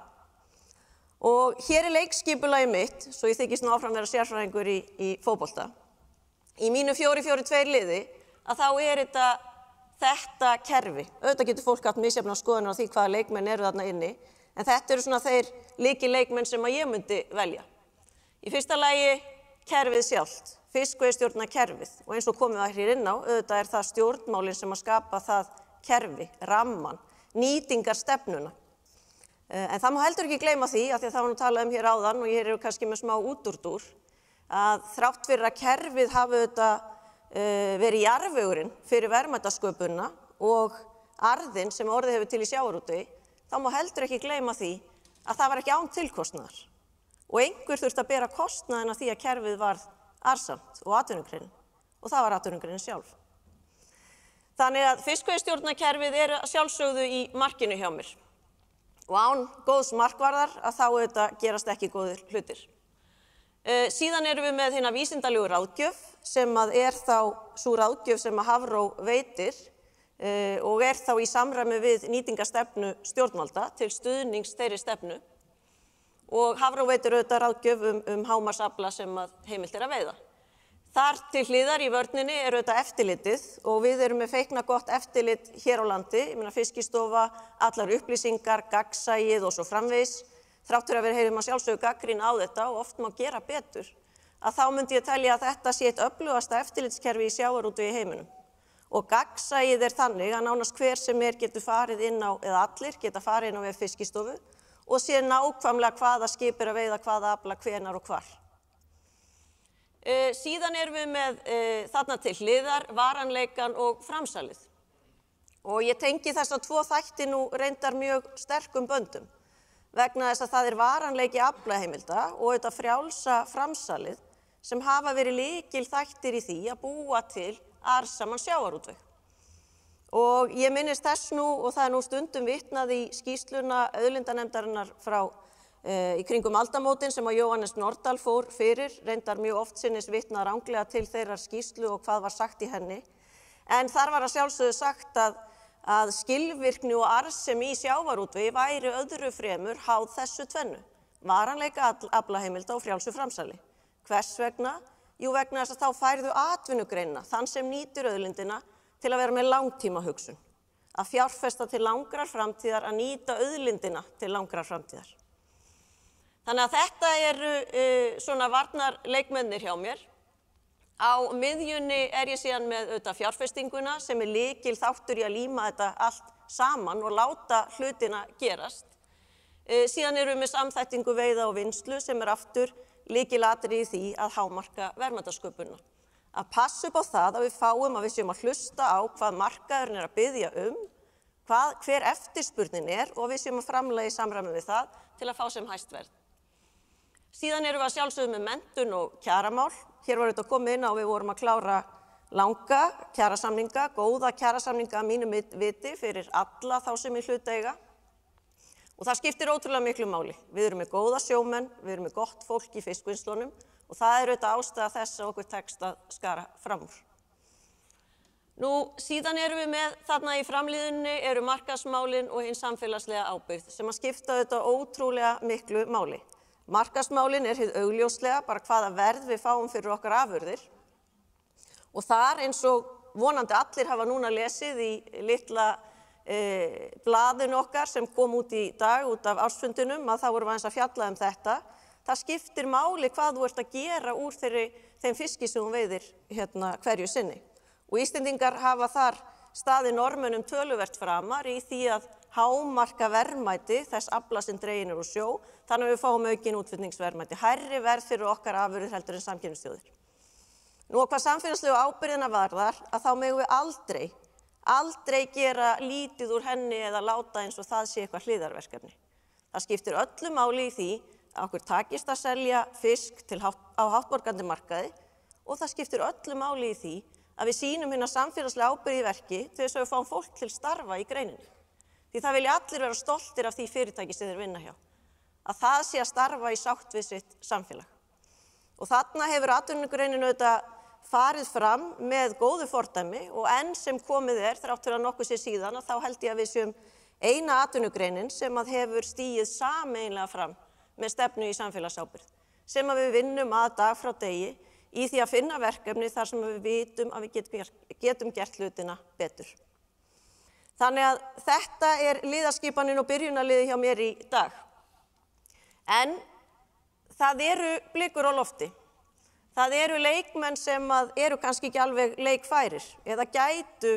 Og hér er leikskipulagið mitt, svo ég þykist nú áfram vera sérfræðingur í fótbolta. Í mínu 4-4-2 liði, að þá er þetta kerfi. Auðvitað getur fólk haft misjafnar skoðanir á því hvaða leikmenn eru þarna inni. En þetta eru svona þeir lykilleikmenn sem að ég myndi velja. Í fyrsta lagi kerfið sjálft, fiskveiðistjórnarkerfið. Og eins og komið að hér inn á, auðvitað er það stjórnmálin sem að skapa það kerfi, ramman, nýtingarstefnuna. En það má heldur ekki gleyma því, af því að það var nú talað hér áðan og ég er kannski með smá útúrdúr, að þrátt fyrir að kerfið hafi auðvitað verið jarðvegurinn fyrir verðmætasköpunina og arðinn sem orðið hefur til í sjávarútvegi, þá má heldur ekki gleyma því að það var ekki án tilkostnaðar. Og einhver þurfti að bera kostnaðina því að kerfið varð arðsamt og atvinnugreinin. Og það var atvinnugreinin sjálf. Þannig að fiskveiðistjórnarkerfið er sjálfsögðu í markinu hjá mér. Og án góðs markvarðar að þá auðvitað gerast ekki góðir hlutir. Síðan erum við með hérna vísindalegu ráðgjöf sem að þá sú ráðgjöf sem að Hafró veitir og þá í samræmi við nýtingarstefnu stjórnvalda til stuðnings þeirri stefnu. Og Hafró veitir auðvitað ráðgjöf hámarksafla sem að heimilt að veiða. Þar til hliðar í vörninni auðvitað eftirlitið og við erum með feikna gott eftirlit hér á landi, ég meina Fiskistofa, allar upplýsingar, gagnsæið og svo framvegis. Þráttur að við heyrum að sjálfsögðu gagnrýni á þetta og oft má gera betur, að þá myndi ég telja að þetta sé eitt öflugasta eftirlitskerfi í sjávarútvegi í heiminum. Og gagnsæið þannig að nánast hver sem getur farið inn á, eða allir geta farið inn á vef Fiskistofu og sé nákvæmlega hvaða skip að veiða, hvaða afla, hvenar og hvar. Síðan erum við með þarna til hliðar varanleikan og framsalið. Og ég tengi þessa tvo þætti nú reyndar mjög sterkum böndum. Vegna þess að það varanleiki aflaheimilda og þetta frjálsa framsalið sem hafa verið lykilþættir í því að búa til arðsaman sjávarútveg. Og ég minnist þess nú, og það nú stundum vitnað í skýrsluna auðlindanefndarinnar frá í kringum aldamótin sem að Jóhannes Nordal fór fyrir, reyndar mjög oft sinnis vitnað ranglega til þeirrar skýrslu og hvað var sagt í henni. En þar var að sjálfsögðu sagt að skilvirkni og arðsemi í sjávarútvegi væri öðru fremur háð þessu tvennu, varanleika aflaheimilda og frjálsu framsali. Hvers vegna? Jú, vegna þess að þá færðu atvinnugreinina, þann sem nýtir auðlindina, til að vera með langtímahugsun, að fjárfesta til langrar framtíðar, að nýta auðlindina til langrar framtíðar. Þannig að þetta eru svona varnarleikmennir hjá mér. Á miðjunni ég síðan með fjárfestinguna sem lykil þáttur í að líma þetta allt saman og láta hlutina gerast. Síðan erum við með samþættingu veiða og vinnslu sem aftur lykilatriði í því að hámarka verðmætasköpunina. Að passa upp á það að við fáum að við séum að hlusta á hvað markaðurinn að biðja hver eftirspurnin og við séum að framleiða í samræmi við það til að fá sem hæst verð. Síðan erum við að sjálfsögðu með menntun og kjaramál. Hér var þetta komið inn á við vorum að klára langa kjarasamninga, góða kjarasamninga að mínu viti fyrir alla þá sem í hlut eiga. Og það skiptir ótrúlega miklu máli. Við erum með góða sjómenn, við erum með gott fólk í fiskvinnslunum og það auðvitað ástæða þess að okkur tekst að skara fram úr. Síðan erum við með þarna í framlíðunni eru markaðsmálin og hinn samfélagslega ábyrgð sem að skipta auðvitað ótrúlega miklu máli. Markaðsmálin hið augljóslega, bara hvaða verð við fáum fyrir okkar afurðir. Og þar eins og vonandi allir hafa núna lesið í litla blaðinu okkar sem kom út í dag út af ársfundinum að þá vorum við aðeins að fjalla þetta. Það skiptir máli hvað þú ert að gera úr þeim fiski sem þú veiðir hverju sinni. Og Íslendingar hafa þar staðið Norðmönnum töluvert framar í því að hámarka verðmæti þess afla sem dreginn úr sjó, þannig að við fáum aukin útflutningsverðmæti, hærri verð fyrir okkar afurðir heldur en samkeppnisþjóðir. Og hvað samfélagslegu ábyrgðina varðar, að þá megum við aldrei gera lítið úr henni eða láta eins og það sé eitthvað hliðarverkefni. Það skiptir öllu máli í því að okkur takist að selja fisk á háttborgandi markaði og það skiptir öllu máli í því að við sýnum hérna samfélagslega ábyrgð í verki til þess að við fáum fólk til starfa í greininni. Því það vilja allir vera stoltir af því fyrirtæki sem þeir vinna hjá. Að það sé að starfa í sátt við sitt samfélag. Og þarna hefur atvinnugreinin auðvitað farið fram með góðu fordæmi og enn sem komið þrátt fyrir að nokkuð sé síðan að þá held ég að við séum eina atvinnugreinin sem að hefur stigið sameiginlega fram með stefnu í samfélagsábyrgð. Sem að við vinnum að dag frá degi í því að finna verkefni þar sem við vitum að við getum gert hlutina betur. Þannig að þetta liðaskipanin og byrjunarliði hjá mér í dag. En það eru blikur á lofti. Það eru leikmenn sem eru kannski ekki alveg leikfærir eða gætu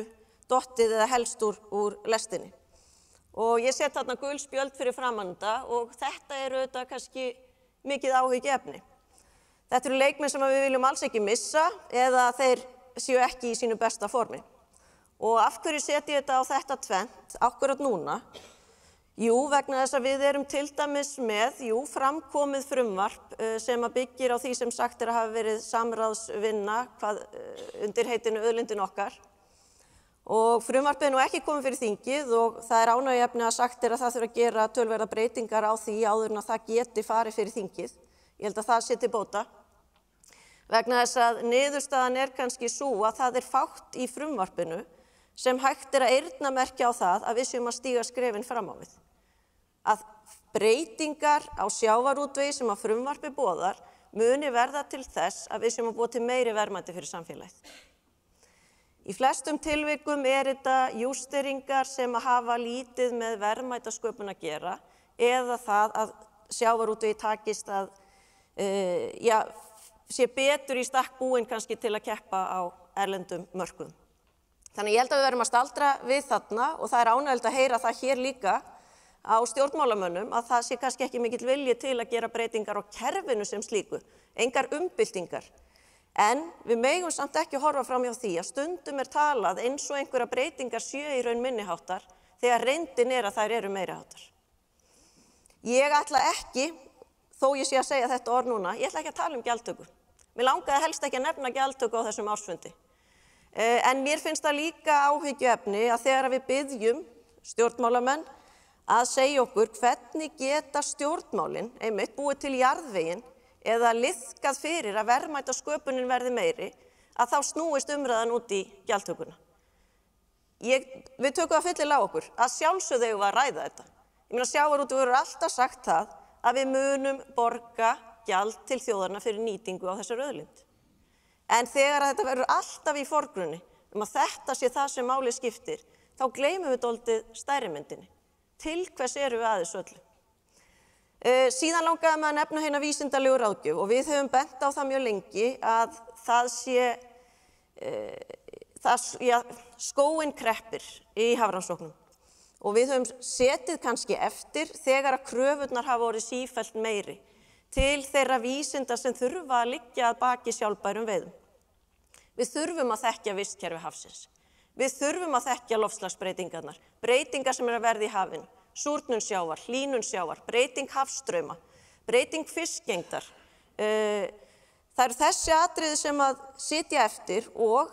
dottið eða helst úr lestinni. Og ég set þarna gul spjöld fyrir framan þetta og þetta auðvitað kannski mikið áhyggjuefni. Þetta eru leikmenn sem við viljum alls ekki missa eða þeir séu ekki í sínu besta formi. Og af hverju setjum ég þetta á þetta tvennt akkurat núna? Jú, vegna þess að við erum til dæmis með, framkomið frumvarp sem að byggir á því sem sagt að hafa verið samráðsvinna undir heitinu auðlindin okkar. Og frumvarpið nú ekki komið fyrir þingið og það ánægjuefni að sagt að það þurfa að gera töluverðar breytingar á því áður en að það geti farið fyrir þingið. Ég held að það sé til bóta. Vegna þess að niðurstaðan kannski sú að það fátt í frumvarpinu sem hægt að eyrnamerkja á það að við séum að stíga skrefin fram á við. Að breytingar á sjávarútvegi sem að frumvarpi boðar muni verða til þess að við séum að búa til meiri verðmæti fyrir samfélagið. Í flestum tilvikum þetta jústeringar sem að hafa lítið með verðmætasköpun að gera eða það að sjávarútvegi takist að sé betur í stakk búin kannski til að keppa á erlendum mörkuðum. Þannig ég held að við verðum að staldra við þarna og það ánægjulegt að heyra það hér líka á stjórnmálamönnum að það sé kannski ekki mikill vilji til að gera breytingar á kerfinu sem slíku, engar umbyltingar. En við megum samt ekki horfa fram hjá því að stundum talað eins og einhverja breytingar séu í raun minniháttar þegar reyndin að þær eru meiriháttar. Ég ætla ekki, þó ég sé að segja þetta orð núna, ég ætla ekki að tala um gjaldtöku. Mér langaði helst ekki að nefna gjaldtöku á þessum ársfundi. En mér finnst það líka áhyggjuefni að þegar við biðjum stjórnmálamenn að segja okkur hvernig geta stjórnmálin einmitt búið til jarðveginn eða liðkað fyrir að verðmætasköpunin verði meiri, að þá snúist umræðan út í gjaldtökuna. Við tökum það fyllilega á okkur að sjálfsögðu eigum við að ræða þetta. Ég meina sjávarútvegur hefur alltaf sagt það að við munum borga gjald til þjóðarinnar fyrir nýtingu á þessari auðlind. En þegar þetta verður alltaf í forgrunni að þetta sé það sem máli skiptir, þá gleymum við dálítið stærri myndinni. Til hvers eru við að þessu öllu? Síðan langaði maður að nefna hérna vísindalegu ráðgjöf og við höfum bent á það mjög lengi að það sé, skóginn kreppir í hafrannsóknum. Og við höfum setið kannski eftir þegar að kröfurnar hafa orðið sífellt meiri til þeirra vísinda sem þurfa að liggja að baki sjálfbærum veiðum. Við þurfum að þekkja vistkerfi hafsins. Við þurfum að þekkja loftslagsbreytingarnar, breytingar sem að verða í hafinu, súrnun sjávar, hlýnun sjávar, breyting hafstrauma, breyting fiskgengdar. Það eru þessi atriði sem að sitja eftir og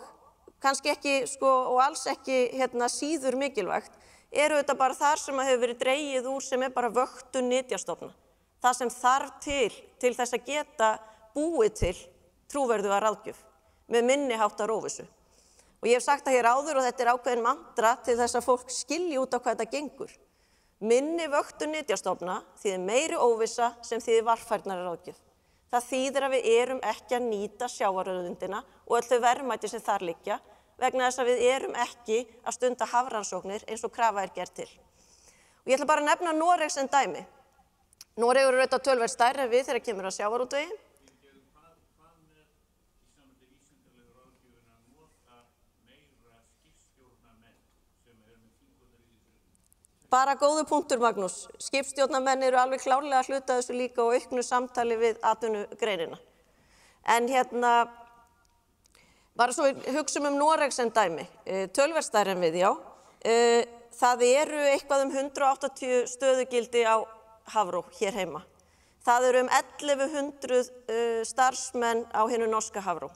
kannski ekki, og alls ekki síður mikilvægt, þetta bara þar sem að hefur verið dregið úr sem bara vöktun nytjastofna. Það sem þarf til þess að geta búið til trúverðuga ráðgjöf með minni háttar óvissu. Og ég hef sagt það hér áður og þetta ákveðin mantra til þess að fólk skilji út á hvað þetta gengur. Minni vöktun nytjastofna þýðir meiri óvissa sem þýðir varfærnari ráðgjöf. Það þýðir að við erum ekki að nýta sjávarauðlindina og öll þau verðmæti sem þar liggja vegna þess að við erum ekki að stunda hafrannsóknir eins og krafa gert til. Og ég ætla bara að nefna Noregs sem dæmi. Noregur eru auðvitað töluvert stærri en við þegar kemur að sjávarútvegi. Bara góður punktur, Magnús. Skipstjórnarmenn eru alveg klárlega að hluta þessu líka og auknu samtali við atvinnugreinina. En bara svo hugsum Noreg sem dæmi, töluvert stærri en við, já. Það eru eitthvað 180 stöðugildi á Hafró hér heima. Það eru 1100 starfsmenn á hinu norska Hafró.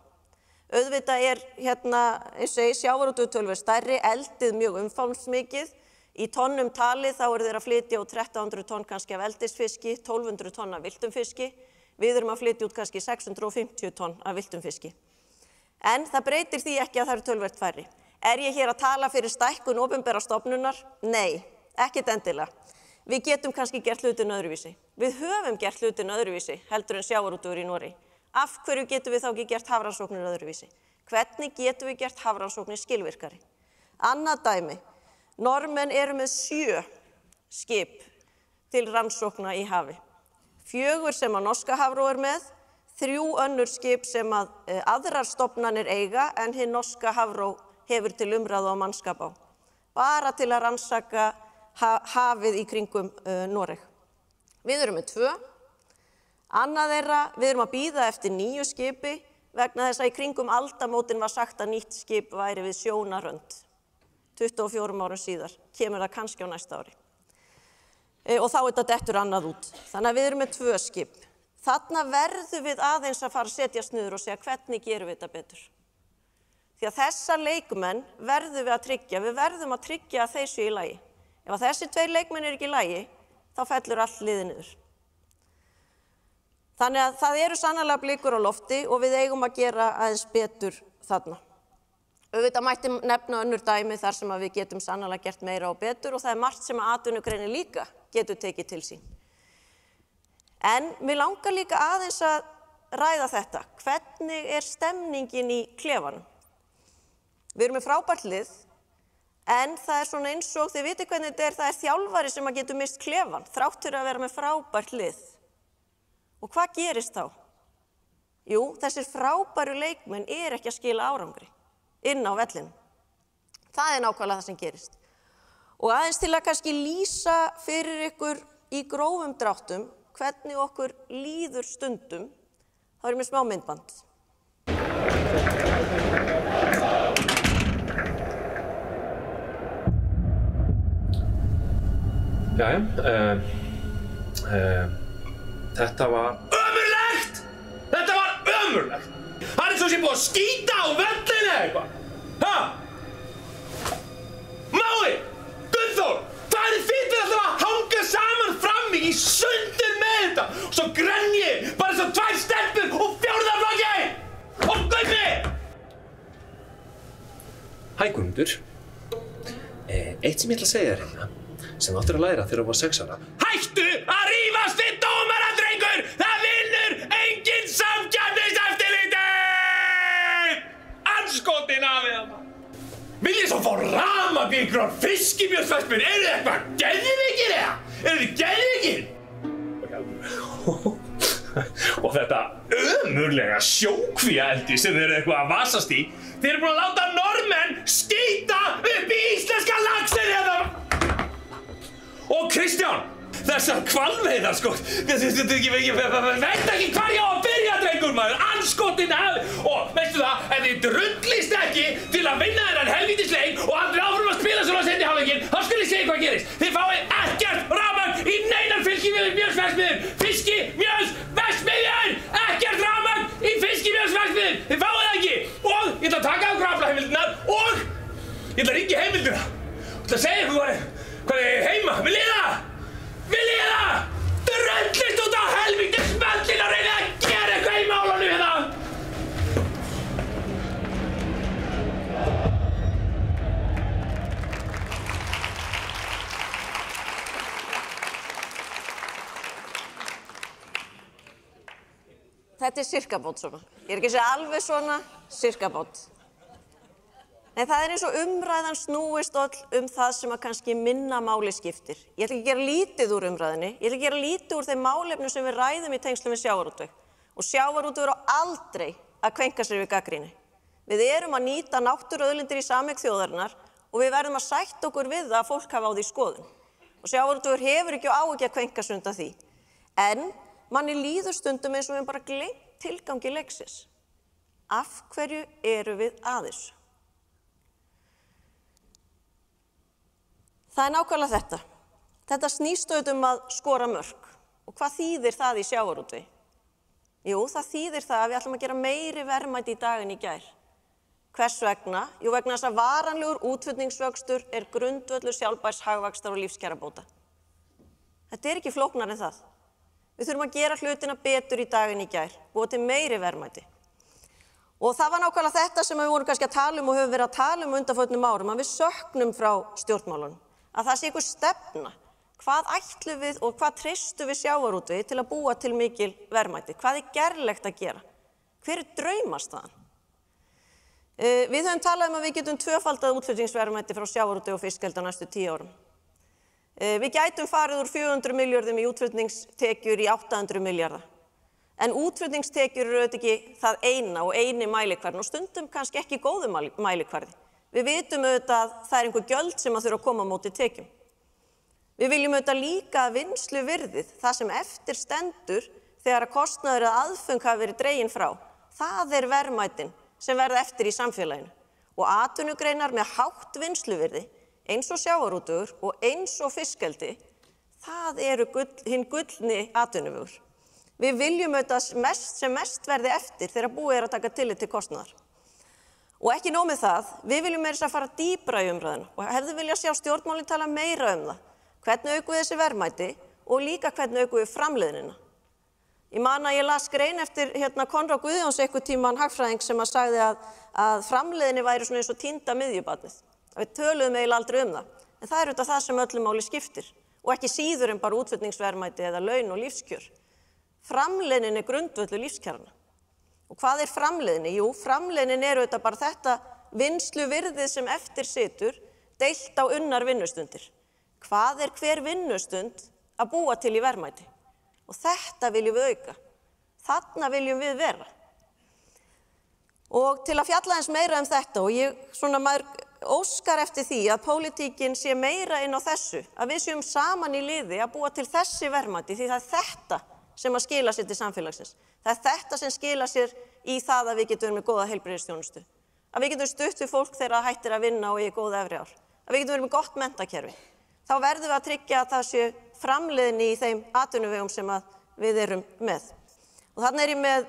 Auðvitað eins og segi, sjávarútvegur töluvert stærri, eldið mjög umfangsmikið. Í tonnum talið þá eru þeir að flytja út 1300 tonn kannski af eldisfiski, 1200 tonn af villtum fiski. Við erum að flytja út kannski 650 tonn af villtum fiski. En það breytir því ekki að það eru töluvert færri. Er ég hér að tala fyrir stækkun opinberra stofnunar? Nei, ekkert endilega. Við getum kannski gert hlutin öðruvísi. Við höfum gert hlutin öðruvísi heldur en sjávarútvegur í Noregi. Af hverju getum við þá ekki gert hafrannsóknir öðruvísi? Hvernig getum við gert hafrannsóknir skilvirkari? Annað dæmi. Normenn eru með 7 skip til rannsókna í hafi. 4 sem að norska Hafró er með, 3 önnur skip sem að aðrar stofnanir eiga en hinn norska Hafró hefur til umræðu á mannskap á. Bara til að rannsaka hafið í kringum Noreg. Við erum með 2. Annað þeirra, við erum að bíða eftir 9 skipi vegna þess að í kringum aldamótin var sagt að nýtt skip væri við sjónarrönd. 24 árum síðar, kemur það kannski á næsta ári. Og þá þetta dettur annað út. Þannig að við erum með 2 skip. Þarna verðum við aðeins að fara að setjast niður og segja hvernig gerum við þetta betur. Því að þessa leikmenn verðum við að tryggja, við verðum að tryggja að þeir séu í lagi. Ef þessi 2 leikmenn eru ekki í lagi, þá fellur allt liðið niður. Þannig að það eru sannarlega blikur á lofti og við eigum að gera aðeins betur þarna. Auðvitað mætti nefna önnur dæmi þar sem að við getum sannarlega gert meira og betur og það margt sem að atvinnugreinin líka getur tekið til sín. En mig langar líka aðeins að ræða þetta. Hvernig stemningin í klefanum? Við erum með frábært lið, en það svona eins og þið vitið hvernig þetta það þjálfari sem að getur mist klefan, þráttur að vera með frábært lið. Og hvað gerist þá? Jú, þessir frábæru leikmenn ekki að skila árangri inn á vellinu. Það nákvæmlega það sem gerist. Og aðeins til að kannski lýsa fyrir ykkur í grófum dráttum hvernig okkur líður stundum, þá erum við smá myndband. Jæja, þetta var ömurlegt! Þetta var ömurlegt! Það svo sem búið að skýta á vellinu eða eitthvað. Ha? Mái! Gunnþór! Það þitt alltaf að hanga saman frammi í sundur með þetta og svo grenji bara svo 2 stelpur og 4. flokki! Og Gummi! Hæ Guðmundur. Eitt sem ég ætla að segja þér hérna, sem áttur að læra þegar þú var 6 ára. Hættu að rífast við dómara, drengur! Það vinnur enginn samkeppniseftirlitið! Andskotin af við hana! Viljið svo fá rafmagn í einhverjar fiskimjölsverksmiðjur? Eru þið eitthvað geðveikir eða? Eru þið geðveikir? Og þetta ömurlega sjókvíaeldi sem þið eru eitthvað að vasast í, þið eru búin að láta normenn skýta upp í íslenska laxinn hérna! Og Kristján, þessar hvalveiðar sko, veit ekki hvar ég á að byrja, drengur maður, andskotin af, og veistu það, ef þið drullist ekki til að vinna þennan helvítisleik og aldrei áfram að spila svona seinni hálfleikinn, þá skal ég segja hvað gerist. Þið fáið ekkert rafmagn í neinar fiskimjölsverksmiðjur, fiskimjölsverksmiðjur, ekkert rafmagn í fiskimjölsverksmiðjur, þið fáið það ekki. Og ég ætla að taka á aflaheimildirnar og ég ætla að hringja í heimildina. Ég ætla að segja ykkur hvað er heima, viljið það? Viljið það? Drullist út á helvítis smellin að reyna að gera eitthvað í málunum hérna! Þetta sirkabót svona. Ég ekki að segja alveg svona, sirkabót. Nei, það eins og umræðan snúist öll það sem að kannski minna máli skiptir. Ég ætla ekki að gera lítið úr umræðinni, ég ætla að gera lítið úr þeim málefnum sem við ræðum í tengslum við sjávarútveg. Og sjávarútvegur á aldrei að kveinka sér við gagnrýni. Við erum að nýta náttúruauðlindir í sameign þjóðarinnar og við verðum að sætta okkur við það að fólk hafa á því skoðun. Og sjávarútvegur hefur ekki á ekki að kveinka sig undan því. En manni líður stundum eins og við bara gleymt tilgangi leiksins. Af hverju erum við að þessu? Það nákvæmlega þetta. Þetta snýst auðvitað að skora mörk. Og hvað þýðir það í sjávarútvegi? Jú, það þýðir það að við ætlum að gera meiri verðmæti í dag en í gær. Hvers vegna? Jú, vegna þess að varanlegur útflutningsvöxtur grundvöllur sjálfbærs hagvaxtar og lífskjarabóta. Þetta ekki flóknara en það. Við þurfum að gera hlutina betur í dag en í gær, búa til meiri verðmæti. Og það var nákvæmlega þetta sem við vorum kannski að tala og höfum verið að tala undanförnum árum, að við söknum frá stjórnmálunum. Að það sé einhver stefna. Hvað ætlum við og hvað treystum við sjávarútvegi til að búa til mikil verðmæti? Hvað gerlegt að gera? Hver draumastaðan? Við höfum talað að við getum tvöfaldað útflutningsverðmæti frá sjávarútvegi og fiskeldi á næstu 10 árum. Við gætum farið úr 400 milljörðum í útflutningstekjur í 800 milljarða. En útflutningstekjur eru auðvitað ekki það eina og eini mælikvarðin og stundum kannski ekki góðu mælikvarði. Við vitum auðvitað að það einhver gjöld sem að þurfa að koma á móti tekjum. Við viljum auðvitað líka vinnsluvirðið, það sem eftir stendur þegar að kostnaður eða aðföng hafa verið dregin frá. Það verðmætin sem verða eftir í samfélaginu. Og atvinnugreinar með hátt vinnsluvirði, eins og sjávarútvegur og eins og fiskeldi, það eru hinn gullni atvinnuvegur. Við viljum auðvitað sem mest verði eftir þegar búið að taka tillit til kostnaðar. Og ekki nóg með það, við viljum meira að fara dýpra í umræðinu og hefðu viljað sjá stjórnmálin tala meira það. Hvernig aukum við þessi verðmæti og líka hvernig aukum við framleiðnina. Ég man að ég las grein eftir Konráð Guðjóns einhvern tímann hagfræðing sem að sagði að framleiðni væri svona eins og týnda miðjubarnið. Við töluðum eiginlega aldrei það. En það er auðvitað það sem öllu máli skiptir og ekki síður en bara útflutningsverðmæti eða laun og lífskjör. Framleiðnin er grundvöllur lífskjarana. Og hvað er framleiðni? Jú, framleiðnin er auðvitað bara þetta vinnsluvirðið sem eftir situr deilt á unnar vinnustundir. Hvað er hver vinnustund að búa til í verðmæti? Og þetta viljum við auka. Þarna viljum við vera. Og til að fjalla eins meira þetta og maður óskar eftir því að pólitíkin sé meira inn á þessu, að við séum saman í liði að búa til þessi verðmæti því það er þetta sem að skila sér til samfélagsins. Það er þetta sem skila sér í það að við getum verið með góða heilbrigðisþjónustu. Að við getum stutt við fólk þegar það hættir að vinna og í góð efri ár. Að við getum verið með gott menntakerfi. Þá verðum við að tryggja að það sé framleiðni í þeim atvinnuvegum sem við erum með. Og þarna ég með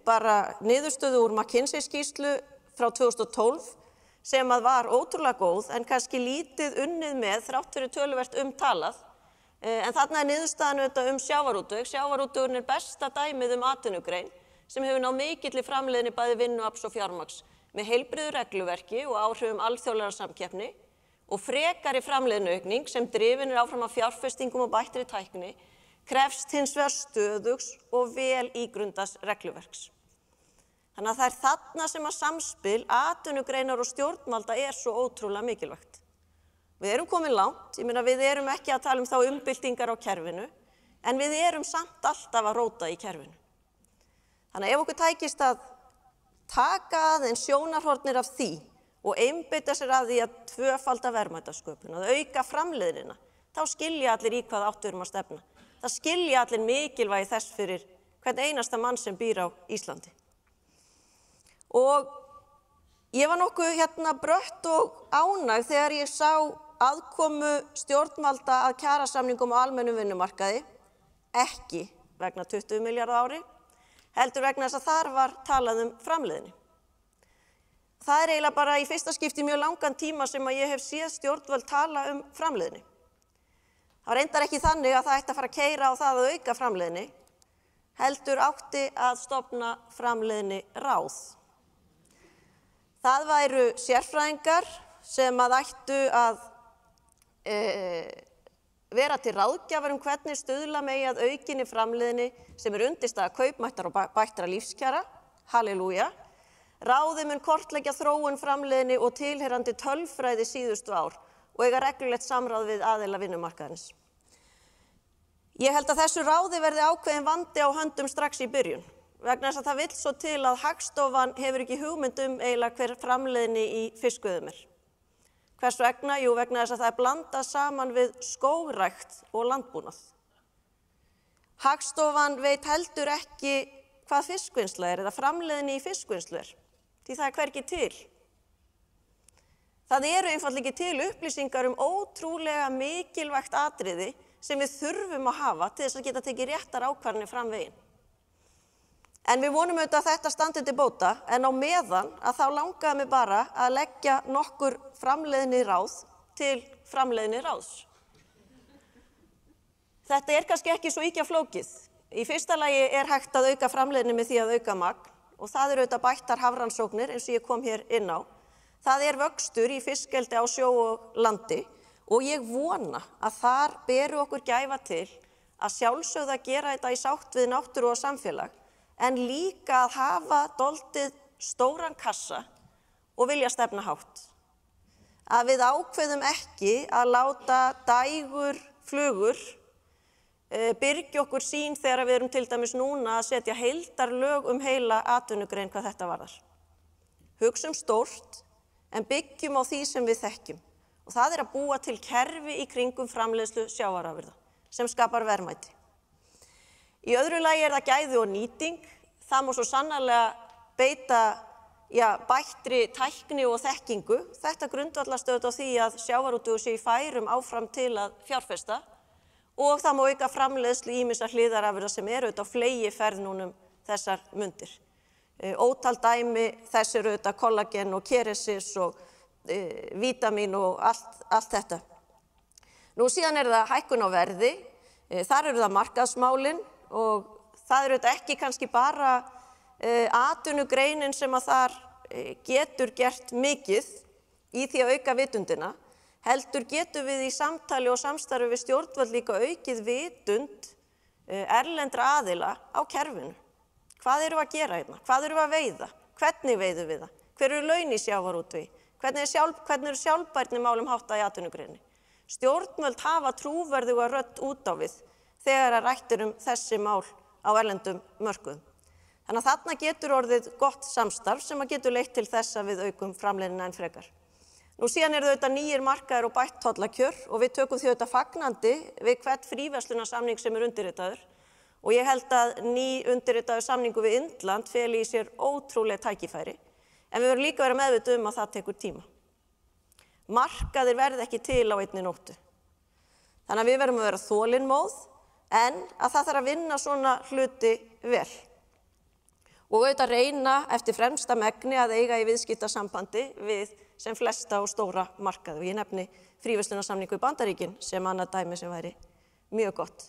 bara niðurstöðu úr McKinsey-skýrslu frá 2012 sem var ótrúlega góð en kannski lítið unnið með þrátt fyrir töluvert talað. En þarna niðurstaðan auðvitað sjávarútveg. Sjávarútvegurinn er besta dæmið atvinnugrein sem hefur náð mikilli framleiðni bæði vinnuafls og fjármagns með heilbrigðu regluverki og áhrifum alþjóðlegrar samkeppni og frekari framleiðniaukning sem drifin áfram af fjárfestingum og bættri tækni krefst hins vegar stöðugs og vel ígrundaðs regluverks. Þannig að það er þarna sem að samspil atvinnugreinar og stjórnvalda er svo ótrúlega mikilvægt. Við erum komin langt, við erum ekki að tala þá umbyltingar á kerfinu, en við erum samt alltaf að róta í kerfinu. Þannig að ef okkur tækist að taka aðeins sjónarhornir af því og einbeita sér að því að tvöfalda verðmætasköpun, að auka framleiðnina, þá skilja allir í hvað átt við erum að stefna. Það skilja allir mikilvægi þess fyrir hvern einasta mann sem býr á Íslandi. Og ég var nokkuð brött og ánægð þegar ég sá aðkomu stjórnvalda að kjarasamningum á almennum vinnumarkaði, ekki vegna 20 milljarða ári, heldur vegna þess að þar var talað framleiðni. Það er eiginlega bara í fyrsta skipti mjög langan tíma sem að ég hef séð stjórnvöld tala framleiðni. Það reyndar ekki þannig að það ætti að fara að keyra á það að auka framleiðni, heldur átti að stofna framleiðni ráð. Það væru sérfræðingar sem að ættu að vera til ráðgjafar hvernig stuðla megi að aukinni framleiðni sem undirstaða kaupmættar og bættra lífskjara, halleluja. Ráðið mun kortleggja þróun framleiðni og tilheyrandi tölfræði síðustu ár og eiga reglulegt samráð við aðila vinnumarkaðarins. Ég held að þessu ráði verði ákveðin vandi á höndum strax í byrjun, vegna þess að það vill svo til að Hagstofan hefur ekki hugmynd eiginlega hver framleiðni í fiskveiðum er. Hvers vegna? Jú, vegna þess að það er blandað saman við skógrækt og landbúnað. Hagstofan veit heldur ekki hvað fiskvinnsla er eða framleiðni í fiskvinnslu er, því það er hvergi til. Það eru einfaldlega ekki til upplýsingar ótrúlega mikilvægt atriði sem við þurfum að hafa til þess að geta tekið réttar ákvarðanir fram veginn. En við vonum auðvitað að þetta standi til bóta, en á meðan að þá langaði mig bara að leggja nokkur framleiðni ráð til framleiðni ráðs. Þetta er kannski ekki svo ýkja flókið. Í fyrsta lagi er hægt að auka framleiðni með því að auka magn og það eru auðvitað bættar hafrannsóknir eins og ég kom hér inn á. Það er vöxtur í fiskeldi á sjó og landi og ég vona að þar beru okkur gæfa til að sjálfsögðu að gera þetta í sátt við náttúru og samfélag, en líka að hafa dálítið stóran kassa og vilja stefna hátt. Að við ákveðum ekki að láta dægur flugur byrgja okkur sín þegar við erum til dæmis núna að setja heildarlög heila atvinnugrein hvað þetta varðar. Hugsum stórt, en byggjum á því sem við þekkjum. Og það er að búa til kerfi í kringum framleiðslu sjávarafurða sem skapar verðmæti. Í öðru lagi er það gæði og nýting. Það má svo sannarlega beita bættri tækni og þekkingu. Þetta grundvallast auðvitað á því að sjávarútvegur sé í færum áfram til að fjárfesta og það má auka framleiðslu ýmissa hliðarafurða sem eru auðvitað á fleygiferð núna þessar mundir. Ótal dæmi þess eru auðvitað kollagen og keresis og vítamín og allt þetta. Nú síðan er það hækkun á verði, þar eru það markaðsmálin og Það auðvitað ekki kannski bara atvinnugreinin sem að þar getur gert mikið í því að auka vitundina, heldur getum við í samtali og samstarfi við stjórnvöld líka aukið vitund erlendra aðila á kerfinu. Hvað erum við að gera hérna? Hvað erum við að veiða? Hvernig veiðum við það? Hver eru laun í sjávarútvegi? Hvernig eru sjálfbærnimálum háttað í atvinnugreininni? Stjórnvöld hafa trúverðuga rödd út á við þegar að rætt þessi mál á erlendum mörkuðum. Þannig að þarna getur orðið gott samstarf sem að getur leitt til þess að við aukum framleiðnina enn frekar. Nú síðan eru þetta nýjir markaðir og bætt tollakjör og við tökum því þetta fagnandi við hvert fríverslunarsamning sem undirritaður og ég held að ný undirritaður samningu við Indland feli í sér ótrúlega tækifæri en við verðum líka að vera meðvituð að það tekur tíma. Markaðir verða ekki til á einni nóttu. Þannig að við verðum að vera þolinmóð en að það þarf að vinna svona hluti vel. Og auðvitað reyna eftir fremsta megni að eiga í viðskiptasambandi við sem flesta og stóra markaði. Og ég nefni fríverslunarsamningu í Bandaríkin sem annað dæmi sem væri mjög gott.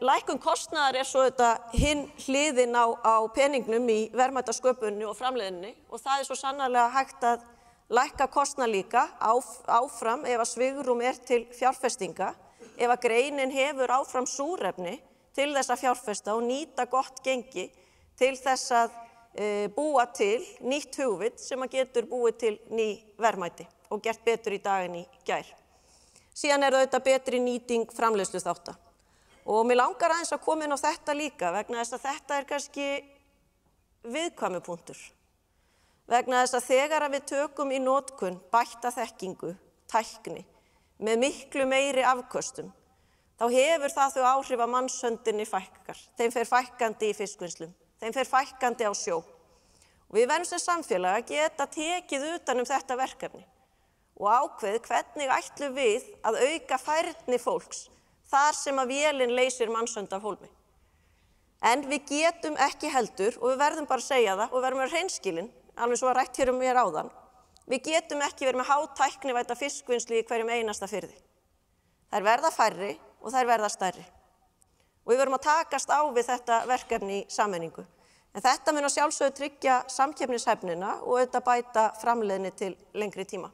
Lækkun kostnaðar svo þetta hinn hliðin á peningnum í verðmætasköpuninni og framleiðinni og það svo sannarlega hægt að lækka kostnað líka áfram ef að svigrúm til fjárfestinga, ef að greinin hefur áfram súrefni til þess að fjárfesta og nýta gott gengi til þess að búa til nýtt hugvit sem að getur búið til ný verðmæti og gert betur í dag en í gær. Síðan þetta betri nýting framleiðsluþátta. Og mér langar aðeins að koma inn á þetta líka vegna þess að þetta kannski viðkvæmur punktur. Vegna þess að þegar við tökum í notkun bætta þekkingu, tækni, með miklu meiri afköstum, þá hefur það þau áhrif að mannshöndinni fækkar. Þeim fer fækkandi í fiskvinnslum, þeim fer fækkandi á sjó. Og við verðum sem samfélag að geta tekið utan þetta verkefni og ákveðið hvernig ætlum við að auka færni fólks þar sem að vélinn leysir mannshönd af hólmi. En við getum ekki heldur, og við verðum bara að segja það, og við verðum að vera hreinskilin, alveg svo að rætt hér mér áðan, við getum ekki verið með hátæknivædda fiskvinnslu í hverjum einasta firði. Þær verða færri og þær verða stærri. Og við verðum að takast á við þetta verkefni í sameiningu. En þetta mun að sjálfsögðu tryggja samkeppnishæfnina og þetta bæta framleiðni til lengri tíma.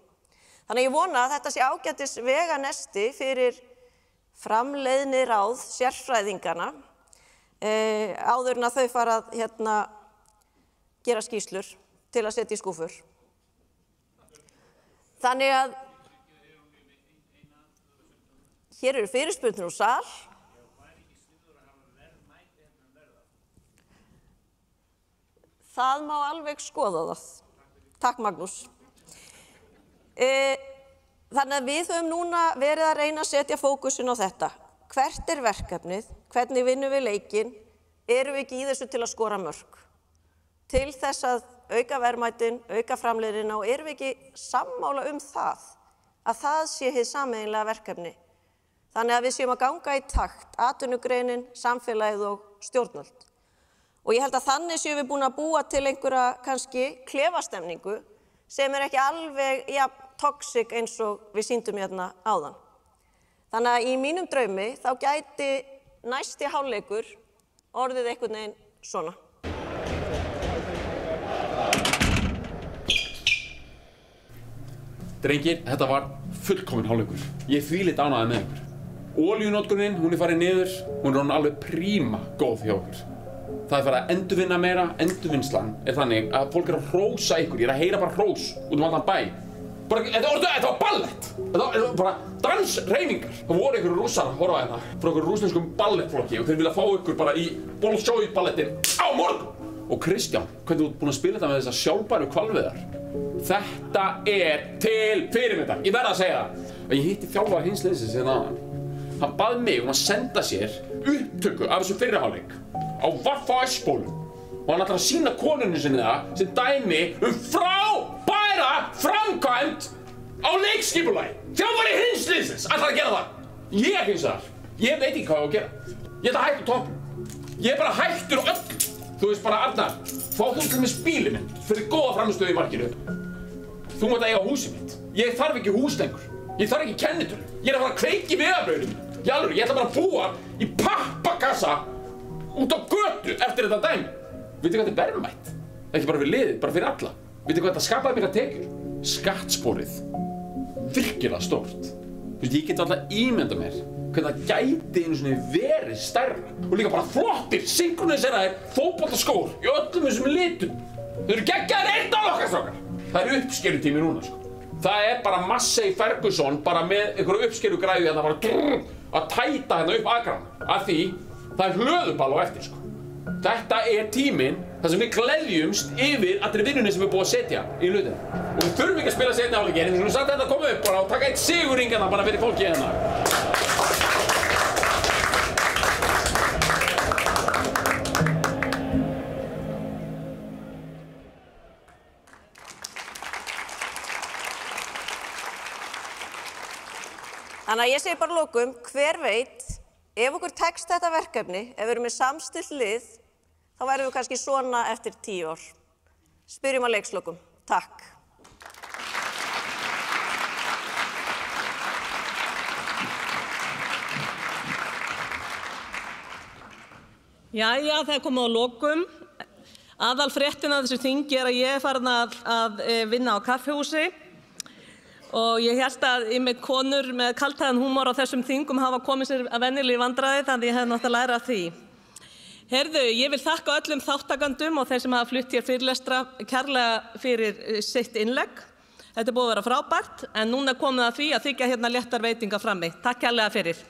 Þannig ég vona að þetta sé ágætis veganesti fyrir framleiðni ráð sérfræðingana áður en að þau fara að gera skýrslur til að setja í skúfur. Þannig að hér eru fyrirspurnir úr sal. Það má alveg skoða það. Takk Magnús. Þannig að við höfum núna verið að reyna að setja fókusin á þetta. Hvert verkefnið? Hvernig vinnum við leikinn? Erum við ekki í þessu til að skora mörk? Til þess að auka verðmætin, auka framleiðnina og erum við ekki sammála það að það sé hið sameiginlega verkefni. Þannig að við séum að ganga í takt, atvinnugreinin, samfélagið og stjórnvöld. Og ég held að þannig séum við búin að búa til einhverja kannski klefastemningu sem ekki alveg toxic eins og við sýndum hérna áðan. Þannig að í mínum draumi þá gæti næsti hálfleikur orðið einhvern veginn svona. Drengir, þetta var fullkominn hálfleikur. Ég þvílíkt ánægður með ykkur. Olíunotkunin, hún farin niður, hún orðin alveg príma góð hjá ykkur. Það farið að endurvinna meira, endurvinnslan þannig að fólk að hrósa ykkur, ég að heyra bara hrós út allan bæ. Þetta var ballett, þetta var bara dansreiningar. Það voru ykkur rússar að horfa á þetta frá ykkur rússneskum ballettflokki og þeir vilja fá ykkur bara í Bolshoi-ballettin á morgun. Og Kristján, hvernig þú búin að spila þetta með þessar sjálfbæru hvalveiðar? Þetta til fyrirmyndar, ég verð að segja það. Ég hitti þjálfara hins liðsins hérna áðan. Hann bað mig að senda sér upptöku af þessu fyrri hálfleik á VFS-spólum og hann ætlar að sýna konunni sinni það sem dæmi frábæra framkvæmd á leikskipulagi. Þjálfari hins liðsins ætlar að gera það. Ég hins vegar, ég veit ekki hvað ég á að gera. Ég ætla að hætta á toppnum. Ég bara hættur á öllu. Þú veist bara, Arnar, fá þú til með spílið minn fyrir góða frammistöðu í markinu. Þú mátt eiga húsið mitt. Ég þarf ekki hús lengur. Ég þarf ekki kennitölu. Ég að fara að kveikja í vegabréfinu mínu. Í alvöru, ég ætla bara að búa í pappakassa út á götu eftir þetta dæmi. Vitið hvað þetta er verðmætt? Ekki bara fyrir liðið, bara fyrir alla. Vitið hvað þetta skapaði mikla tekjur? Skattsporið. Virkilega stórt. Þú veist, ég get alltaf ímyndað mér hvernig það gæti einu svona verið stærra. Og líka bara flottir, synkroniseraðir fótboltaskór í öllum þessum litum. Þau eru geggjaðir einn á okkar strákar. Það er uppskerutími núna, sko. Það er bara Massey Ferguson bara með einhverju uppskerugræðu hérna bara að tæta hérna upp akrann. Af því það er hlöðuball á eftir, sko. Þetta er tíminn þar sem við gleðjumst yfir allri vinnunni sem við búum að setja í hlutinu. Og við þurfum ekki að spila seinni hálfleikinn, við skulum samt þetta koma upp bara og taka eitt sigurring hérna bara fyrir fólki hérna. Þannig að ég segi bara að lokum, hver veit, ef okkur tekst þetta verkefni, ef við erum með samstillt lið, þá værum við kannski svona eftir 10 ár. Spyrjum að leikslokum. Takk. Jæja, það er komið á lokum. Aðalfréttin af þessu þingi er að ég er farin að vinna á kaffihúsi. Og ég held að einmitt konur með kaldhæðan húmor á þessum þingum hafa komið sér að venjulegu vandræði, þannig ég hef náttúrulega lært af því. Heyrðu, ég vil þakka öllum þáttakandum og þeir sem hafa flutt hér fyrirlestra kærlega fyrir sitt innlegg. Þetta er búið að vera frábært, en núna er komið að því að þiggja hérna léttar veitingar frammi. Takk kærlega fyrir.